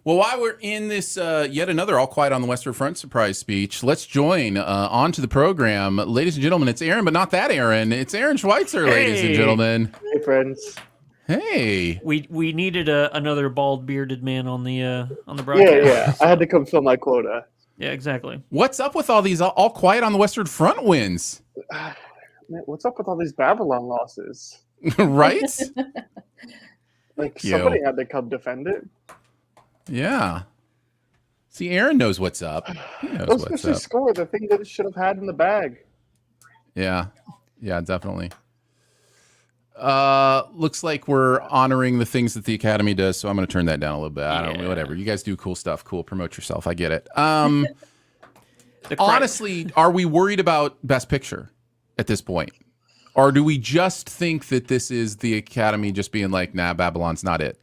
Well, while we're in this yet another All Quiet on the Western Front surprise speech, let's join onto the program. Ladies and gentlemen, it's Aaron, but not that Aaron. It's Aaron Schweitzer, ladies and gentlemen. Hey, friends. Hey. We needed another bald bearded man on the broadcast. Yeah. I had to come fill my quota. Yeah, exactly. What's up with all these All Quiet on the Western Front wins? Man, what's up with all these Babylon losses? Right? Like, you. somebody had to come defend it. Yeah. See, Aaron knows what's up. He knows Let's what's just up. score the thing that it should have had in the bag. Yeah. Yeah, definitely. Looks like we're honoring the things that the Academy does, so I'm going to turn that down a little bit. I don't know, whatever. You guys do cool stuff. Cool. Promote yourself. I get it. Honestly, are we worried about Best Picture at this point? Or do we just think that this is the Academy just being like, nah, Babylon's not it?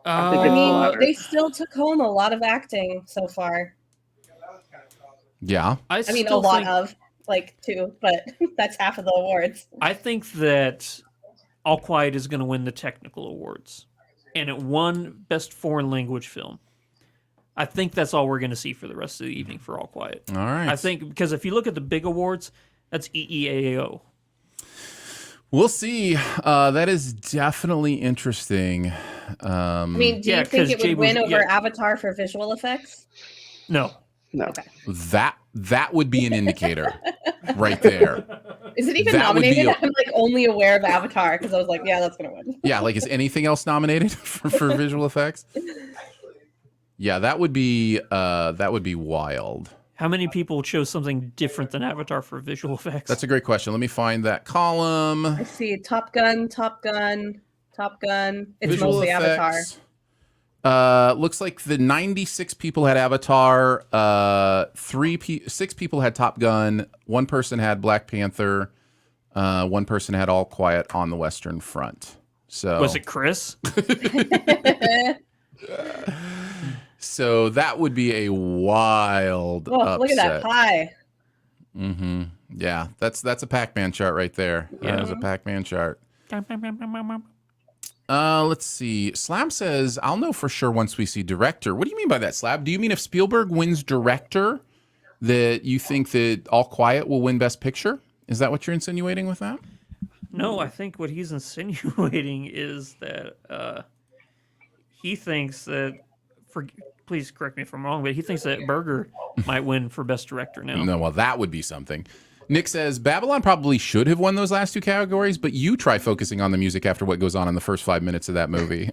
I think I it's the mean, latter. they still took home a lot of acting so far. Yeah. I mean, a lot of, like, two, but that's half of the awards. I think that All Quiet is going to win the technical awards, and it won Best Foreign Language Film. I think that's all we're going to see for the rest of the evening for All Quiet. All right. I think because if you look at the big awards, that's EEAO. We'll see. That is definitely interesting. I mean, do yeah, you think 'cause it Jay would was- win over yeah. Avatar for visual effects? No. No. That would be an indicator right there. Is it even That would be nominated? a- I'm like only aware of Avatar because I was like, yeah, that's gonna win. Yeah, like is anything else nominated for visual effects? Yeah, that would be wild. How many people chose something different than Avatar for visual effects? That's a great question. Let me find that column. I see Top Gun. It's Visual mostly Avatar. effects. Looks like the 96 people had Avatar. 6 people had Top Gun. 1 person had Black Panther. 1 person had All Quiet on the Western Front. So Was it Chris? So that would be a wild Oh, upset. look at that pie. Mm-hmm. Yeah, that's a Pac-Man chart right there. Yeah. That is a Pac-Man chart. Let's see. Slab says, I'll know for sure once we see director. What do you mean by that, Slab? Do you mean if Spielberg wins director, that you think that All Quiet will win Best Picture? Is that what you're insinuating with that? No, I think what he's insinuating is that he thinks that, please correct me if I'm wrong, but he thinks that Berger might win for Best Director now. No, well, that would be something. Nick says, Babylon probably should have won those last 2 categories, but you try focusing on the music after what goes on in the first 5 minutes of that movie.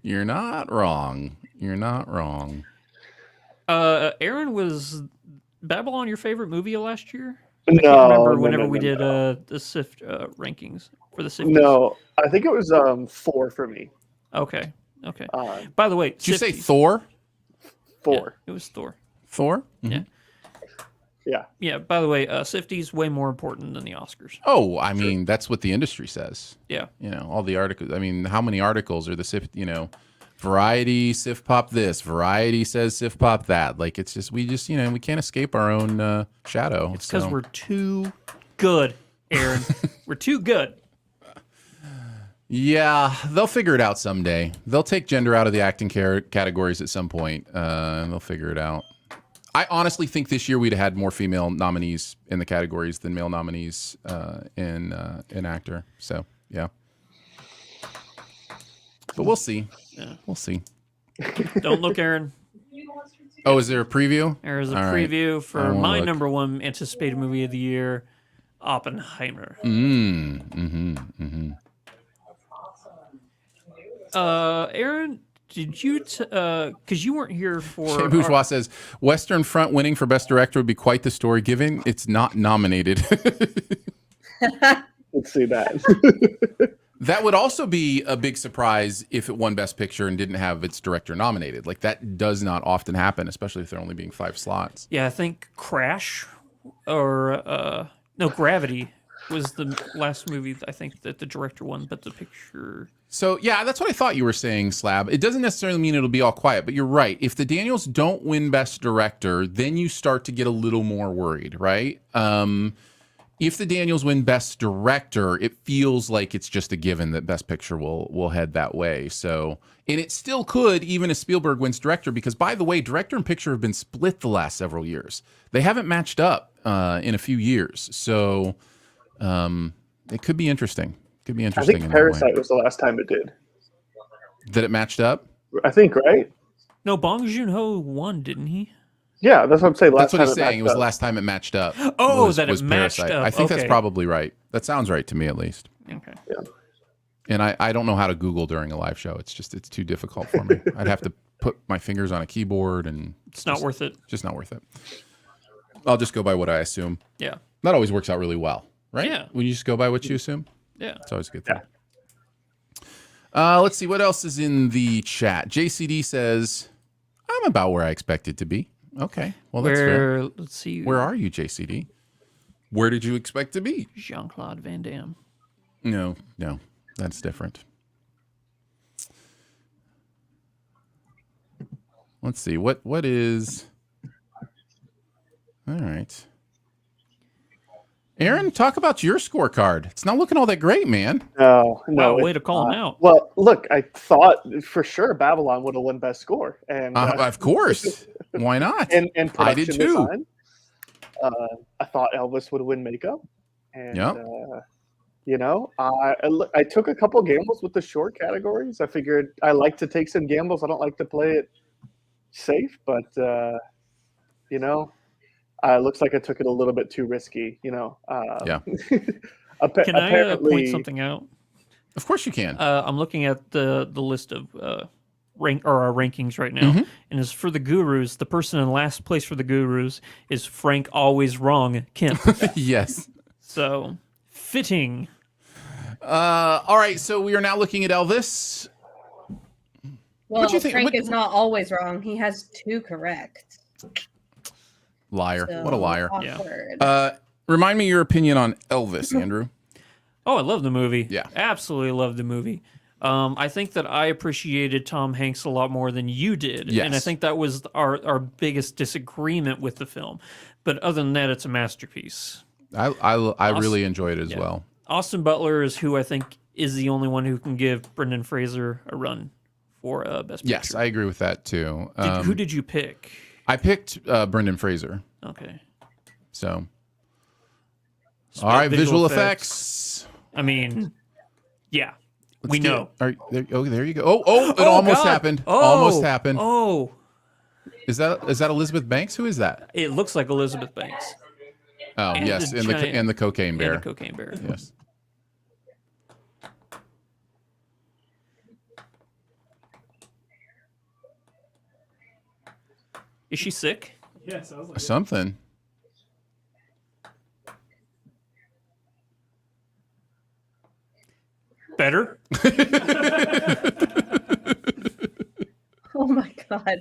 You're not wrong. You're not wrong. Aaron, was Babylon your favorite movie of last year? I can't No. remember no, whenever no, we no, did no. the SIFT rankings for the SIFT. No, I think it was 4 for me. Okay. By the way, Did you say Sifties. Thor? 4. Yeah, it was Thor. Thor? Yeah. Yeah. Yeah. By the way, Sifties way more important than the Oscars. Oh, I mean, that's what the industry says. Yeah. You know, all the articles. I mean, how many articles are the SIFT, Variety, SiftPop this. Variety says SiftPop that. Like, it's just, we can't escape our own shadow. It's because we're too good, Aaron. We're too good. Yeah, they'll figure it out someday. They'll take gender out of the acting categories at some point, and they'll figure it out. I honestly think this year we'd have had more female nominees in the categories than male nominees in actor. So, yeah. But we'll see. Yeah. We'll see. Don't look, Aaron. Oh, is there a preview? There's a All preview right. for my number one anticipated movie of the year, Oppenheimer. Aaron, did you, because you weren't here for... Bourgeois says, Western Front winning for Best Director would be quite the story, given it's not nominated. Let's see that. That would also be a big surprise if it won Best Picture and didn't have its director nominated. Like, that does not often happen, especially if there only being 5 slots. Yeah, I think Crash or Gravity was the last movie I think that the director won, but the picture. So yeah, that's what I thought you were saying, Slab. It doesn't necessarily mean it'll be all quiet, but you're right. If the Daniels don't win Best Director, then you start to get a little more worried, right? If the Daniels win Best Director, it feels like it's just a given that Best Picture will head that way. So, and it still could, even if Spielberg wins Director, because by the way, Director and Picture have been split the last several years. They haven't matched up in a few years. So, it could be interesting. Could be I interesting. think Parasite was the last time it did. That it matched up? I think, right? No, Bong Joon-ho won, didn't he? Yeah, that's what I'm saying. That's what he's saying. It was the last time it matched up. Oh, was that it matched Parasite. up. I think that's Okay. probably right. That sounds right to me, at least. Okay. Yeah. And I don't know how to Google during a live show. It's too difficult for me. I'd have to put my fingers on a keyboard, and It's not worth it. just not worth it. I'll just go by what I assume. Yeah. That always works out really well, right? Yeah. When you just go by what you assume, Yeah. it's always a good thing. Let's see what else is in the chat. JCD says, "I'm about where I expected to be." Okay, well that's fair. Let's see. Where are you, JCD? Where did you expect to be? Jean-Claude Van Damme. No, that's different. Let's see what is. All right, Aaron, talk about your scorecard. It's not looking all that great, man. No. Wow, way to call him out. Well, look, I thought for sure Babylon would have won Best Score, and Of course, why not? and I did production too. design. I thought Elvis would win makeup, and I took a couple gambles with the short categories. I figured I like to take some gambles. I don't like to play it safe, but looks like I took it a little bit too risky. Can I point something out? Of course you can. I'm looking at the list of our rankings right now, and as for the Gurus, the person in last place for the Gurus is Frank Always Wrong Kemp. Yes. So fitting. All right, so we are now looking at Elvis. Well, What do you think? Frank is not always wrong. He has 2 correct. Liar. So What a liar. awkward. Remind me your opinion on Elvis, Andrew. Oh, I love the movie. Yeah. Absolutely love the movie. I think that I appreciated Tom Hanks a lot more than you did. Yes. And I think that was our biggest disagreement with the film. But other than that, it's a masterpiece. I really enjoyed it as well. Austin Butler is who I think is the only one who can give Brendan Fraser a run for Best Picture. Yes, I agree with that too. Who did you pick? I picked Brendan Fraser. Okay. So, all right, visual effects. I mean, yeah, Let's we do know. it. There you go. Oh, it almost God. happened. Oh, almost happened. Oh, Is that Elizabeth Banks? Who is that? it looks like Elizabeth Banks. Oh, And yes, the and giant- the cocaine bear. And the cocaine bear. Yes. Is she sick? Yeah, sounds like it. Something. Better? Oh my god.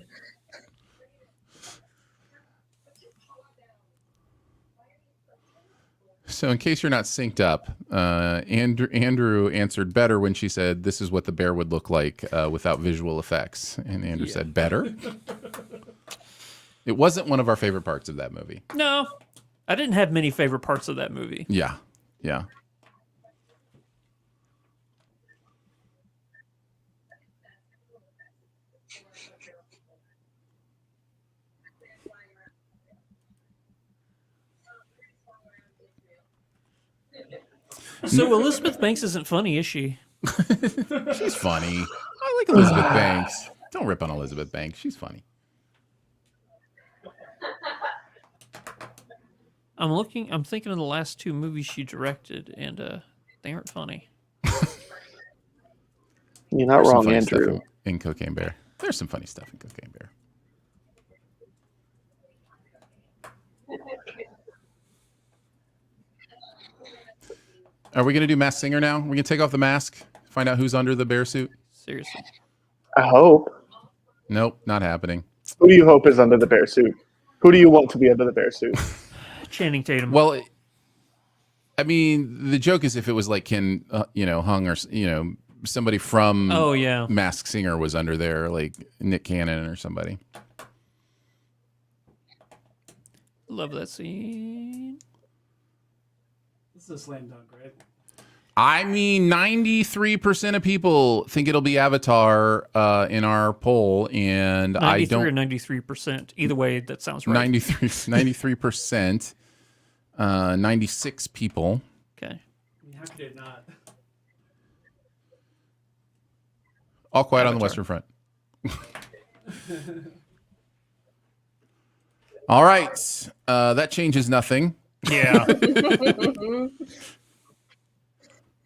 So in case you're not synced up, Andrew answered better when she said, "This is what the bear would look like without visual effects." And Andrew said, "Better." It wasn't one of our favorite parts of that movie. No, I didn't have many favorite parts of that movie. Yeah, yeah. So Elizabeth Banks isn't funny, is she? She's funny. I like Elizabeth Banks. Don't rip on Elizabeth Banks. She's funny. I'm thinking of the last two movies she directed, and they aren't funny. You're not There's some wrong, funny Andrew. stuff in Cocaine Bear. There's some funny stuff in Cocaine Bear. Are we going to do Masked Singer now? We're going to take off the mask, find out who's under the bear suit? Seriously. I hope. Nope, not happening. Who do you hope is under the bear suit? Who do you want to be under the bear suit? Channing Tatum. Well, I mean, the joke is if it was like Ken, Hung or, somebody from Oh, yeah. Masked Singer was under there, like Nick Cannon or somebody. Love that scene. This is a slam dunk, right? I mean, 93% of people think it'll be Avatar in our poll, and 93 I don't. or 93%. Either way, that sounds right. 93%. 96 people. Okay. I mean, how could it not? All quiet on the Avatar. Western Front. All right. That changes nothing. Yeah.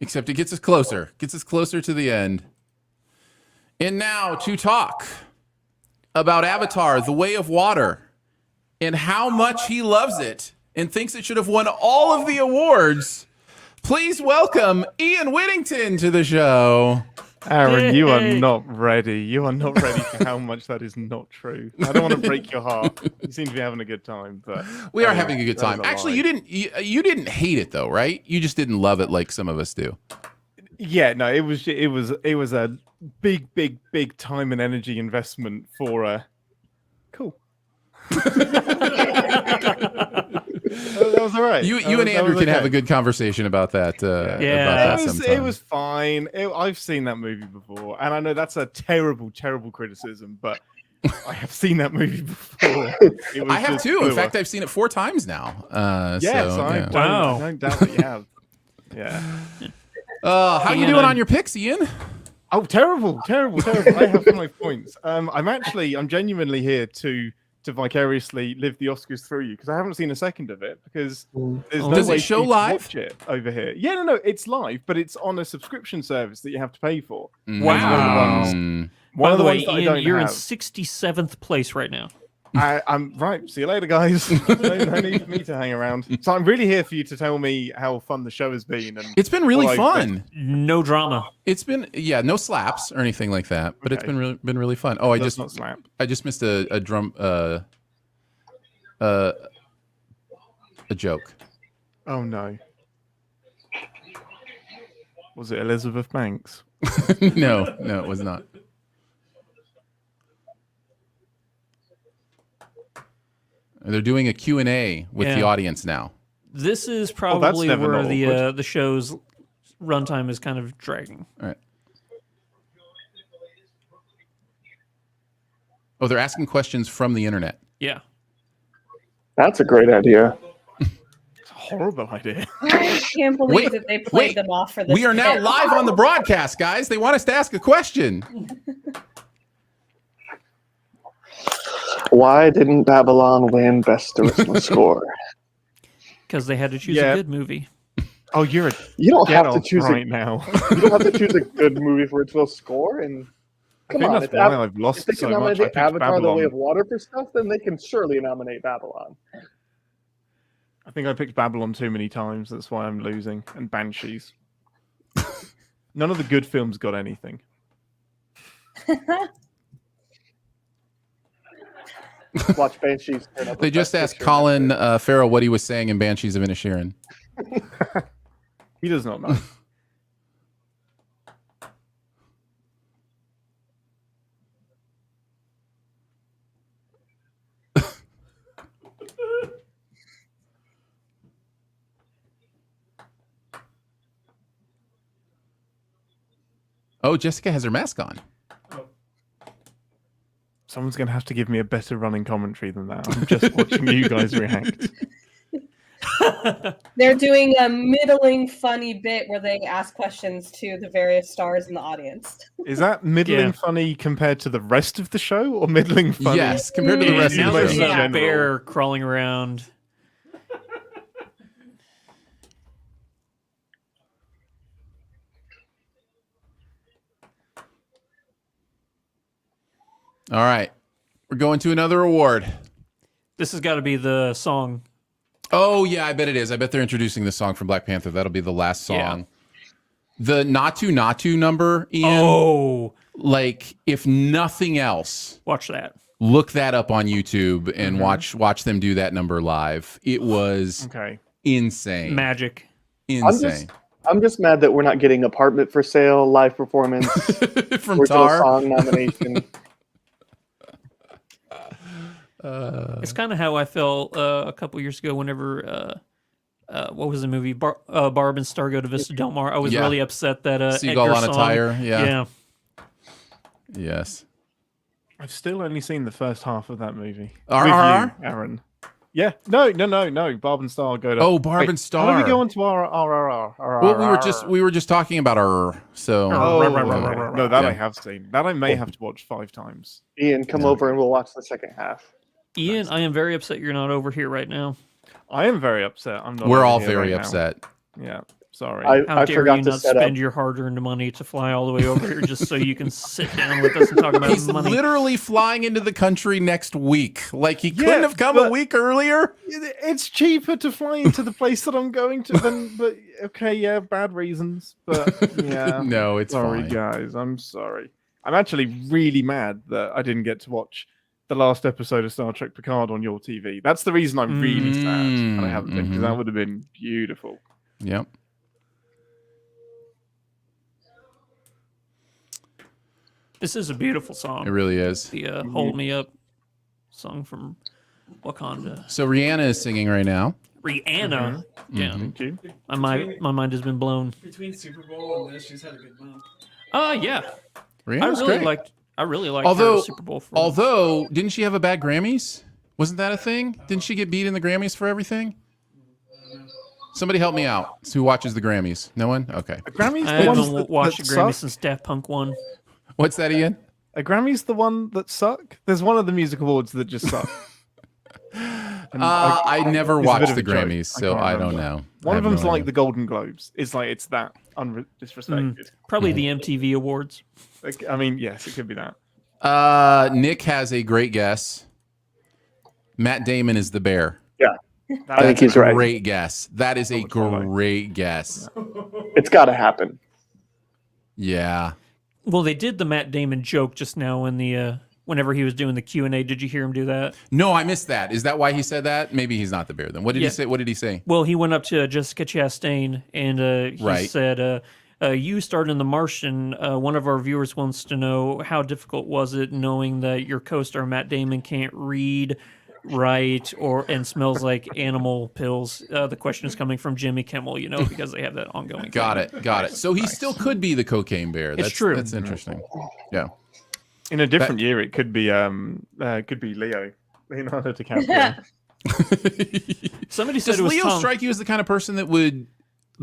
Except it gets us closer. Gets us closer to the end. And now to talk about Avatar, The Way of Water, and how much he loves it and thinks it should have won all of the awards. Please welcome Ian Whittington to the show. Aaron, you are Yay. not ready. You are not ready for how much that is not true. I don't want to break your heart. You seem to be having a good time, but We are that is- having a good that is time. a Actually, lie. you didn't hate it though, right? You just didn't love it like some of us do. Yeah, no, it was a big time and energy investment for a cool. That was all right. You That and was- that Andrew was can have okay. a good conversation about that. Yeah. About that It sometime. was fine. I've seen that movie before, and I know that's a terrible criticism, but I have seen that movie before. It was I have just too. In filler. fact, I've seen it 4 times now. Yes, so, I yeah. don't, Wow. I don't doubt that you have. Yeah. How you Ian, doing I'm- on your picks, Ian? Oh, terrible. I have my points. I'm genuinely here to vicariously live the Oscars through you because I haven't seen a second of it because there's no Does it way show for you to live? watch it over here. Yeah, no, it's live, but it's on a subscription service that you have to pay for. Wow. Mm. One By of the the way, ones that I Ian, don't you're in have. 67th place right now. I'm right. See you later, guys. no need for me to hang around. So I'm really here for you to tell me how fun the show has been. And It's been really Well, fun. No drama. It's been no slaps or anything like that, but it's Okay. been really fun. Oh, Does not slap. I just missed a drum a joke. Oh no. Was it Elizabeth Banks? no, it was not. They're doing a Q&A with the Yeah. audience now. This is that's probably never where not the show's runtime is kind of dragging. All right. Oh, they're asking questions from the internet. Yeah. That's a great idea. It's a horrible idea. I can't believe Wait, that they played wait. them off for this. We are now bit. live on the broadcast, guys. They want us to ask a question. Why didn't Babylon win Best Original Score? Because they had to choose Yeah. a good movie. Oh, you're a You don't get have to off choose right now. You don't have to choose a good movie for original score. And I come think on, that's if, why I've if lost they can so much. I nominate picked Avatar: The Way Babylon. of Water for stuff, then they can surely nominate Babylon. I think I picked Babylon too many times. That's why I'm losing. And Banshees. None of the good films got anything. Watch Banshees. turn up They with just Best asked Picture. Colin Farrell what he was saying in Banshees of Inisherin. He does not know. Oh, Jessica has her mask on. Someone's going to have to give me a better running commentary than that. I'm just watching you guys react. They're doing a middling funny bit where they ask questions to the various stars in the audience. Is that middling Yeah. funny compared to the rest of the show, or middling funny? Yes, compared to the rest Now of the there's show. a Yeah. bear crawling around. All right. We're going to another award. This has got to be the song. Oh, yeah, I bet it is. I bet they're introducing the song from Black Panther. That'll be the last song. Yeah. The Natu Natu number, Ian, Oh, like, if nothing else, watch that. look that up on YouTube and watch them do that number live. It was Okay. insane. Magic. Insane. I'm just mad that we're not getting Apartment for Sale live performance, From original Tar. song nomination. It's kind of how I felt a couple years ago whenever, what was the movie? Barb and Star Go to Vista Del Mar. I was Yeah. really upset that Seagull Edgar on a song- tire. Yeah. Yeah. Yes. I've still only seen the first half of that movie. RRR? With you, Aaron. Yeah. No. Barb and Star go to. Oh, Barb Wait, and Star. How do we go into RRR? Well, we were just talking about her. So Oh, RRR. no, that Yeah. I have seen. That I may have to watch 5 times. Ian, come over and we'll watch the second half. Ian, I am very upset you're not over here right now. I am very upset. I'm not. we're over all here very right now. upset. Yeah. Sorry. How I dare forgot you to not set up. spend your hard-earned money to fly all the way over here just so you can sit down with us and talk about He's money? literally flying into the country next week. Like he couldn't Yeah, have come a but- week earlier. It's cheaper to fly into the place that I'm going to than. But okay, yeah, bad reasons. But yeah. No, it's Sorry, fine. guys. I'm sorry. I'm actually really mad that I didn't get to watch the last episode of Star Trek Picard on your TV. That's the reason I'm really sad that I haven't been, because that would have been beautiful. Yep. This is a beautiful song. It really is. The Hold Me Up song from Wakanda. So Rihanna is singing right now. Rihanna. Yeah. Thank you. My mind has been blown. Between Super Bowl and this, she's had a good month. Yeah. Rihanna's I really liked Although- her Super Bowl. Although, didn't she have a bad Grammys? Wasn't that a thing? Didn't she get beat in the Grammys for everything? Somebody help me out. Who watches the Grammys? No one? Okay. A Grammy's I the one haven't watched that the Grammy suck. since Daft Punk won. What's that, Ian? A Grammy's the one that suck. There's one of the music awards that just suck. And I never it's a bit watched of the a joke. Grammys, so can't I don't remember. know. One I of have them's no like idea. the Golden Globes. It's like it's that disrespected. Probably the MTV Awards. Like, I mean, yes, it could be that. Nick has a great guess. Matt Damon is the bear. I think he's right. Great guess. That is a great guess. It's got to happen. Yeah. Well, they did the Matt Damon joke just now in the whenever he was doing the Q&A. Did you hear him do that? No, I missed that. Is that why he said that? Maybe he's not the bear then. What did Yeah. he say? What did he say? Well, he went up to Jessica Chastain and he Right. said, you starred in The Martian. One of our viewers wants to know how difficult was it knowing that your co-star Matt Damon can't read, write, and smells like animal pills. The question is coming from Jimmy Kimmel, because they have that ongoing. Got thing. it. Got it. So he still could be the cocaine bear. That's true. That's interesting. Yeah. In a different year, it could be Leonardo DiCaprio. Somebody said Does it was Leo Tom. strike you as the kind of person that would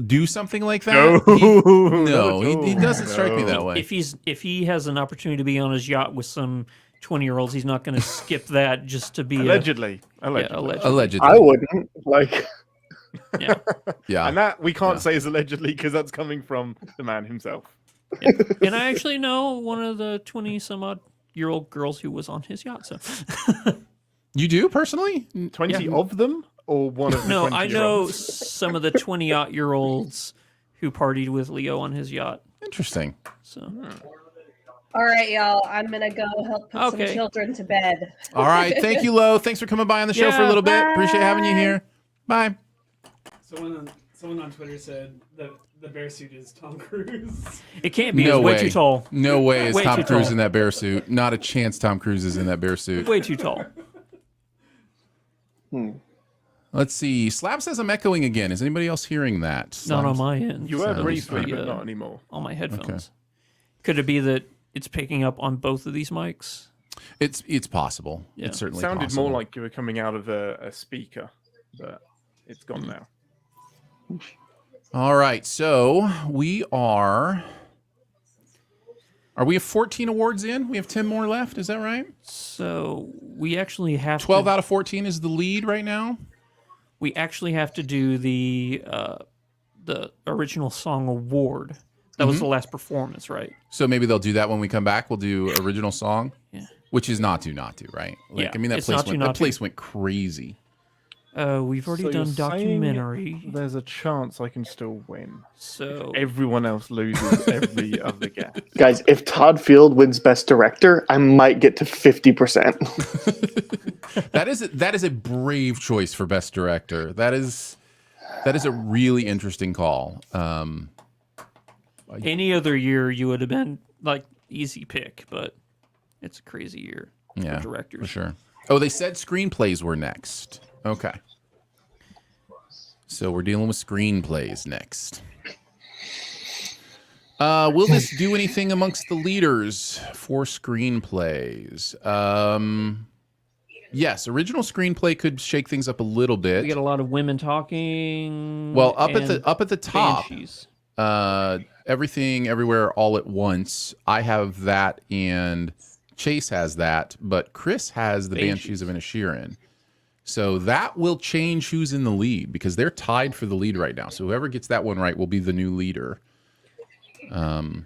do something like that? No, He doesn't strike me that way. If he has an opportunity to be on his yacht with some 20-year-olds, he's not going to skip that just to be Allegedly. Allegedly. I wouldn't. Like, Yeah. Yeah. And that we can't say is allegedly because that's coming from the man himself. And I actually know one of the 20-some-odd-year-old girls who was on his yacht. So You do personally? 20 of them or one of the no, 20 I know some of the 20-year-olds who partied with Leo on his yacht. Interesting. So All right, y'all. I'm gonna go help put some Okay. children to bed. All right. Thank you, Lo. Thanks for coming by on the show for a Yeah, little bit. Appreciate having you bye. here. Bye. So Someone on Twitter said that the bear suit is Tom Cruise. It can't be. No It's way way. too tall. No way is Way Tom too Cruise tall. in that bear suit. Not a chance Tom Cruise is in that bear suit. Way too tall. Let's see. Slab says I'm echoing again. Is anybody else hearing that? Not on Slab- my end. You were Sounds briefly, good. but not anymore. On my headphones. Could it be that it's picking up on both of these mics? It's possible. Yeah. It's certainly Sounded possible. more like you were coming out of a speaker, but it's gone now. All right. So we are we at 14 awards in? We have 10 more left. Is that right? So we actually have 12 to, out of 14 is the lead right now. we actually have to do the original song award. That was the last performance, right? So maybe they'll do that when we come back. We'll do original song, Yeah. which is not to, right? Like, Yeah, I mean, that it's place Not To, went Not that To. place went crazy. We've already So you're done saying documentary. There's a chance I can still win. So Everyone else loses every other guess. Guys, if Todd Field wins Best Director, I might get to 50%. That is a brave choice for best director. That is a really interesting call. any other year you would have been like easy pick, but it's a crazy year Yeah, for directors. for sure. Oh, they said screenplays were next. Okay. So we're dealing with screenplays next. Will this do anything amongst the leaders for screenplays? Yes, original screenplay could shake things up a little bit. We got a lot of women talking. Well, up and at the top, Banshees. Everything, Everywhere, All at Once. I have that, and Chase has that, but Chris has the Banshees of Inisherin. So that will change who's in the lead because they're tied for the lead right now. So whoever gets that one right will be the new leader. And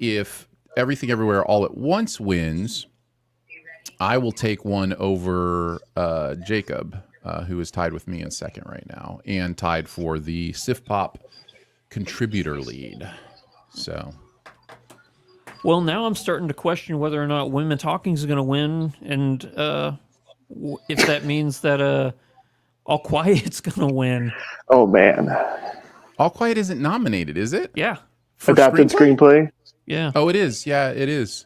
if Everything, Everywhere, All at Once wins, I will take one over Jacob, who is tied with me in second right now, and tied for the SiftPop contributor lead. So, Well, now I'm starting to question whether or not Women Talking is going to win, and if that means that All Quiet's going to win. Oh, man. All Quiet isn't nominated, is it? Yeah, For Adapted screenplay? yeah. Oh, it is. Yeah, it is.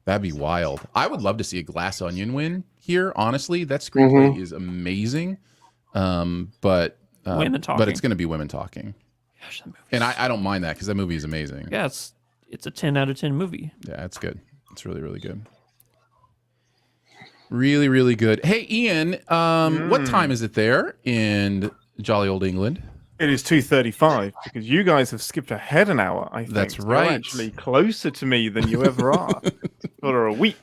That'd be wild. I would love to see a Glass Onion win here. Honestly, that screenplay is amazing. But Women Talking. But it's going to be Women Talking, Gosh, that movie. and I don't mind that because that movie is amazing. Yeah, it's a 10 out of 10 movie. Yeah, it's good. It's really, really good. Really, really good. Hey, Ian, what time is it there in jolly old England? It is 2:35 because you guys have skipped ahead an hour. I think That's You're right. actually closer to me than you ever are for a week.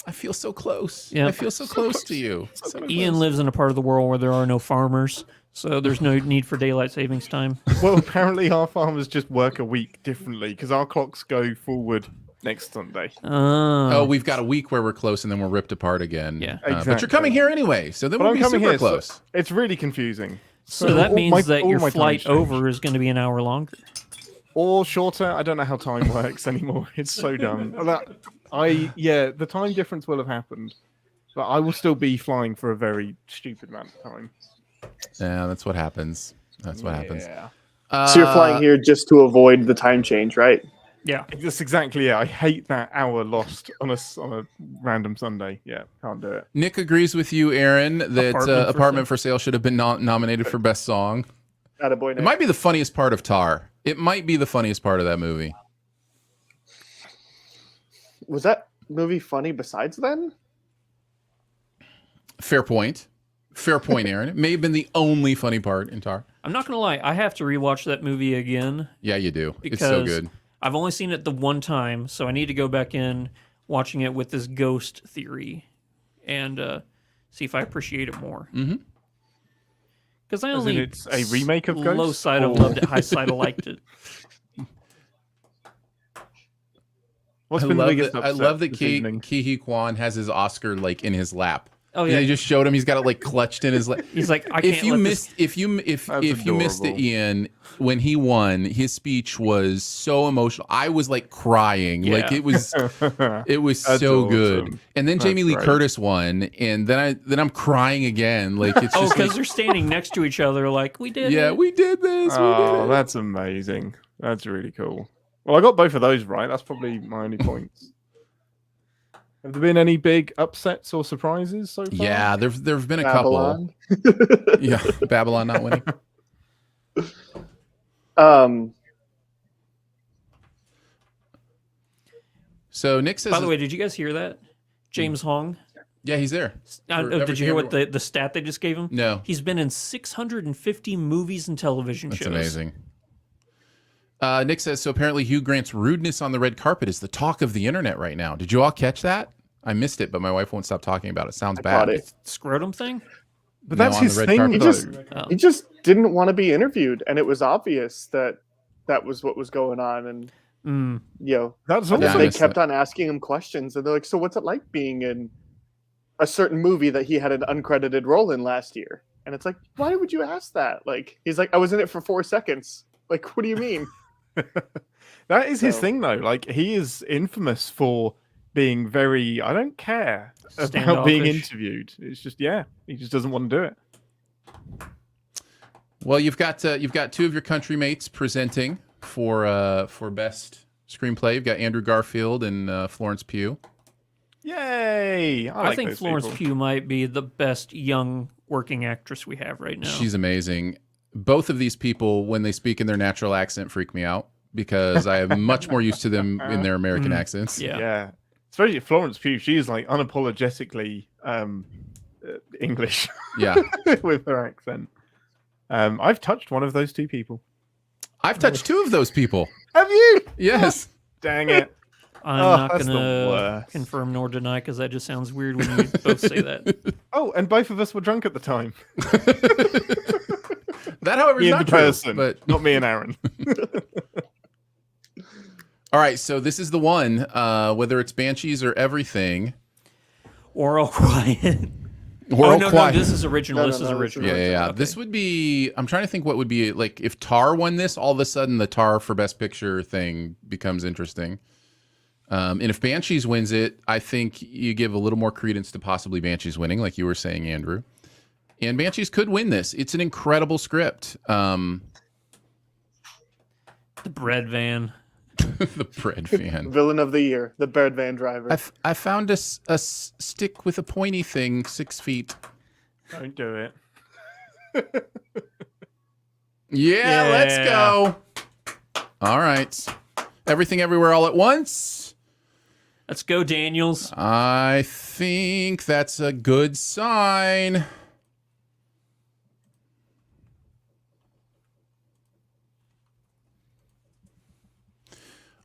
I feel so close. Yeah. I feel so close to you. So Ian close. lives in a part of the world where there are no farmers, so there's no need for daylight savings time. Well, apparently our farmers just work a week differently because our clocks go forward next Sunday. Oh, we've got a week where we're close and then we're ripped apart again. Yeah. But you're Exactly. coming here anyway, so then But we'll I'm be coming super here, so close. it's really confusing. So that all means that all your my flight time's changed. over is going to be an hour longer. Or shorter. I don't know how time works anymore. It's so dumb. The time difference will have happened, but I will still be flying for a very stupid amount of time. Yeah, that's what happens. That's what happens. Yeah. So you're flying here just to avoid the time change, right? Yeah. That's exactly it. I hate that hour lost on a random Sunday. Yeah, can't do it. Nick agrees with you, Aaron, that Apartment for Sale should have been nominated for Best Song. Attaboy, It Nick. might be the funniest part of Tar. It might be the funniest part of that movie. Was that movie funny besides then? Fair point. Fair point, Aaron. It may have been the only funny part in Tar. I'm not going to lie. I have to rewatch that movie again. Yeah, you do. Because It's so good. I've only seen it the one time, so I need to go back in watching it with this ghost theory and see if I appreciate it more. Mm-hmm. Because I As in only it's a remake of Ghost? low side I Or- loved it, high side I liked it. What's I been the love biggest that, I upset love that this Ki evening? Hee Kwan has his Oscar like in his lap. Oh Yeah, yeah, they just showed him. He's got it like clutched in his leg. he's like, I can't. If you let missed, this... if you That's missed it, adorable. Ian, when he won, his speech was so emotional. I was like crying. Yeah. Like it was That's so good. awesome. And then That's Jamie Lee great. Curtis won, and then I'm crying again. Like it's Oh, just because like, they're standing next to each other, like we did. yeah, it. we did this. We did Oh, it. that's amazing. That's really cool. Well, I got both of those right. That's probably my only points. Have there been any big upsets or surprises so far? Yeah, there've been a Babylon. couple. Yeah, Babylon not winning. So Nick says, By the way, did you guys hear that? James Hong. yeah, he's there. For Did you hear what everything, the stat they just gave him? No, He's been in 650 movies and television that's shows. amazing. Nick says, so apparently Hugh Grant's rudeness on the red carpet is the talk of the internet right now. Did you all catch that? I missed it, but my wife won't stop talking about it. Sounds bad. caught it. Scrotum thing? But No, that's on the his red thing, carpet. though. He just didn't want to be interviewed, and it was obvious that that was what was going on. And That's and Yeah, I awesome. they missed kept that. on asking him questions, and they're like, "So what's it like being in a certain movie that he had an uncredited role in last year?" And it's like, why would you ask that? Like, he's like, "I was in it for 4 seconds." Like, what do you mean? That is his So- thing, though. Like, he is infamous for being very, I don't care about being Standoffish. interviewed. It's just, yeah, he just doesn't want to do it. Well, you've got two of your country mates presenting for best screenplay. You've got Andrew Garfield and Florence Pugh. Yay! I like think those Florence people. Pugh might be the best young working actress we have right now. She's amazing. Both of these people, when they speak in their natural accent, freak me out because I am much more used to them in their American accents. Yeah. Yeah. Especially Florence Pugh. She's like unapologetically English Yeah. with her accent. I've touched one of those two people. I've touched two of those people. Have you? Yes. Dang it. I'm Oh, not that's the gonna worst. confirm nor deny because that just sounds weird when you both say that. Oh, and both of us were drunk at the time. That, however, is Me and not the true. person, But not me and Aaron. all right, so this is the one. Whether it's Banshees or Everything, Or All Quiet. or All no, Quiet. this is original. No, this no, is no, this original. is Yeah. Okay. This would be. I'm trying to think what would be like if Tar won this. All of a sudden, the Tar for Best Picture thing becomes interesting. And if Banshees wins it, I think you give a little more credence to possibly Banshees winning, like you were saying, Andrew. And Banshees could win this. It's an incredible script. The bread van. The bread fan. Villain of the year, the bird van driver. I found a stick with a pointy thing, 6 feet. Don't do it. Yeah, let's Yeah. go. All right. Everything Everywhere All at Once. Let's go, Daniels. I think that's a good sign.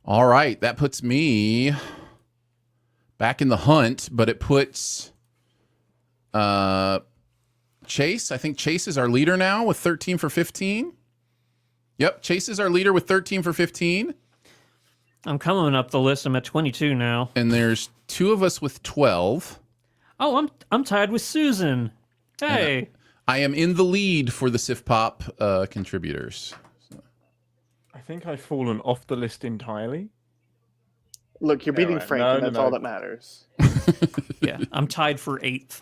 All right, that puts me back in the hunt, but it puts Chase. I think Chase is our leader now with 13 for 15. Yep, Chase is our leader with 13 for 15. I'm coming up the list. I'm at 22 now. And there's two of us with 12. Oh, I'm tied with Susan. Hey. I am in the lead for the SiftPop contributors. I think I've fallen off the list entirely. Look, you're beating right. Frank, No, and no, that's no. all that matters. Yeah, I'm tied for 8th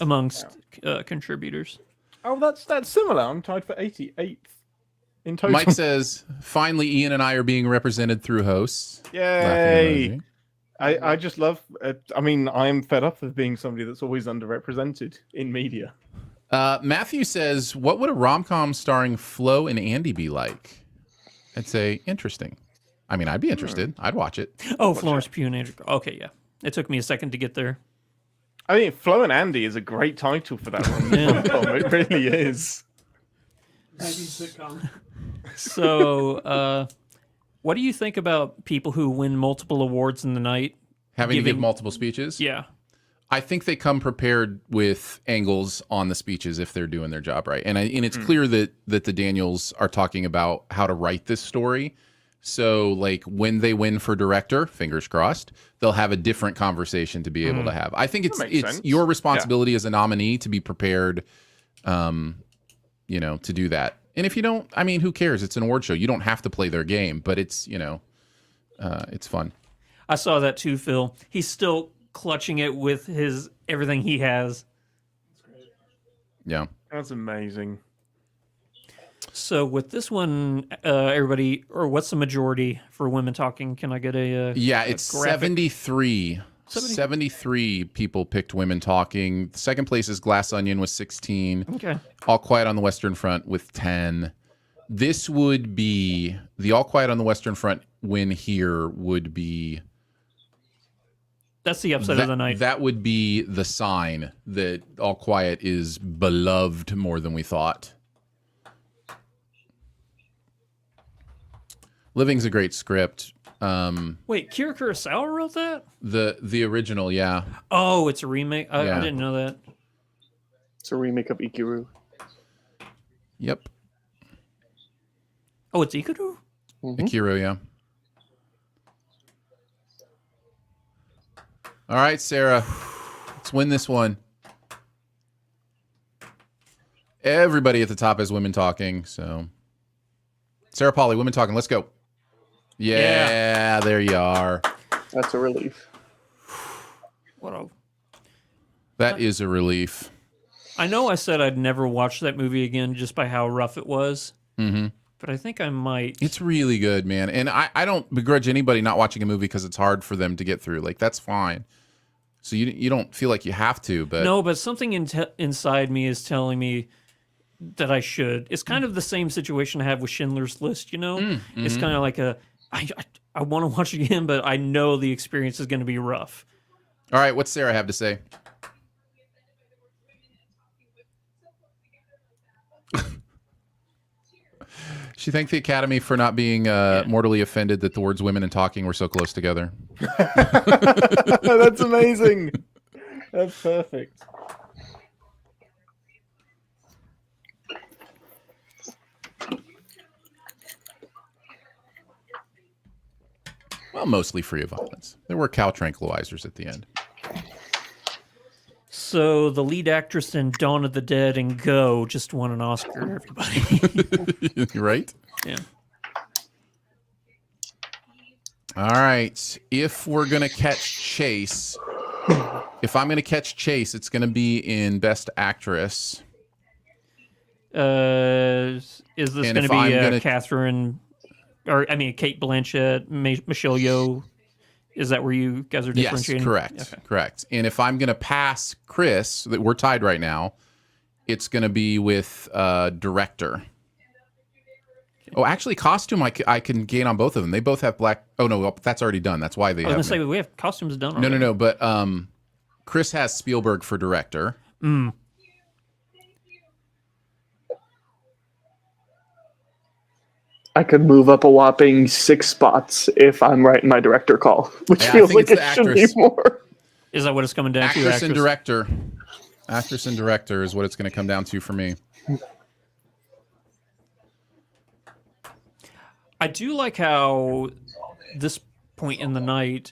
amongst contributors. Oh, that's similar. I'm tied for 88th in total. Mike says, finally, Ian and I are being represented through hosts. Yay! Laughing emoji. I just love. I mean, I'm fed up of being somebody that's always underrepresented in media. Matthew says, what would a rom-com starring Flo and Andy be like? I'd say, interesting. I mean, I'd be interested. I'd watch it. Oh, Florence Pugh and Andrew. Okay, yeah. It took me a second to get there. I mean, Flo and Andy is a great title for that one. Yeah. It really is. 90s sitcom. So, what do you think about people who win multiple awards in the night? Having to give Giving- multiple speeches? Yeah. I think they come prepared with angles on the speeches if they're doing their job right. And it's clear that the Daniels are talking about how to write this story. So, like, when they win for director, fingers crossed, they'll have a different conversation to be able to have. I think That makes it's sense. your responsibility as a nominee to be prepared, you know, to do that. And if you don't, I mean, who cares? It's an award show. You don't have to play their game, but it's, you know, it's fun. I saw that too, Phil. He's still clutching it with his everything he has. Yeah. That's amazing. So with this one, everybody, or what's the majority for women talking? Can I get a Yeah, a it's graphic? 73. 70? 73 people picked women talking. Second place is Glass Onion with 16. Okay. All Quiet on the Western Front with 10. This would be the All Quiet on the Western Front win here would be That's the upset of the night. That would be the sign that All Quiet is beloved more than we thought. Living's a great script. Wait, Kira Kurosawa wrote that? The original, yeah. Oh, it's a remake? I Yeah. didn't know that. It's a remake of Ikiru. Yep. Oh, it's Ikudu? Akira, yeah. All right, Sarah. Let's win this one. Everybody at the top has women talking, so. Sarah Polly, women talking. Let's go. Yeah, there you are. That's a relief. What a... That is a relief. I know I said I'd never watch that movie again just by how rough it was, but I think I might. It's really good, man. And I don't begrudge anybody not watching a movie because it's hard for them to get through. Like, that's fine. So you don't feel like you have to, but No, but something inside me is telling me that I should. It's kind of the same situation I have with Schindler's List, you know? It's kind of like I want to watch it again, but I know the experience is going to be rough. All right, what's Sarah have to say? She thanked the Academy for not being mortally offended that the words women and talking were so close together. That's amazing. That's perfect. Well, mostly free of violence. There were cow tranquilizers at the end. So the lead actress in Dawn of the Dead and Go just won an Oscar, everybody. Right? Yeah. All right. If we're going to catch Chase, if I'm going to catch Chase, it's going to be in Best Actress. Is this And going to if be I'm gonna- Catherine, or I mean Kate Blanchett, Michelle Yeoh? Is that where you guys are Yes, differentiating? correct. Okay. Correct. And if I'm going to pass Chris, that we're tied right now, it's going to be with director. Oh, actually, costume I can gain on both of them. They both have black. Oh no, that's already done. That's why they I was have. going to say we have costumes done. No. Already. But Chris has Spielberg for director. I could move up a whopping 6 spots if I'm right in my director call, which Yeah, I feels think like it's it the should be actress. more. Is that what it's coming down to? Actress and director. Actress and director is what it's going to come down to for me. I do like how this point in the night,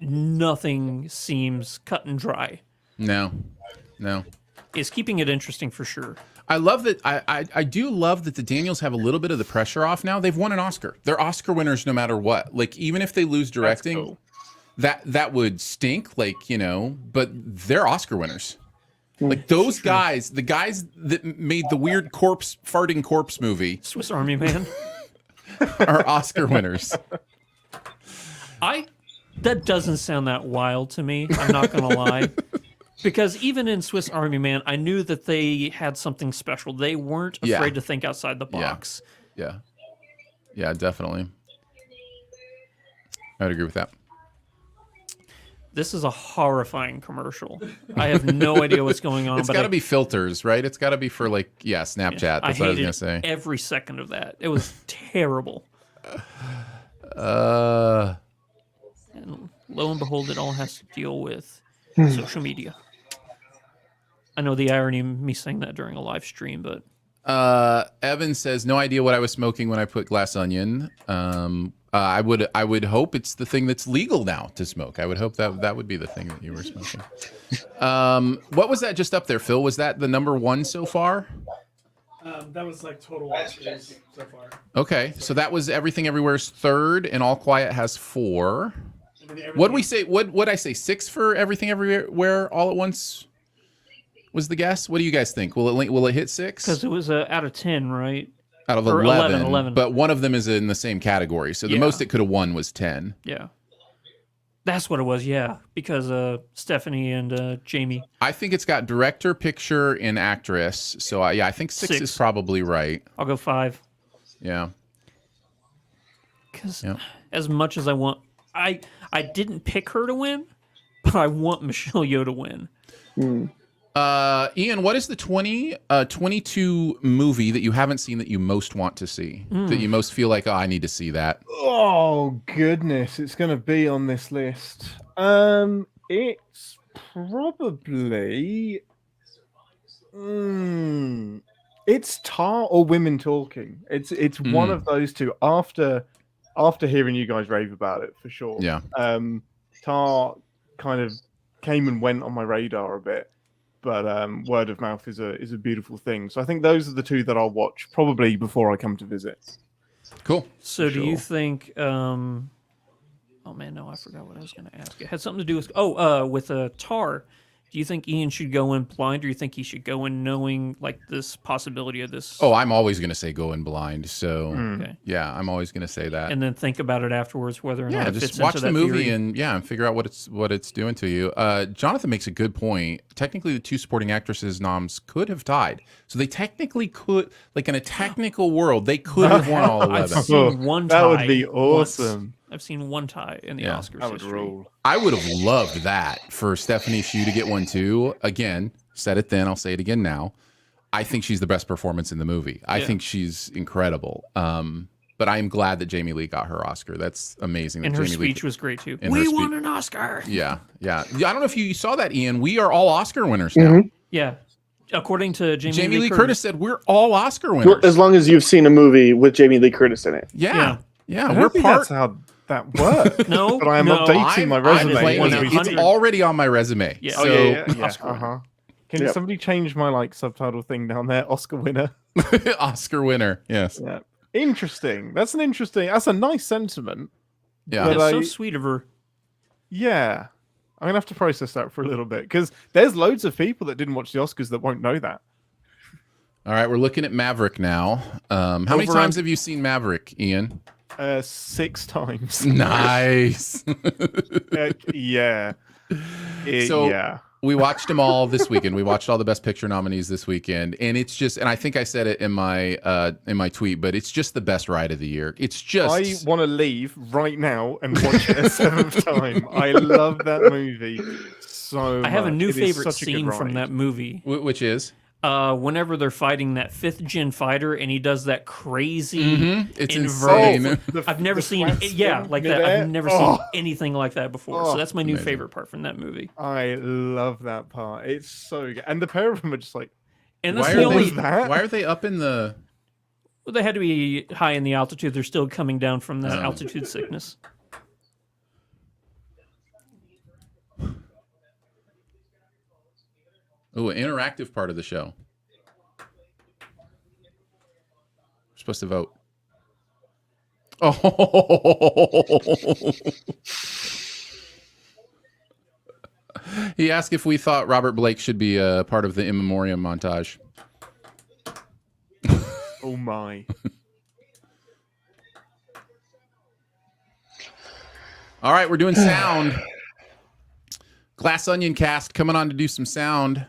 nothing seems cut and dry. No. It's keeping it interesting for sure. I love that. I do love that the Daniels have a little bit of the pressure off now. They've won an Oscar. They're Oscar winners no matter what. Like, even if they lose directing, cool. that would stink. Like, you know, but they're Oscar winners. Like those guys, the guys that made the weird farting corpse movie, Swiss Army Man. are Oscar winners. That doesn't sound that wild to me. I'm not gonna lie. Because even in Swiss Army Man, I knew that they had something special. They weren't afraid Yeah. to think outside the box. Yeah, definitely. I would agree with that. This is a horrifying commercial. I have no idea what's going on. It's but got to be filters, right? It's got to be for Snapchat. That's what I was hated gonna say. every second of that. It was terrible. Uh, And lo and behold, it all has to deal with social media. I know the irony of me saying that during a live stream, but Evan says, no idea what I was smoking when I put Glass Onion. I would hope it's the thing that's legal now to smoke. I would hope that would be the thing that you were smoking. What was that just up there, Phil? Was that the number one so far? That was like total Oscars so far. Okay, so that was Everything Everywhere's third, and All Quiet has 4. What did we say? What I say? 6 for Everything Everywhere All at Once was the guess. What do you guys think? Will it hit 6? Because it was out of 10, right? Out of Or 11, 11. but one of them is in the same category. So the most it could have won was 10. Yeah. That's what it was, yeah. Because Stephanie and Jamie. I think it's got director, picture, and actress. So I think 6 is probably right. I'll go 5. Yeah. Because as much as I want, I didn't pick her to win, but I want Michelle Yeoh to win. Ian, what is the 22 movie that you haven't seen that you most want to see? That you most feel like, oh, I need to see that? Oh goodness, it's going to be on this list. It's probably it's Tar or Women Talking. It's one of those two. After hearing you guys rave about it, for sure. Yeah. Tar kind of came and went on my radar a bit. But word of mouth is a beautiful thing. So I think those are the two that I'll watch probably before I come to visit. Cool. So do you think? Oh man, no, I forgot what I was going to ask. It had something to do with with Tar. Do you think Ian should go in blind, or do you think he should go in knowing like this possibility of this? Oh, I'm always going to say go in blind. So Okay. yeah, I'm always going to say that. And then think about it afterwards, whether or not it just fits watch into the that movie theory. and figure out what it's doing to you. Jonathan makes a good point. Technically, the 2 supporting actresses noms could have tied. So they technically could, like in a technical world, they could have won all 11. I've seen one tie. That would be once. awesome. I've seen one tie in the Yeah. Oscars That would history. rule. I would have loved that for Stephanie Hsu to get one too. Again, said it then, I'll say it again now. I think she's the best performance in the movie. I think she's incredible. But I am glad that Jamie Lee got her Oscar. That's amazing. And that her Jamie Lee- speech was great too. and her We speech- won an Oscar. Yeah. I don't know if you saw that, Ian. We are all Oscar winners now. Yeah. According to Jamie Lee Curtis said we're all Oscar winners. Well, as long as you've seen a movie with Jamie Lee Curtis in it. Yeah. I We're don't think part. that's how that works. No, but I am no, updating my resume. claiming as it. we it's speak. already on my resume. Yeah. So, yeah. Oscar winner. Can Yep. somebody change my subtitle thing down there? Oscar winner. Oscar winner. Yes. Yeah. Interesting. That's a nice sentiment. Yeah. But That's so I- sweet of her. Yeah. I'm gonna have to process that for a little bit because there's loads of people that didn't watch the Oscars that won't know that. All right, we're looking at Maverick now. How many Over times on- have you seen Maverick, Ian? 6 times. Nice. Yeah. So- yeah. We watched them all this weekend. We watched all the Best Picture nominees this weekend, and it's just, and I think I said it in my tweet, but it's just the best ride of the year. It's just. I want to leave right now and watch it a 7th time. I love that movie so much. I have a new It is favorite such a good scene from ride. that movie. Which is? Whenever they're fighting that 5th gen fighter and he does that crazy It's invert. insane. I've never seen flat yeah, spin like that. midair. I've never Oh. seen anything like that before. So Oh. that's my new Amazing. favorite part from that movie. I love that part. It's so good. And the pair of them are just like, And that's Why the are, only they, that? why are they up in the? well, they had to be high in the altitude. They're still coming down from that Oh. altitude sickness. Oh, an interactive part of the show. We're supposed to vote. Oh. He asked if we thought Robert Blake should be a part of the In Memoriam montage. oh my. All right, we're doing sound. Glass Onion cast coming on to do some sound.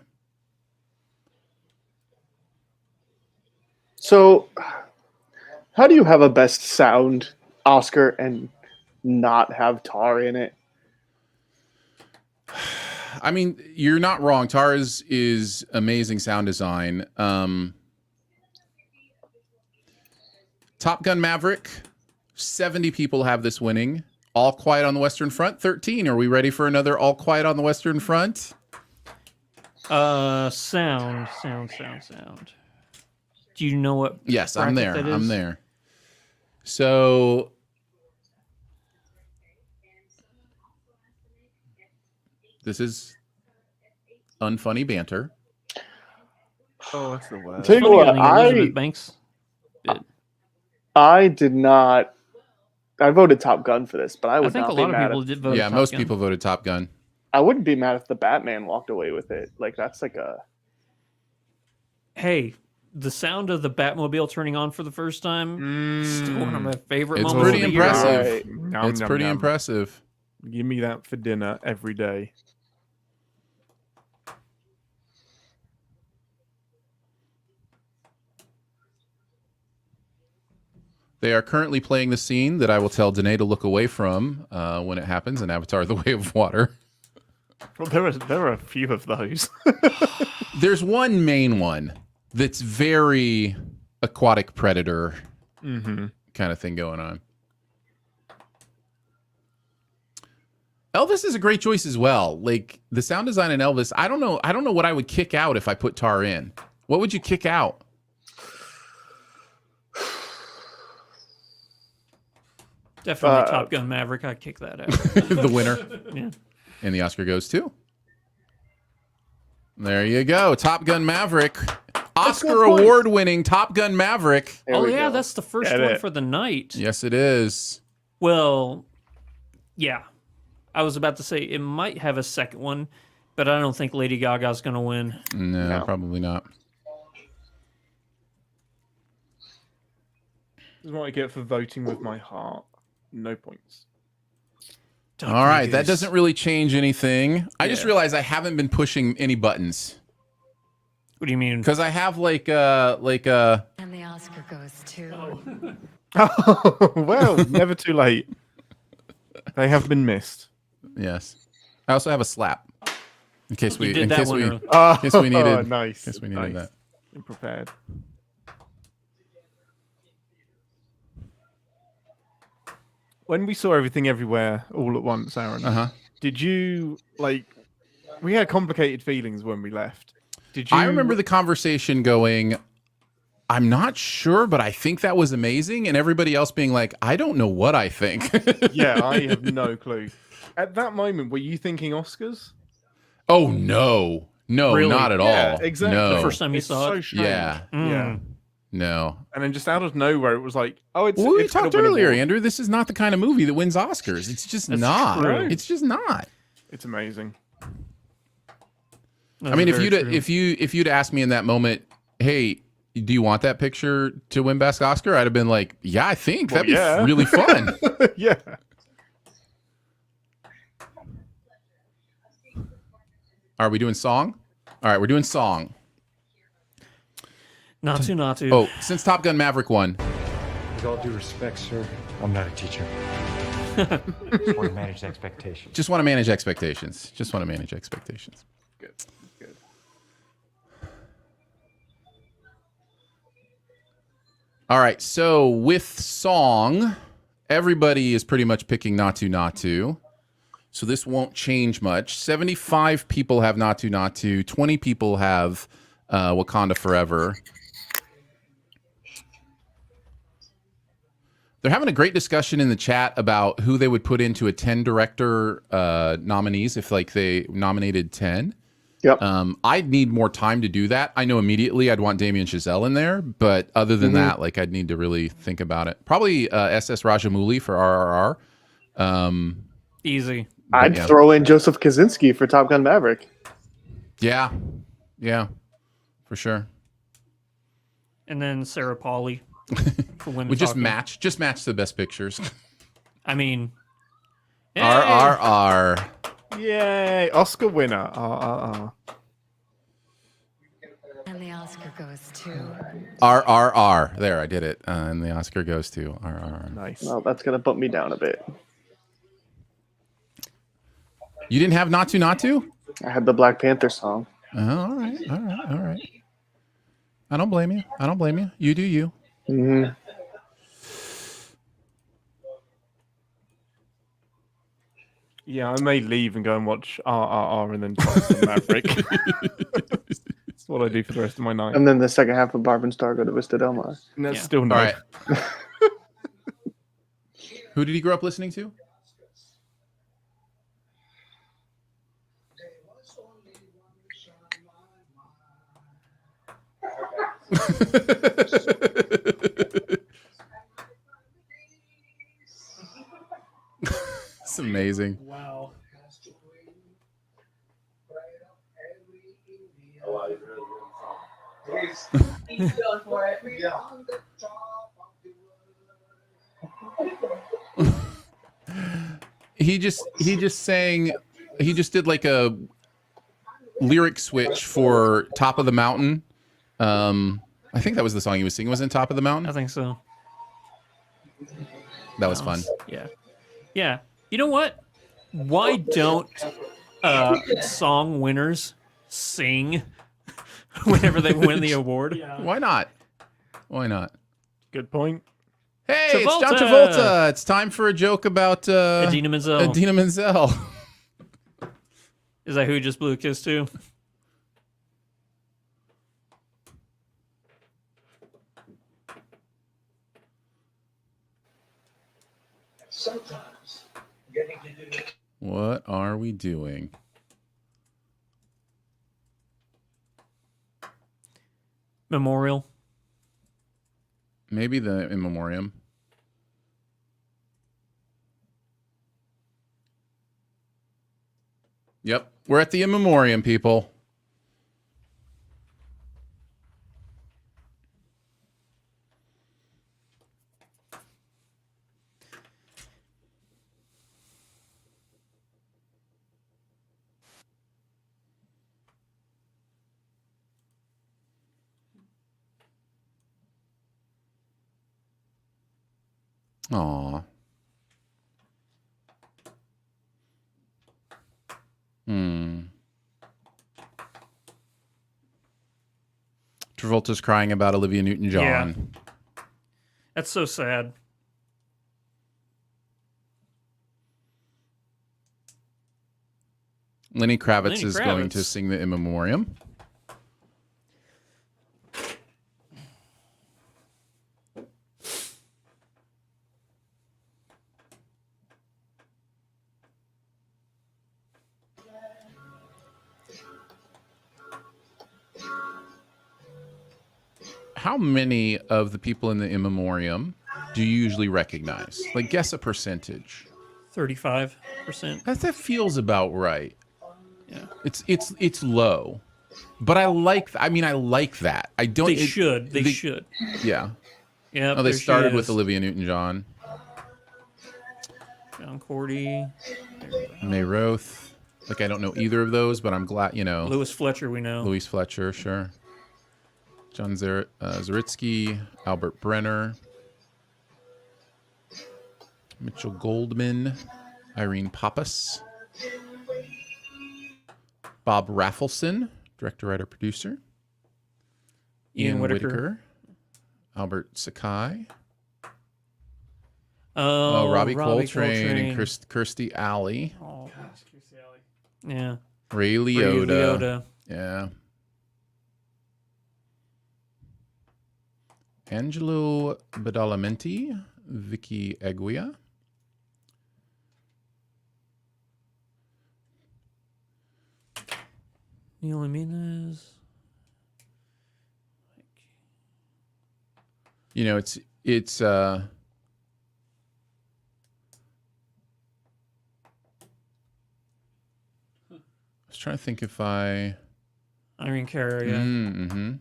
So, how do you have a best sound Oscar and not have Tar in it? I mean, you're not wrong. Tara's is amazing sound design. Top Gun Maverick, 70 people have this winning. All Quiet on the Western Front, 13. Are we ready for another All Quiet on the Western Front? Sound. Do you know what? Yes, I'm bracket there. that I'm is? there. So this is unfunny banter. Oh, that's the word. Tell you Funnier what, than Elizabeth Banks. I did not. I voted Top Gun for this, but I I would think a not be lot of mad. people did vote. Yeah, Top most Gun. people voted Top Gun. I wouldn't be mad if the Batman walked away with it. Like that's like a. Hey, the sound of the Batmobile turning on for the first time. Still one of my favorite It's moments. pretty of the year. impressive. Right. Nom, It's nom, pretty nom. impressive. Give me that for dinner every day. They are currently playing the scene that I will tell Danae to look away from when it happens in Avatar: The Way of Water. Well, there are a few of those. There's one main one that's very aquatic predator kind of thing going on. Elvis is a great choice as well. Like the sound design in Elvis, I don't know what I would kick out if I put Tar in. What would you kick out? Definitely Top Gun Maverick. I'd kick that out. The winner. Yeah. And the Oscar goes to. There you go. Top Gun Maverick. Oscar award winning Top Gun Maverick. There Oh we yeah, go. that's the first Get one it. for the night. Yes, it is. Well, yeah. I was about to say it might have a second one, but I don't think Lady Gaga's going to win. No, probably not. This is what I get for voting with my heart. No points. Don't All right, do that this. doesn't really change anything. I just Yeah. realized I haven't been pushing any buttons What do you mean? because I have like And the Oscar goes to. Oh, well, never too late. They have been missed. yes. I also have a slap in case we You did in that case one we early. Oh, case we needed nice. in case we needed nice. that. Been prepared. When we saw everything everywhere all at once, Aaron, did you like? We had complicated feelings when we left. Did you? I remember the conversation going, I'm not sure, but I think that was amazing. And everybody else being like, I don't know what I think. Yeah, I have no clue. At that moment, were you thinking Oscars? Oh, no. No, Really? not at Yeah, all. exactly. No. The first time you It's saw so it? strange. Yeah. Yeah. No. And then just out of nowhere, it was like, oh, it's. Well, we it's gonna talked win earlier, awards. Andrew. This is not the kind of movie that wins Oscars. It's just That's not. true. It's just not. It's amazing. I mean, if very true. if you'd asked me in that moment, hey, do you want that picture to win Best Oscar? I'd have been like, yeah, I think Well, that'd be yeah. really fun. Yeah. Are we doing song? All right, we're doing song. Natu. Oh, since Top Gun Maverick won, With all due respect, sir, I'm not a teacher. Just want to manage expectations. just want to manage expectations. Just want to manage expectations. Good. Good. All right, so with song, everybody is pretty much picking Natu. So this won't change much. 75 people have Natu. 20 people have Wakanda Forever. They're having a great discussion in the chat about who they would put into a 10 director nominees if like they nominated 10. Yep. I'd need more time to do that. I know immediately I'd want Damien Chazelle in there, but other than that, like I'd need to really think about it. Probably SS Rajamouli for RRR. Easy. I'd yeah. throw in Joseph Kaczynski for Top Gun Maverick. Yeah, for sure. And then Sarah Pauli for women. We just talking. match the best pictures. I mean, RRR. Yay! Oscar winner. And the Oscar goes to. RRR. There, I did it. And the Oscar goes to RRR. Nice. Well, that's gonna bump me down a bit. You didn't have Natu? I had the Black Panther song. Oh, all right. I don't blame you. You do you. Mm-hmm. Yeah, I may leave and go and watch RRR and then Top Gun Maverick. That's what I do for the rest of my night. And then the second half of Barb and Star go to Vista Del Mar. And that's Yeah. still no. All right. Who did he grow up listening to? It's amazing. Wow. He's going for it. He just did like a lyric switch for Top of the Mountain. I think that was the song he was singing. Wasn't it Top of the Mountain? I think so. That was fun. Yeah. Yeah. You know what? Why don't song winners sing whenever they win the award? Yeah. Why not? Why not? Good point. Hey, it's John Travolta! Travolta. It's time for a joke about Idina Menzel. Idina Menzel. Is that who just blew a kiss to? Sometimes getting to do What are we doing? Memorial. Maybe the In Memoriam. Yep, we're at the In Memoriam, people. Aw. Travolta's crying about Olivia Newton-John. Yeah. That's so sad. Lenny Kravitz Lenny is going Kravitz. to sing the In Memoriam. How many of the people in the In Memoriam do you usually recognize? Like, guess a percentage. 35%. That feels about right. Yeah. It's low, but I like. I mean, I like that. I don't. They should. They should. Yeah. Yeah. Oh, they started with Olivia Newton-John, John Cordy, May Roth. Like, I don't know either of those, but I'm glad, you know. Louis Fletcher. We know. Louis Fletcher, sure. John Zaritsky, Albert Brenner, Mitchell Goldman, Irene Pappas, Bob Raffleson, director, writer, producer, Ian Whittaker. Albert Sakai, Oh, Robbie Coltrane and Kirstie Alley, Oh, yeah. Ray Ray Liotta. Yeah. Angelo Badalamenti, Vicky Eguia, Neil Jimenez. you know, it's I was trying to think if I Irene Cara. Yeah. mm-hmm.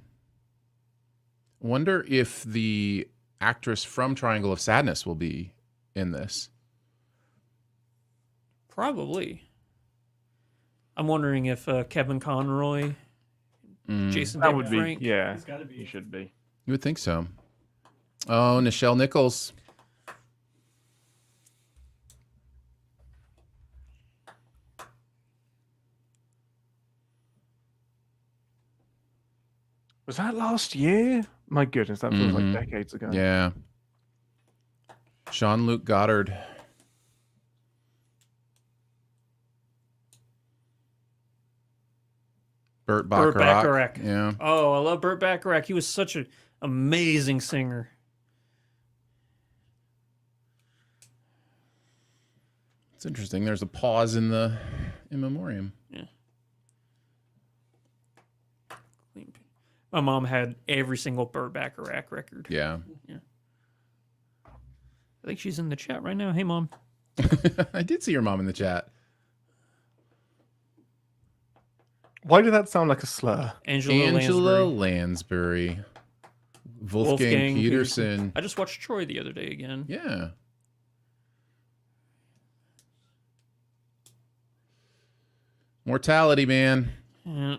Wonder if the actress from Triangle of Sadness will be in this. Probably. I'm wondering if Kevin Conroy, Jason That David would be, Frank. yeah. He's gotta be. He should be. You would think so. Oh, Nichelle Nichols. Was that last year? My goodness, that feels like decades ago. Yeah. Jean-Luc Godard. Burt Burt Bacharach. Bacharach. Yeah. Oh, I love Burt Bacharach. He was such an amazing singer. It's interesting. There's a pause in the in memoriam. Yeah. My mom had every single Burt Bacharach record. Yeah. Yeah. I think she's in the chat right now. Hey, Mom. I did see your mom in the chat. Why did that sound like a slur? Angela Lansbury. Wolfgang Peterson. I just watched Troy the other day again. Yeah. Mortality, man. Yeah.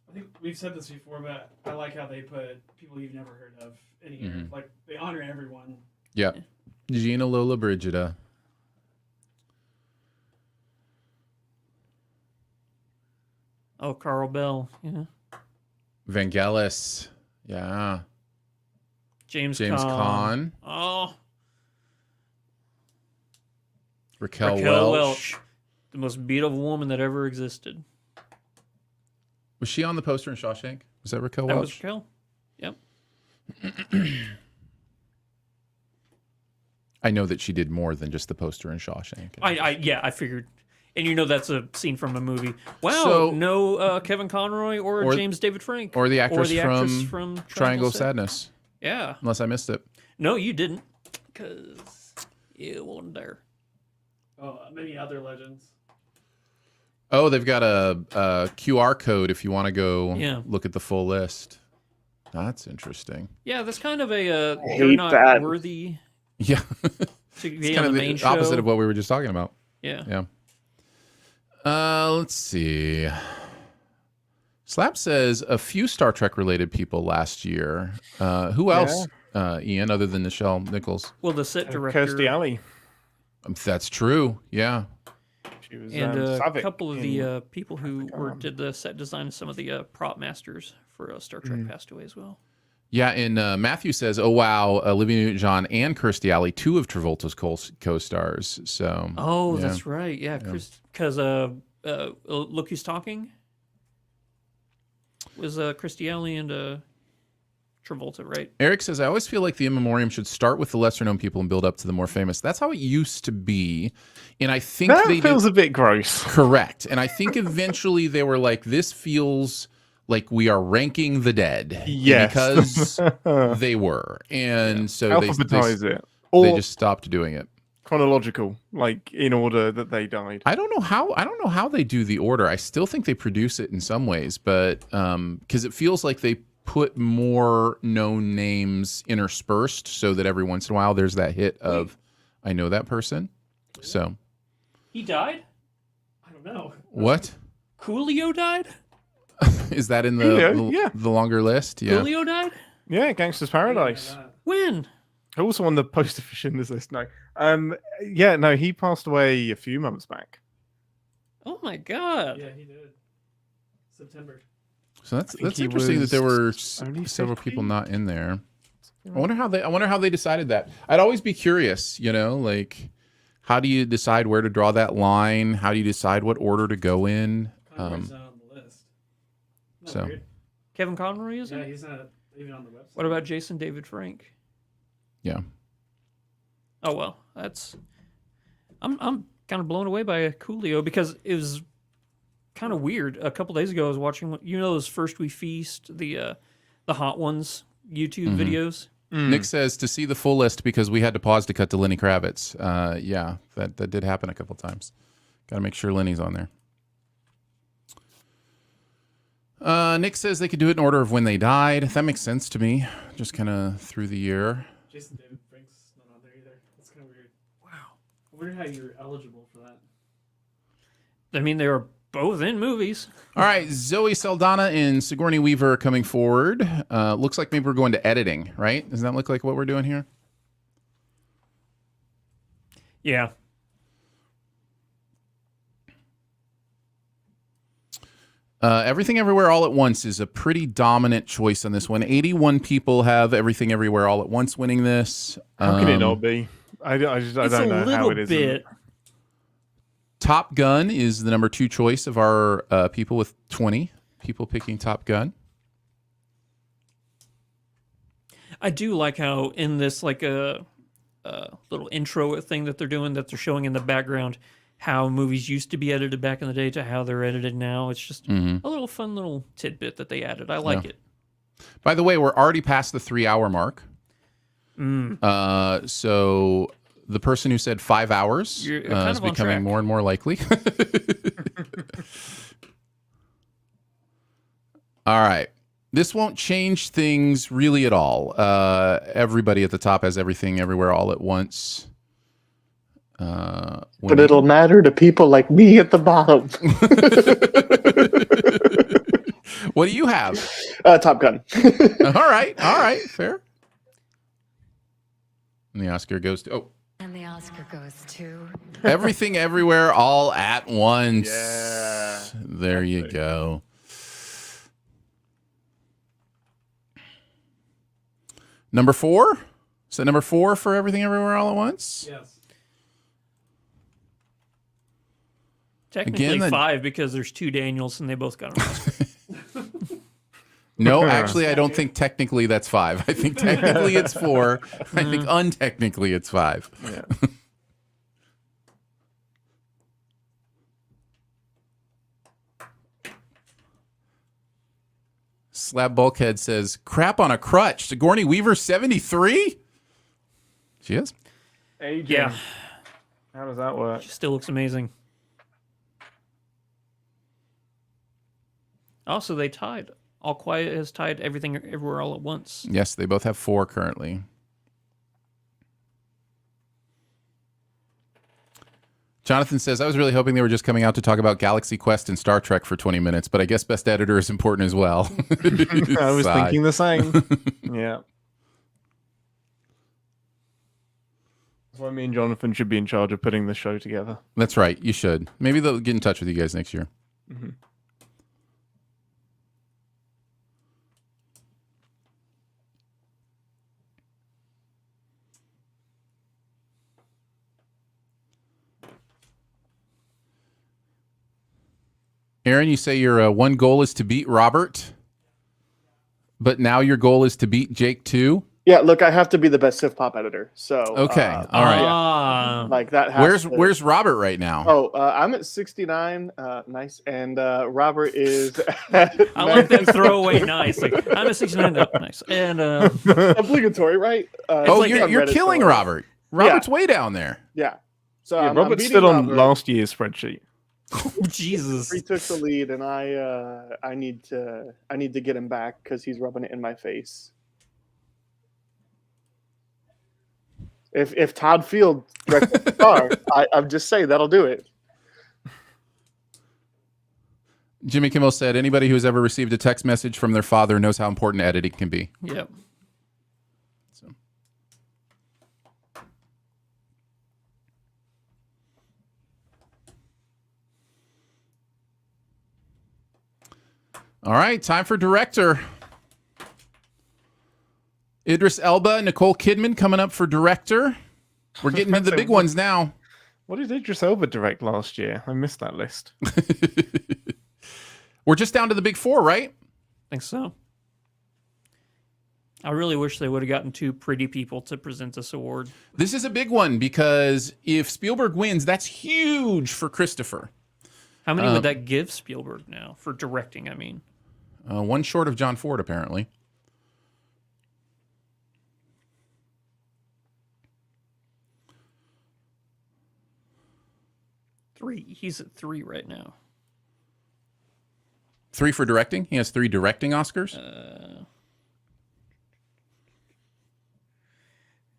I think we've said this before, but I like how they put people you've never heard of in here. Mhm. Like they honor everyone. Yep. Gina Lola Brigida. Oh, Carl Bell. Yeah. Vangelis. Yeah. James Caan. Oh. Raquel Welch. The most beautiful woman that ever existed. Was she on the poster in Shawshank? Was that Raquel That Welch? was Raquel. Yep. I know that she did more than just the poster in Shawshank. I figured. And you know that's a scene from a movie. Wow, So- no Kevin Conroy or James David Frank. Or the actress, actress from, from Triangle of Sadness. Yeah. Unless I missed it. No, you didn't. Because you wasn't there. Oh, many other legends. Oh, they've got a QR code if you want to go Yeah. look at the full list. That's interesting. Yeah, that's kind of a you're hate not that. worthy Yeah. to be It's on kind the of main the show. opposite of what we were just talking about. Yeah. Yeah. Let's see. Slap says a few Star Trek related people last year. Who else, Ian, other than Nichelle Nichols? Well, the set director. Kirstie Alley. That's true. Yeah. She was And a Savick couple of in- the people who did the set design and some of the prop masters for Star Trek passed away as well. Yeah, and Matthew says, "Oh wow, Olivia Newton-John and Kirstie Alley, two of Travolta's co-stars." So, Oh, yeah. that's right. Yeah, because Look Who's Talking was Kirstie Alley and Travolta, right? Eric says, "I always feel like the In Memoriam should start with the lesser-known people and build up to the more famous." That's how it used to be, and I think That they feels a bit gross. correct. And I think eventually they were like, "This feels like we are ranking the dead." Yes. Because they were, and so Alphabetize it. they Or just stopped doing it. chronological, like in order that they died. I don't know how they do the order. I still think they produce it in some ways, but because it feels like they put more known names interspersed so that every once in a while there's that hit of I know that person. So He died? I don't know. what Coolio died? is that in Coolio, yeah. the longer list? Yeah. Coolio died? Yeah, Gangster's Paradise. When? Also on the poster for Schindler's List. No, yeah, no, he passed away a few months back. Oh my god. Yeah, he did. September. So that's think he interesting that there were was only several 50? people not in there. I wonder how they decided that. I'd always be curious, like how do you decide where to draw that line? How do you decide what order to go in? Conroy's not on the list. Isn't that so- weird? Kevin Conroy is Yeah, it? he's not even on the website. What about Jason David Frank? Yeah. Oh well, that's I'm kind of blown away by Coolio because it was kind of weird. A couple days ago, I was watching those First We Feast, the Hot Ones YouTube videos. Nick says to see the full list because we had to pause to cut to Lenny Kravitz. Yeah, that did happen a couple times. Got to make sure Lenny's on there. Nick says they could do it in order of when they died. That makes sense to me. Just kind of through the year. Jason David Frank's not on there either. That's kind of weird. Wow. I wonder how you're eligible for that. I mean, they were both in movies. All right, Zoe Saldana and Sigourney Weaver coming forward. Looks like maybe we're going to editing, right? Does that look like what we're doing here? Yeah. Everything Everywhere All at Once is a pretty dominant choice on this one. 81 people have Everything Everywhere All at Once winning this. How can it not be? I It's don't a know how little it is. bit. Top Gun is the number 2 choice of our people with 20. people picking Top Gun. I do like how in this like a little intro thing that they're doing, that they're showing in the background, how movies used to be edited back in the day to how they're edited now. It's just a little fun little tidbit that they added. I like it. By the way, we're already past the 3-hour mark. So the person who said 5 hours is becoming more and more likely. All right. This won't change things really at all. Everybody at the top has everything everywhere all at once. But it'll matter to people like me at the bottom. What do you have? Top Gun. All right, fair. And the Oscar goes to And the Oscar goes to Everything Everywhere All at Once. Yeah. There you go. Number 4? Is that number 4 for Everything Everywhere All at Once? Yes. Technically 5 because there's 2 Daniels and they both got an Oscar. No, actually, I don't think technically that's 5. I think technically it's 4. I think untechnically it's 5. Yeah. Slab Bulkhead says, crap on a crutch. Sigourney Weaver, 73? She is? Aging. Yeah. How does that work? She still looks amazing. Also, they tied. All Quiet has tied Everything Everywhere All at Once. Yes, they both have 4 currently. Jonathan says, I was really hoping they were just coming out to talk about Galaxy Quest and Star Trek for 20 minutes, but I guess Best Editor is important as well. I was Sigh. thinking the same. Yeah. That's why me and Jonathan should be in charge of putting the show together. That's right. You should. Maybe they'll get in touch with you guys next year. Mm-hmm. Aaron, you say your one goal is to beat Robert, but now your goal is to beat Jake too? Yeah, look, I have to be the best SiftPop editor. So Okay, all right. Ah. like that. Has Where's Robert right now? Oh, I'm at 69. Nice, and Robert is. I like that throwaway nice. Like, I'm at 69. Oh, nice. And obligatory, right? Oh, it's like you're on Reddit killing somewhere. Robert. Robert's way down there. Yeah. So Yeah, I'm Robert's beating still on Robert. last year's spreadsheet. oh, Jesus. He took the lead, and I need to get him back because he's rubbing it in my face. If Todd Field directs the star, I'm just saying that'll do it. Jimmy Kimmel said, anybody who's ever received a text message from their father knows how important editing can be. Yep. So. All right, time for director. Idris Elba, Nicole Kidman coming up for director. We're getting into the big ones now. What did Idris Elba direct last year? I missed that list. We're just down to the big 4, right? Think so. I really wish they would have gotten 2 pretty people to present this award. This is a big one because if Spielberg wins, that's huge for Christopher. How many would that give Spielberg now for directing? I mean, One short of John Ford, apparently. He's at 3 right now. 3 for directing. He has 3 directing Oscars.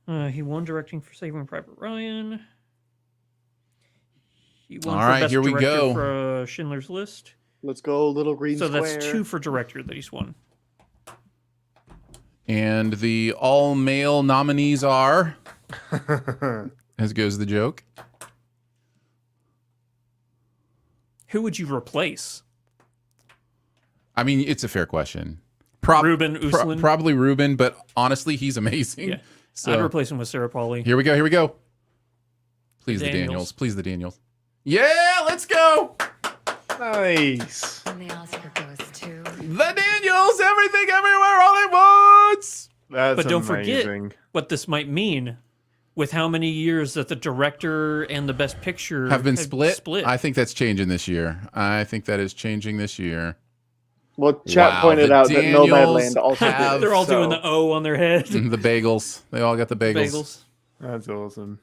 He won directing for Saving Private Ryan. He won All for right, Best here we Director go. for Schindler's List. Let's go, little green So square. that's 2 for director that he's won. And the all-male nominees are, as goes the joke. Who would you replace? I mean, it's a fair question. Ruben Östlund? Probably Ruben, but honestly, he's amazing. Yeah. So I'd replace him with Sarah Pauli. here we go. Here we go. Please, the Daniels. Daniels. Please, the Daniels. Yeah, let's go. Nice. and the Oscar goes to The Daniels, everything, everywhere, all at once. That's But don't amazing. forget what this might mean with how many years that the director and the best picture Have been split. I think that's changing this year. I think that is changing this year. Well, chat pointed the out that Daniels Nomadland also did have- it, They're all so- doing the O on their head. The bagels. They all got the bagels. That's awesome.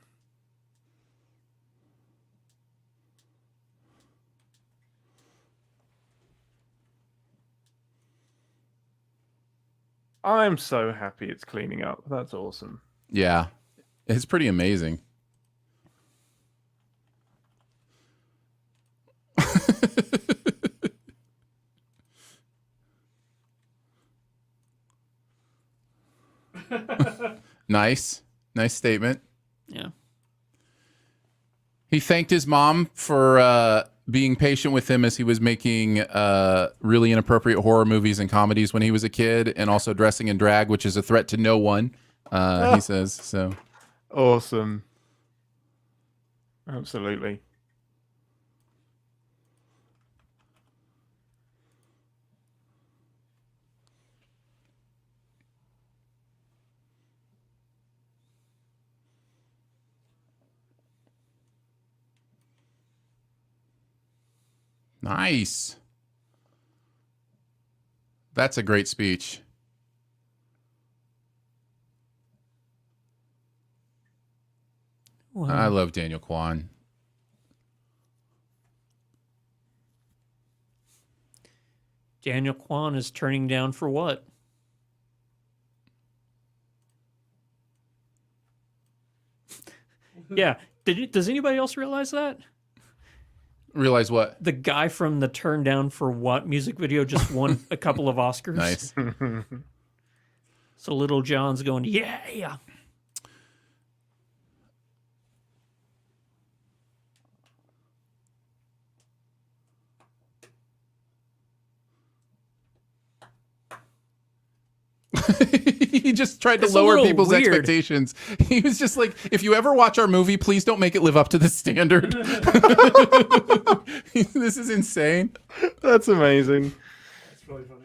I'm so happy it's cleaning up. That's awesome. Yeah. It's pretty amazing. Nice statement. Yeah. He thanked his mom for being patient with him as he was making really inappropriate horror movies and comedies when he was a kid, and also dressing in drag, which is a threat to no one. He says so. Awesome. Absolutely. Nice. That's a great speech. Wow. I love Daniel Kwan. Daniel Kwan is turning down for what? Yeah. Does anybody else realize that? Realize what? The guy from the Turn Down for What music video just won a couple of Oscars. Nice. So Little John's going, yeah. He just tried to It's a lower little people's weird. expectations. He was just like, if you ever watch our movie, please don't make it live up to the standard. This is insane. That's amazing. It's really funny.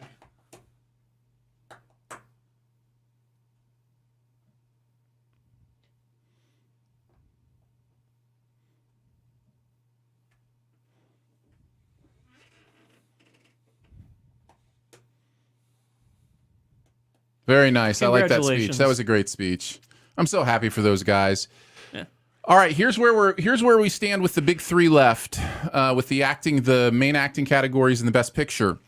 Very nice. I like that speech. Congratulations. That was a great speech. I'm so happy for those guys. Yeah. All right, here's where we stand with the big three left, with the main acting categories and the best picture.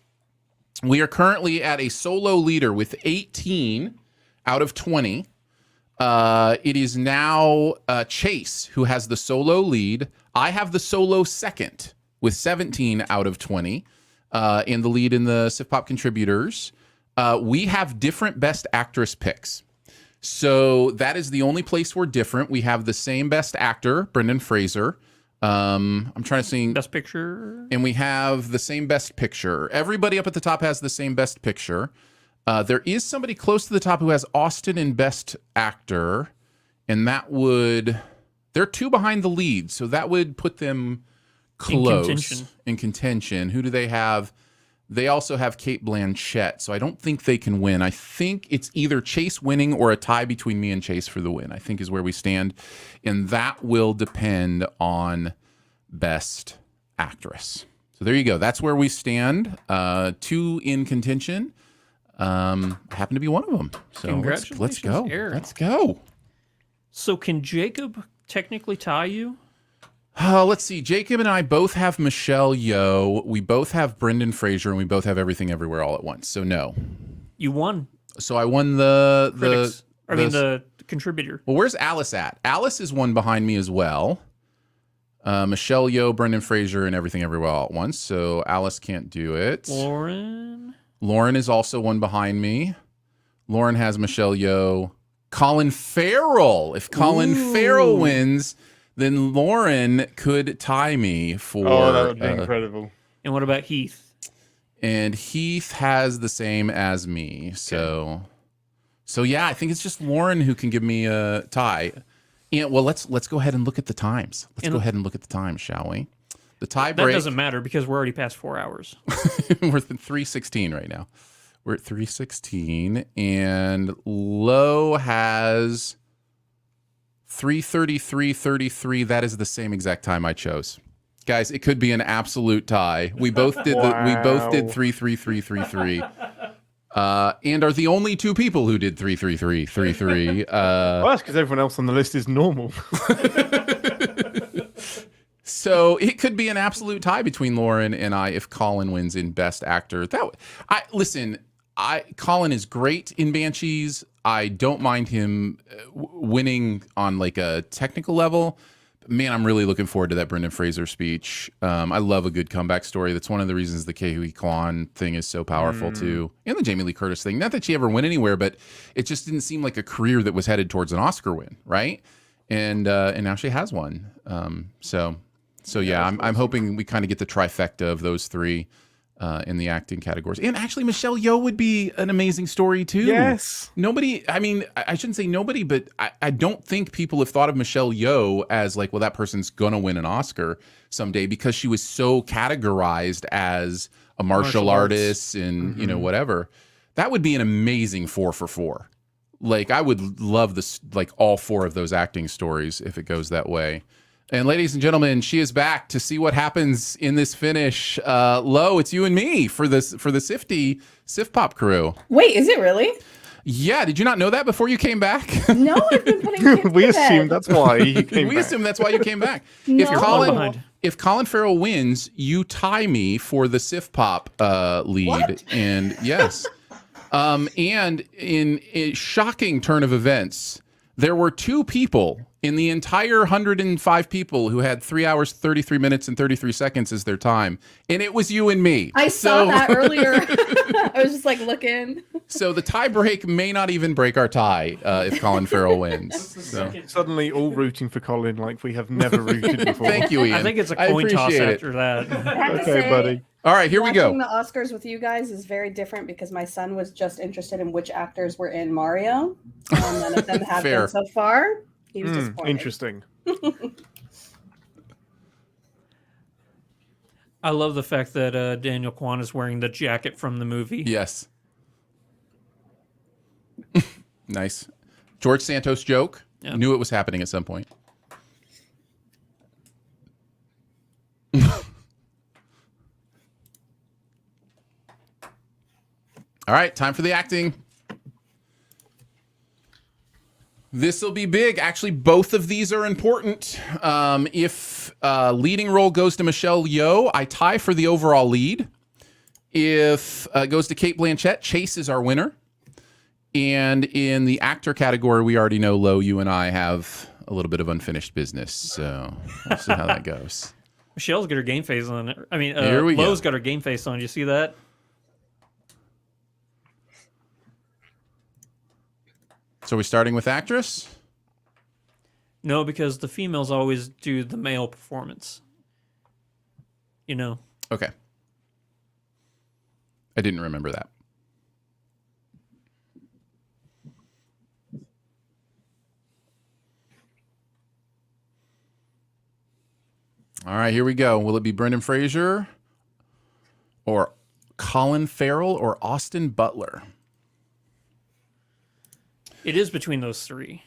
We are currently at a solo leader with 18 out of 20. It is now Chase who has the solo lead. I have the solo second with 17 out of 20 in the lead in the SiftPop contributors. We have different best actress picks. So that is the only place we're different. We have the same best actor, Brendan Fraser. I'm trying to see. Best picture. And we have the same best picture. Everybody up at the top has the same best picture. There is somebody close to the top who has Austin in best actor. And they're two behind the lead. So that would put them close. In contention. Who do they have? They also have Cate Blanchett, so I don't think they can win. I think it's either Chase winning or a tie between me and Chase for the win, I think is where we stand. And that will depend on Best Actress. So there you go. That's where we stand. Two in contention. Happen to be one of them. So Congratulations, let's go. Aaron. Let's go. So can Jacob technically tie you? Let's see. Jacob and I both have Michelle Yeoh. We both have Brendan Fraser, and we both have Everything Everywhere All at Once. So no. You won. So I won the contributor. Well, where's Alice at? Alice is one behind me as well. Michelle Yeoh, Brendan Fraser, and Everything Everywhere All at Once. So Alice can't do it. Lauren is also one behind me. Lauren has Michelle Yeoh. Colin Farrell. If Colin Farrell wins, then Lauren could tie me for. Oh, that would be incredible. And what about Heath? And Heath has the same as me. So yeah, I think it's just Lauren who can give me a tie. And well, let's go ahead and look at the times. Let's go ahead and look at the times, shall we? The The tie That break. doesn't matter because we're already past 4 hours. We're at 316 right now. We're at 316, and Low has 3:33:33. That is the same exact time I chose. Guys, it could be an absolute tie. We both did we both did 3:33:33. And are the only two people who did 3:33:33. Well, that's because everyone else on the list is normal. So it could be an absolute tie between Lauren and I if Colin wins in Best Actor. Colin is great in Banshees. I don't mind him winning on like a technical level. Man, I'm really looking forward to that Brendan Fraser speech. I love a good comeback story. That's one of the reasons the Kehui Kwan thing is so powerful too, and the Jamie Lee Curtis thing. Not that she ever went anywhere, but it just didn't seem like a career that was headed towards an Oscar win, right? And now she has one. So yeah, I'm hoping we kind of get the trifecta of those three in the acting categories. And actually, Michelle Yeoh would be an amazing story too. Yes. Nobody, I mean, I shouldn't say nobody, but I don't think people have thought of Michelle Yeoh as like, well, that person's gonna win an Oscar someday because she was so categorized as a martial artist and you know whatever. That would be an amazing 4 for 4. Like I would love this, like all 4 of those acting stories if it goes that way. And ladies and gentlemen, she is back to see what happens in this finish. Lo, it's you and me for the SiftPop crew. Wait, is it really? Yeah, did you not know that before you came back? No, I've been putting kids We to bed. assumed that's why you came We back. assume that's why you came back. No. If Colin Farrell wins, you tie me for the SiftPop lead. What? And yes. And in a shocking turn of events, there were 2 people in the entire 105 people who had 3 hours, 33 minutes, and 33 seconds as their time. And it was you and me. I saw that earlier. I was just like looking. So the tie break may not even break our tie if Colin Farrell wins. So. Suddenly all rooting for Colin like we have never rooted before. Thank you, Ian. I think it's a coin toss appreciate it. after that. I have to Okay, say, buddy. All right, here we go. watching the Oscars with you guys is very different because my son was just interested in which actors were in Mario. And none of them have Fair. been so far. He was disappointed. Interesting. I love the fact that Daniel Kwan is wearing the jacket from the movie. Yes. Nice. George Santos joke. Yeah. Knew it was happening at some point. All right, time for the acting. This will be big. Actually, both of these are important. If leading role goes to Michelle Yeoh, I tie for the overall lead. If it goes to Cate Blanchett, Chase is our winner. And in the actor category, we already know, Lo, you and I have a little bit of unfinished business. So we'll see how that goes. Michelle's got her game face on. I mean, Here we go. Lowe's got her game face on. You see that? So we're starting with actress? No, because the females always do the male performance. You know. Okay. I didn't remember that. All right, here we go. Will it be Brendan Fraser or Colin Farrell or Austin Butler? It is between those 3.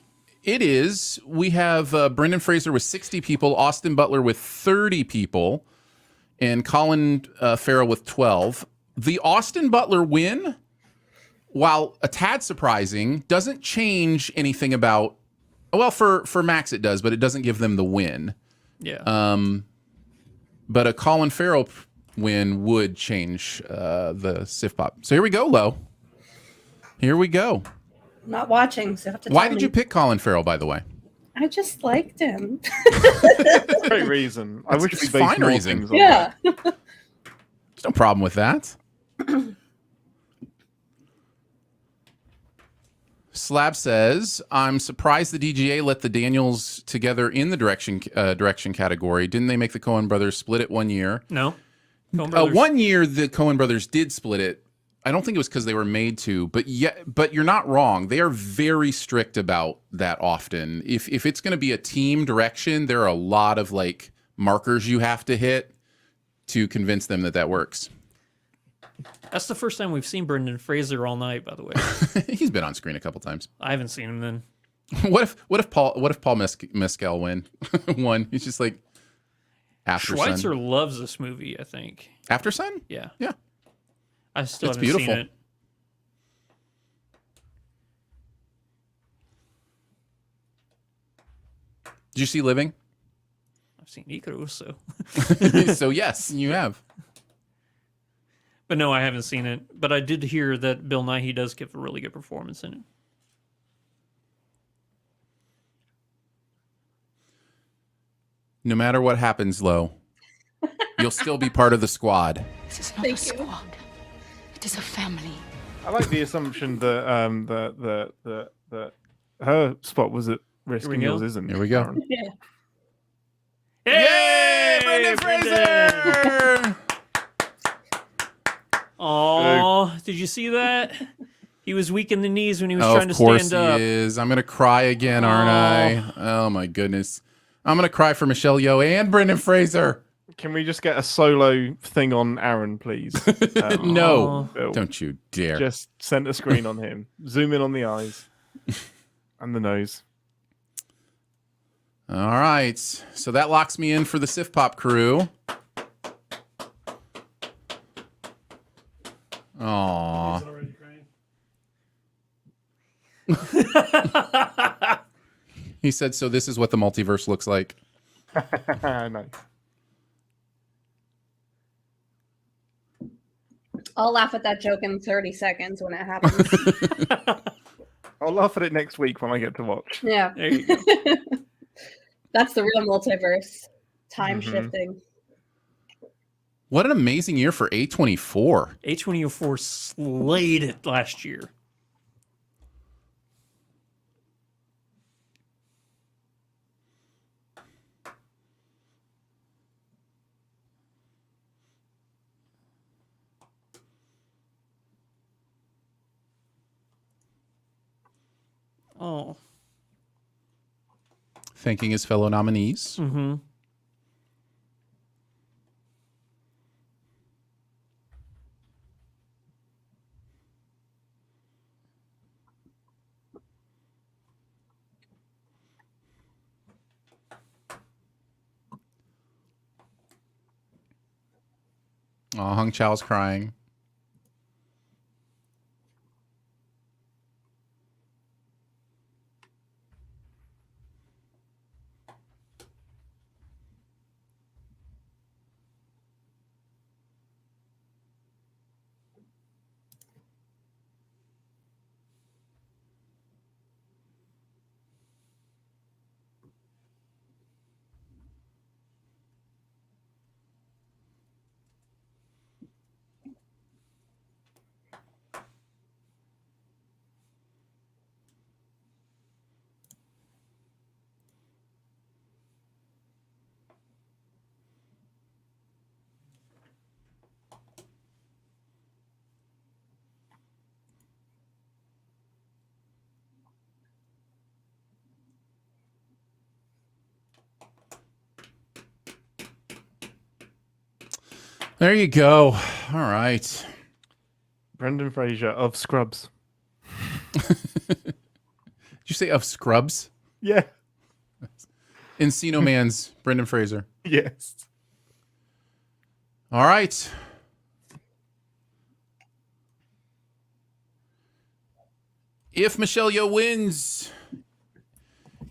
It is. We have Brendan Fraser with 60 people, Austin Butler with 30 people, and Colin Farrell with 12. The Austin Butler win, while a tad surprising, doesn't change anything about... Well, for Max it does, but it doesn't give them the win. Yeah. But a Colin Farrell win would change the SiftPop. So here we go, Lo. Here we go. I'm not watching, so you have to Why tell did me. you pick Colin Farrell, by the way? I just liked him. Great reason. I wish we It's based fine more reason. things on Yeah. There's no problem with that. Slab says, I'm surprised the DGA let the Daniels together in the direction category. Didn't they make the Coen brothers split it 1 year? No. Coen Brothers. 1 year the Coen brothers did split it. I don't think it was because they were made to, but you're not wrong. They are very strict about that often. If it's going to be a team direction, there are a lot of like markers you have to hit. to convince them that that works. That's the first time we've seen Brendan Fraser all night, by the way. He's been on screen a couple times. I haven't seen him then. What if Paul Mescal won? He's just like After Schweitzer Sun. loves this movie, I think. After Sun? Yeah. Yeah. I still It's haven't beautiful. seen it. Did you see Living? I've seen Icarus, so. So yes, you have. But no, I haven't seen it. But I did hear that Bill Nighy does give a really good performance in it. No matter what happens, Lo, you'll still be part of the squad. This is not a squad. It is a family. I like the assumption that that her spot was at risk Here we and go. yours isn't. Here we go. Aaron. Yeah. Yay! Brendan Fraser! Oh, did you see that? He was weak in the knees when he was Oh, trying to of course stand up. he is. I'm gonna cry again, aren't I? Oh my goodness. I'm gonna cry for Michelle Yeoh and Brendan Fraser. Can we just get a solo thing on Aaron, please? No, Bill. don't you dare. Just center screen on him. Zoom in on the eyes and the nose. All right. So that locks me in for the SiftPop crew. Aww. He's already crying. He said, so this is what the multiverse looks like. Nice. I'll laugh at that joke in 30 seconds when it happens. I'll laugh at it next week when I get to watch. Yeah. There you go. That's the real multiverse. Time shifting. What an amazing year for A24. A24 slayed it last year. Oh. Thanking his fellow nominees. Mm-hmm. Oh, Hung Chao's crying. There you go. All right. Brendan Fraser of Scrubs. Did you say of Scrubs? Yeah. Encino Man's Brendan Fraser. Yes. All right. If Michelle Yeoh wins,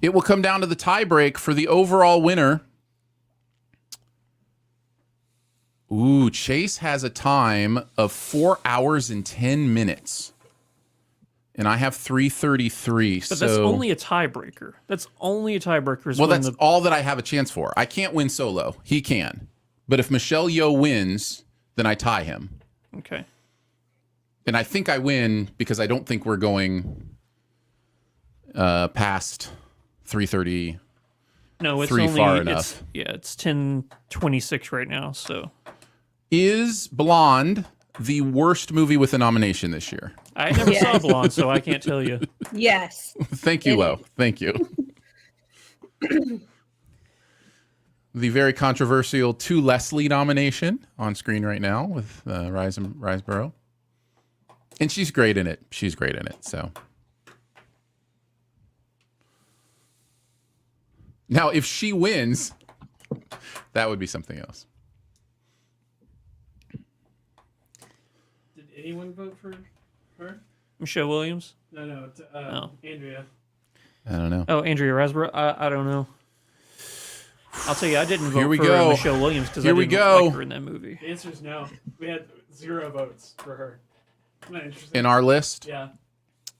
it will come down to the tiebreak for the overall winner. Ooh, Chase has a time of 4 hours and 10 minutes. And I have 3:33. But that's only a tiebreaker. That's only a tiebreaker. Well, that's all that I have a chance for. I can't win solo. He can. But if Michelle Yeoh wins, then I tie him. Okay. And I think I win because I don't think we're going past 3:30. No, it's Three only far it's, enough. yeah, it's 10:26 right now. So Is Blonde the worst movie with a nomination this year? I never Yes. saw Blonde, so I can't tell you. Yes. Thank you, It Lo. is. Thank you. the very controversial To Leslie nomination on screen right now with Riseborough. And she's great in it. She's great in it. So now, if she wins, that would be something else. Did anyone vote for her? Michelle Williams? No, Andrea. I don't know. Oh, Andrea Riseborough? I don't know. I'll tell you, I didn't vote Here we for go. Michelle Williams because I Here we didn't go. like her in that movie. The answer is no. We had 0 votes for her. Isn't that interesting? In our list? Yeah.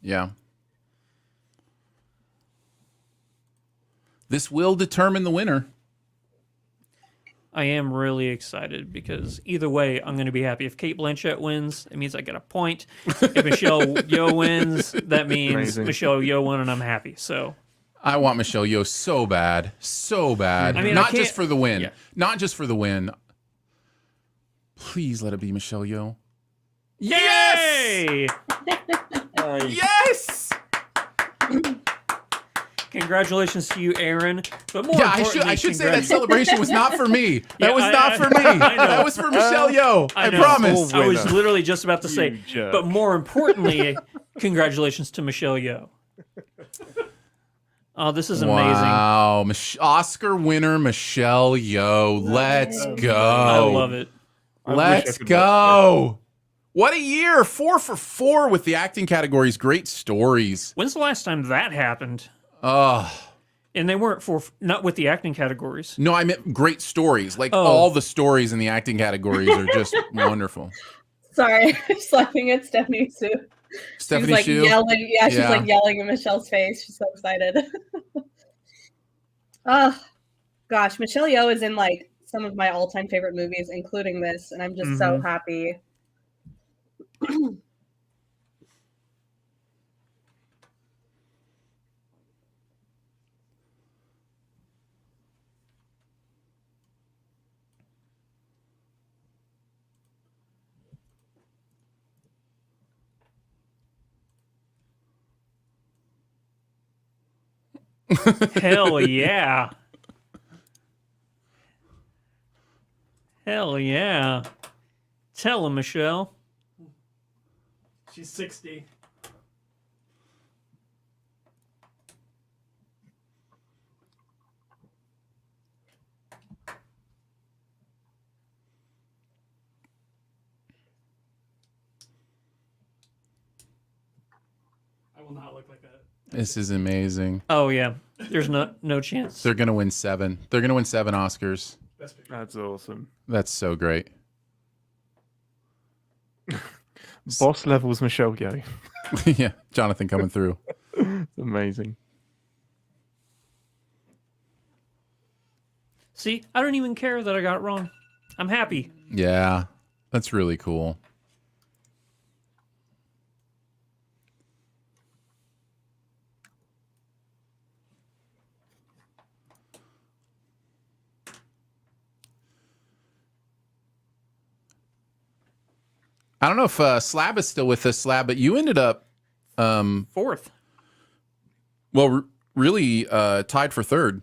Yeah. This will determine the winner. I am really excited because either way, I'm going to be happy. If Kate Blanchett wins, it means I get a point. If Michelle Yeoh wins, that means Amazing. Michelle Yeoh won and I'm happy. So I want Michelle Yeoh so bad. So bad. I mean, Not I can't- just for the win. yeah. Not just for the win. Please let it be Michelle Yeoh. yay! Yes! Congratulations to you, Aaron. But more Yeah, importantly, I should say that celebration was not for me. That Yeah, was not for me. I know. That was for Michelle Yeoh. I know. promise. I was Winner. literally just about to say, You jerk. but more importantly, congratulations to Michelle Yeoh. Oh, this is amazing. Wow. Oscar winner Michelle Yeoh. Let's go. I love it. I wish I Let's could go. What a year. 4 for 4 with the acting categories. Great stories. When's the last time that happened? Oh. And they weren't not with the acting categories. No, I meant great stories. Like Oh. all the stories in the acting categories are just wonderful. Sorry, I'm slapping at Stephanie Sue. Stephanie she's like Shu. yelling. Yeah, she's Yeah. like yelling in Michelle's face. She's so excited. Oh, gosh, Michelle Yeoh is in like some of my all-time favorite movies, including this, and I'm just so happy. Hell yeah. Hell yeah. Tell him, Michelle. She's 60. I will not look like that. This is amazing. Oh yeah. There's no chance. They're going to win 7. They're going to win 7 Oscars. Best picture. That's awesome. That's so great. Boss levels Michelle Yeoh. Yeah, Jonathan coming through. It's amazing. See, I don't even care that I got it wrong. I'm happy. Yeah, that's really cool. I don't know if Slab is still with us, Slab, but you ended up, Fourth. well, really tied for 3rd.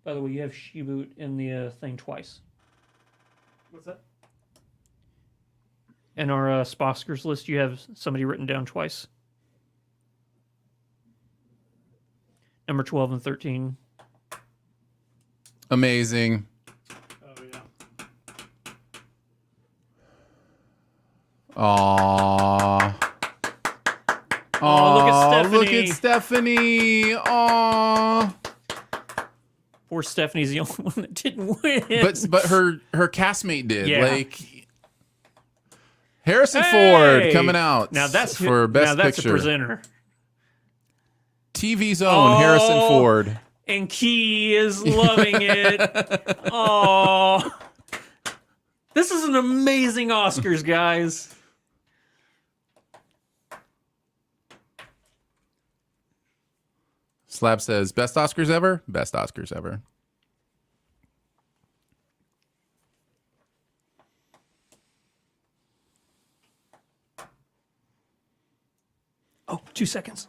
By the way, you have Sheboot in the thing twice. What's that? In our Sposcars list, you have somebody written down twice. Number 12 and 13. Amazing. Oh, yeah. Aww. Oh, look at Look Stephanie. at Stephanie. Aww. Poor Stephanie's the only one that didn't win. But her castmate did. Yeah. Like Harrison Hey! Ford coming out now that's for Best now that's Picture. a presenter. TV's own Harrison Oh. Ford. And Key is loving it. Oh, this is an amazing Oscars, guys. Slab says, best Oscars ever? Best Oscars ever. 2 seconds.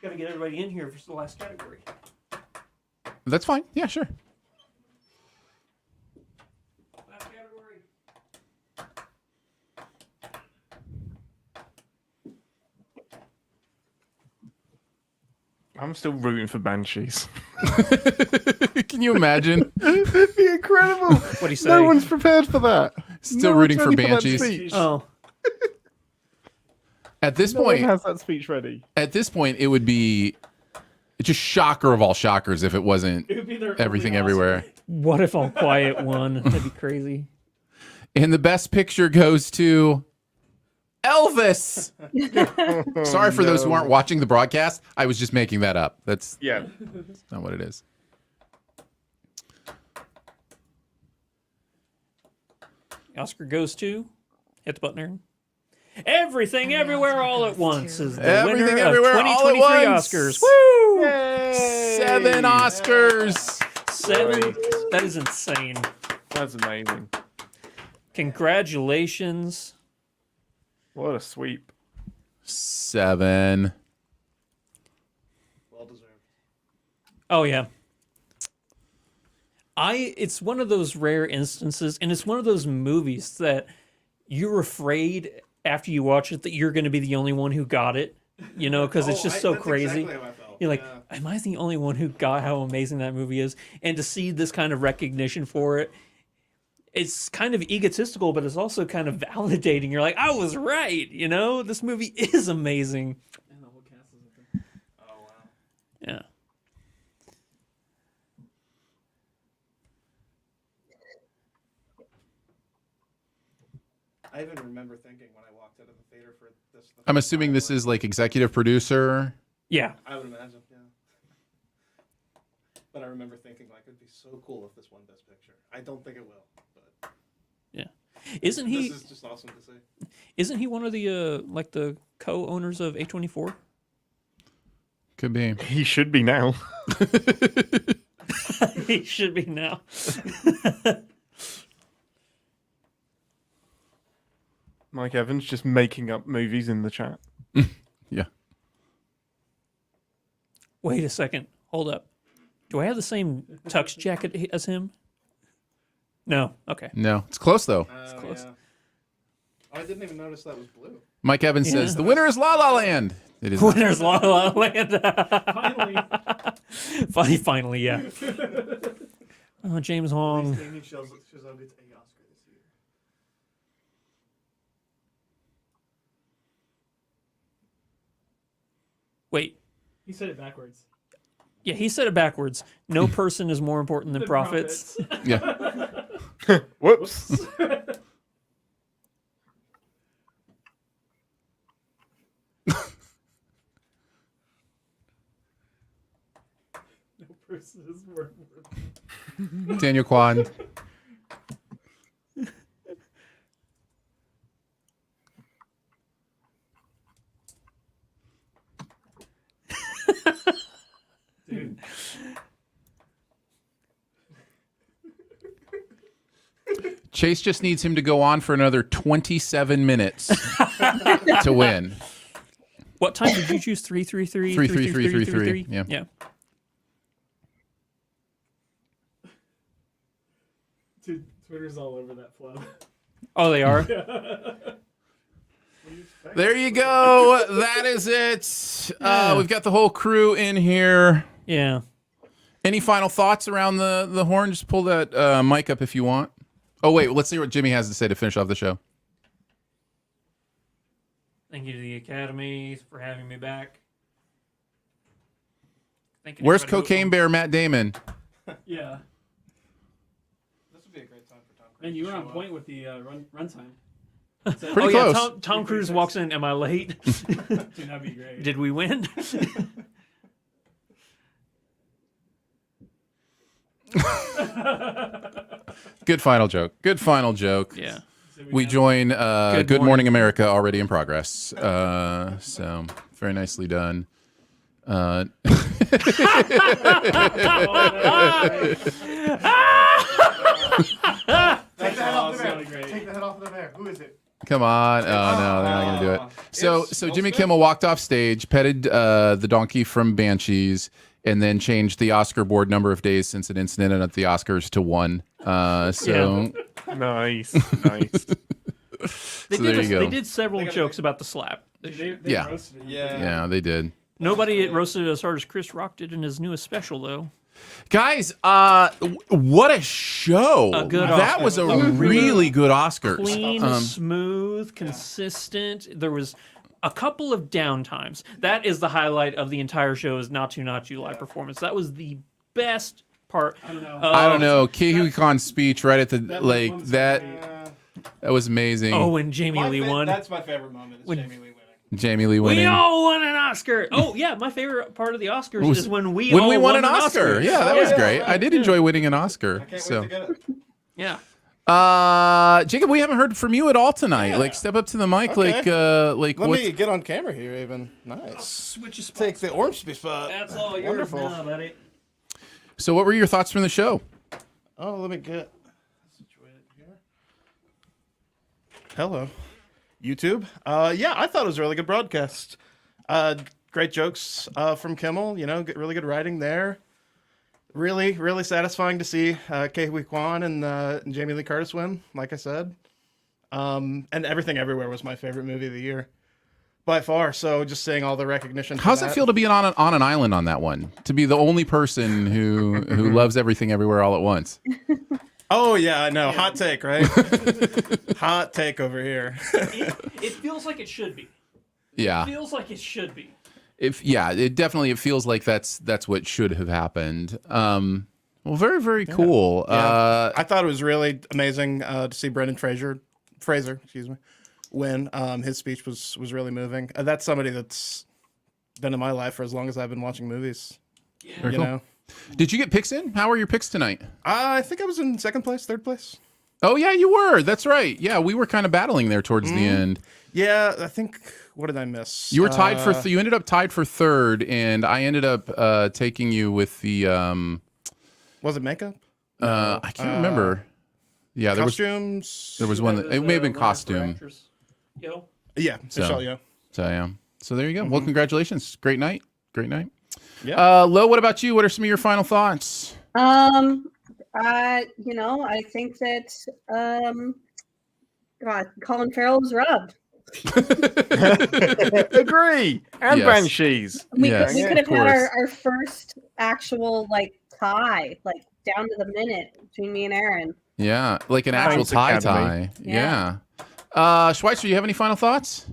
Got to get everybody in here for the last category. That's fine. Yeah, sure. Last category. I'm still rooting for Banshees. Can you imagine? That'd be incredible. What do you say? No one's prepared for that. Still No rooting one's for ready that Banshees. speech. Oh, At this No one point, has that speech ready. at this point, it would be just shocker of all shockers if it wasn't It would be their Everything only Everywhere. what if All Quiet won? That'd be crazy. And the best picture goes to Elvis. Sorry for those who aren't watching the broadcast. I was just making that up. That's Yeah. not what it is. Oscar goes to hit the button, Aaron. Everything Everywhere All at Once is the Everything winner Everywhere of All at 2023 Once. Oscars. Woo! 7 Oscars. 7. That is insane. That's amazing. Congratulations. What a sweep. 7. Well deserved. Oh yeah. It's one of those rare instances, and it's one of those movies that you're afraid after you watch it that you're going to be the only one who got it, you know, because it's just so that's crazy. Exactly how I felt. You're like, Yeah. am I the only one who got how amazing that movie is? And to see this kind of recognition for it, it's kind of egotistical, but it's also kind of validating. You're like, I was right, you know, this movie is amazing. And the whole cast is up there. Oh wow. Yeah. I even remember thinking when I walked out of the theater for this. I'm assuming this is like executive producer. Yeah. I would imagine, yeah. But I remember thinking like it'd be so cool if this won Best Picture. I don't think it will, but Yeah. Isn't he this is just awesome to see. Isn't he one of the like the co-owners of A24? Could be. He should be now. He should be now. Mike Evans just making up movies in the chat. Yeah. Wait a second. Hold up. Do I have the same tux jacket as him? No. Okay. No, it's close though. close. Yeah. Oh, I didn't even notice that was blue. Mike Evans says the winner is La La Land. It is not. Winner's La La Land. Finally. Finally, yeah. Oh, James Hong. Amy shows up gets a Oscar this year. Wait. He said it backwards. Yeah, he said it backwards. No person is more important than The profits. Yeah. Whoops. No person is more important. Daniel Kwan. Dude. Chase just needs him to go on for another 27 minutes to win. What time did you choose? 333? 33333. Yeah. Yeah. Dude, Twitter's all over that flub. Oh, they are? There you go. That is it. Yeah. We've got the whole crew in here. Yeah. Any final thoughts around the horn? Just pull that mic up if you want. Oh, wait. Let's see what Jimmy has to say to finish off the show. Thank you to the Academy for having me back. Thank you to Where's everybody who- Cocaine Bear Matt Damon? Yeah. This would be a great time for Tom Cruise. And you were on point with the runtime. Pretty oh, close. Yeah, Tom Cruise walks in. Am I late? Dude, that'd be great. Did we win? Good final joke. Good final joke. Yeah. We join Good Morning Morning. America already in progress. So very nicely done. Take the head off the bear. Take the head off the bear. Who is it? Come on. Oh, no, they're not going to do it. So Jimmy Kimmel walked off stage, petted the donkey from Banshees, and then changed the Oscar board number of days since an incident at the Oscars to 1. Nice. They did several jokes about the slap. They Yeah. roasted it. Yeah, they did. Nobody roasted it as hard as Chris Rock did in his newest special, though. Guys, what a show. A good that Oscar. was a really good Oscars. Clean, smooth, consistent. There was a couple of downtimes. That is the highlight of the entire show, is Not You live performance. That was the best part. I don't know. I don't know. Ke Khan's speech right at the that was amazing. Oh, when Jamie Lee won. That's my favorite moment. Is Jamie Lee winning. Jamie Lee winning. We all won an Oscar. Oh yeah, my favorite part of the Oscars is when we won an Oscar. Yeah, that was great. I did enjoy winning an Oscar. I can't So, wait to get it. yeah. Jacob, we haven't heard from you at all tonight. Yeah. Like, step up to the mic. Okay. Like Let what's... me get on camera here, even. Nice. Switch your Take the orange spot. That's all yours Wonderful. now, buddy. So, what were your thoughts from the show? Oh, let me get situated here. Hello, YouTube. Yeah, I thought it was a really good broadcast. Great jokes from Kimmel. You know, really good writing there. Really, really satisfying to see Ke Kwan and Jamie Lee Curtis win. Like I said, and Everything Everywhere was my favorite movie of the year by far. So just seeing all the recognition. How's it feel to be on an island on that one? To be the only person who loves everything everywhere all at once. Oh yeah, I know. Hot take, right? Hot take over here. It feels like it should be. Yeah. It feels like it should be. It feels like that's what should have happened. Well, very, very cool. Yeah. I thought it was really amazing to see Brendan Fraser, excuse me, win. His speech was really moving. That's somebody that's been in my life for as long as I've been watching movies. Yeah. Very cool. Know. Did you get picks in? How were your picks tonight? I think I was in second place, third place. Oh yeah, you were. That's right. Yeah, we were kind of battling there towards the end. Yeah, I think. What did I miss? You were tied for. You ended up tied for third, and I ended up taking you with the. Was it makeup? I can't remember. Yeah, costumes. There was one that it may have been costume. Yo. Yeah, Michelle Yeoh. So yeah. So there you go. Well, congratulations. Great night. Great night. Yeah. Lo, what about you? What are some of your final thoughts? I think that God, Colin Farrell was robbed. Agree. And Yes. Banshees. We Yes, could of have had course. our first actual tie, down to the minute between me and Aaron. Yeah, like an actual Thanks, tie. Academy. Yeah. Schweitzer, do you have any final thoughts?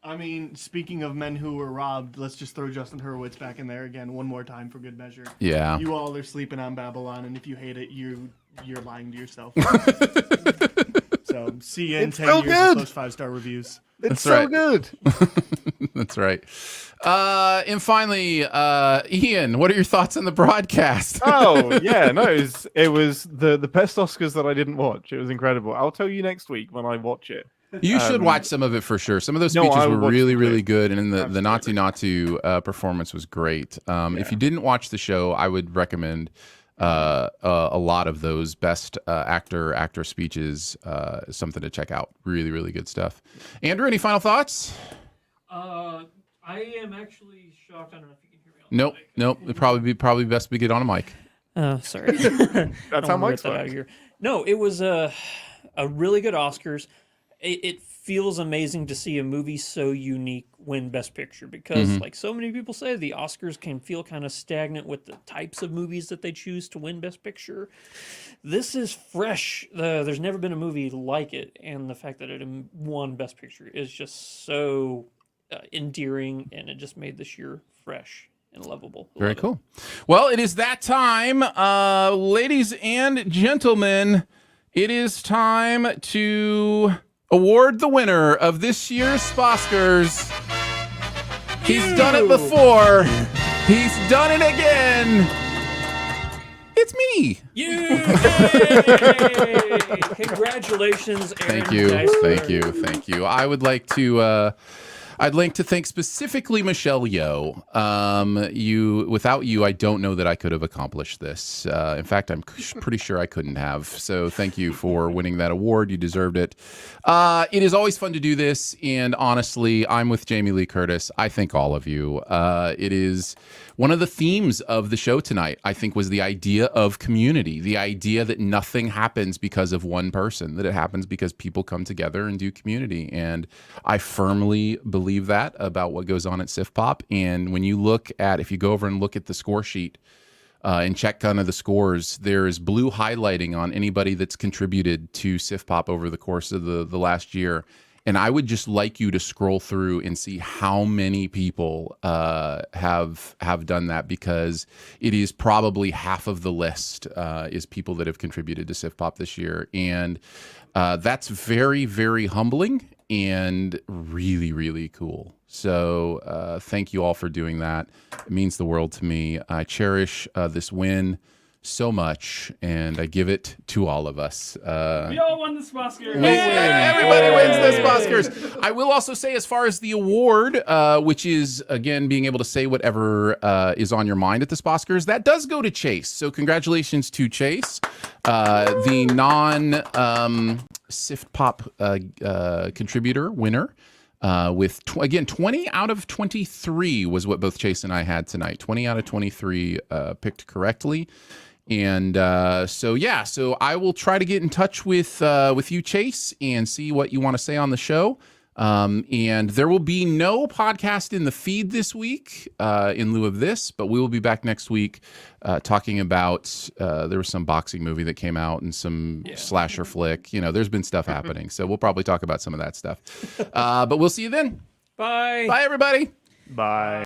I mean, speaking of men who were robbed, let's just throw Justin Hurwitz back in there again one more time for good measure. Yeah. You all are sleeping on Babylon, and if you hate it, you're lying to yourself. So see you in It's 10 so years good. with those 5-star reviews. It's That's so right. good. That's right. And finally, Ian, what are your thoughts on the broadcast? Oh yeah, no, it was the best Oscars that I didn't watch. It was incredible. I'll tell you next week when I watch it. You should watch some of it for sure. Some of those No, speeches I were will watch really, the really clip. good, and the Natu performance was great. If you didn't watch the show, I would recommend a lot of those best actor speeches. Something to check out. Really, really good stuff. Andrew, any final thoughts? I am actually shocked. I don't know if you can hear me. Nope. It'd probably best we get on a mic. Sorry. That's how mics work. No, it was a really good Oscars. It feels amazing to see a movie so unique win Best Picture because, like so many people say, the Oscars can feel kind of stagnant with the types of movies that they choose to win Best Picture. This is fresh. There's never been a movie like it, and the fact that it won Best Picture is just so endearing, and it just made this year fresh and lovable. Very cool. Well, it is that time, ladies and gentlemen. It is time to award the winner of this year's Sposcars. He's done it before. He's done it again. It's me. Yay! Congratulations, Aaron. Thank you. Geisler. Thank you. I would like to I'd like to thank specifically Michelle Yeoh. Without you, I don't know that I could have accomplished this. In fact, I'm pretty sure I couldn't have. So thank you for winning that award. You deserved it. It is always fun to do this, and honestly, I'm with Jamie Lee Curtis. I thank all of you. It is one of the themes of the show tonight, I think, was the idea of community, the idea that nothing happens because of one person, that it happens because people come together and do community. And I firmly believe that about what goes on at SiftPop. And when you look at, if you go over and look at the score sheet and check kind of the scores, there is blue highlighting on anybody that's contributed to SiftPop over the course of the last year. And I would just like you to scroll through and see how many people have done that, because it is probably half of the list is people that have contributed to SiftPop this year. And that's very, very humbling and really, really cool. So thank you all for doing that. It means the world to me. I cherish this win so much, and I give it to all of us. We all won the Sposcars. Everybody wins the Sposcars. I will also say, as far as the award, which is, again, being able to say whatever is on your mind at the Sposcars, that does go to Chase. So congratulations to Chase, the non-SiftPop contributor winner. With, again, 20 out of 23 was what both Chase and I had tonight. 20 out of 23 picked correctly. And so I will try to get in touch with you, Chase, and see what you want to say on the show. And there will be no podcast in the feed this week in lieu of this, but we will be back next week talking about there was some boxing movie that came out and some slasher flick. You know, there's been stuff happening, so we'll probably talk about some of that stuff. But we'll see you then. Bye. Bye, everybody. Bye.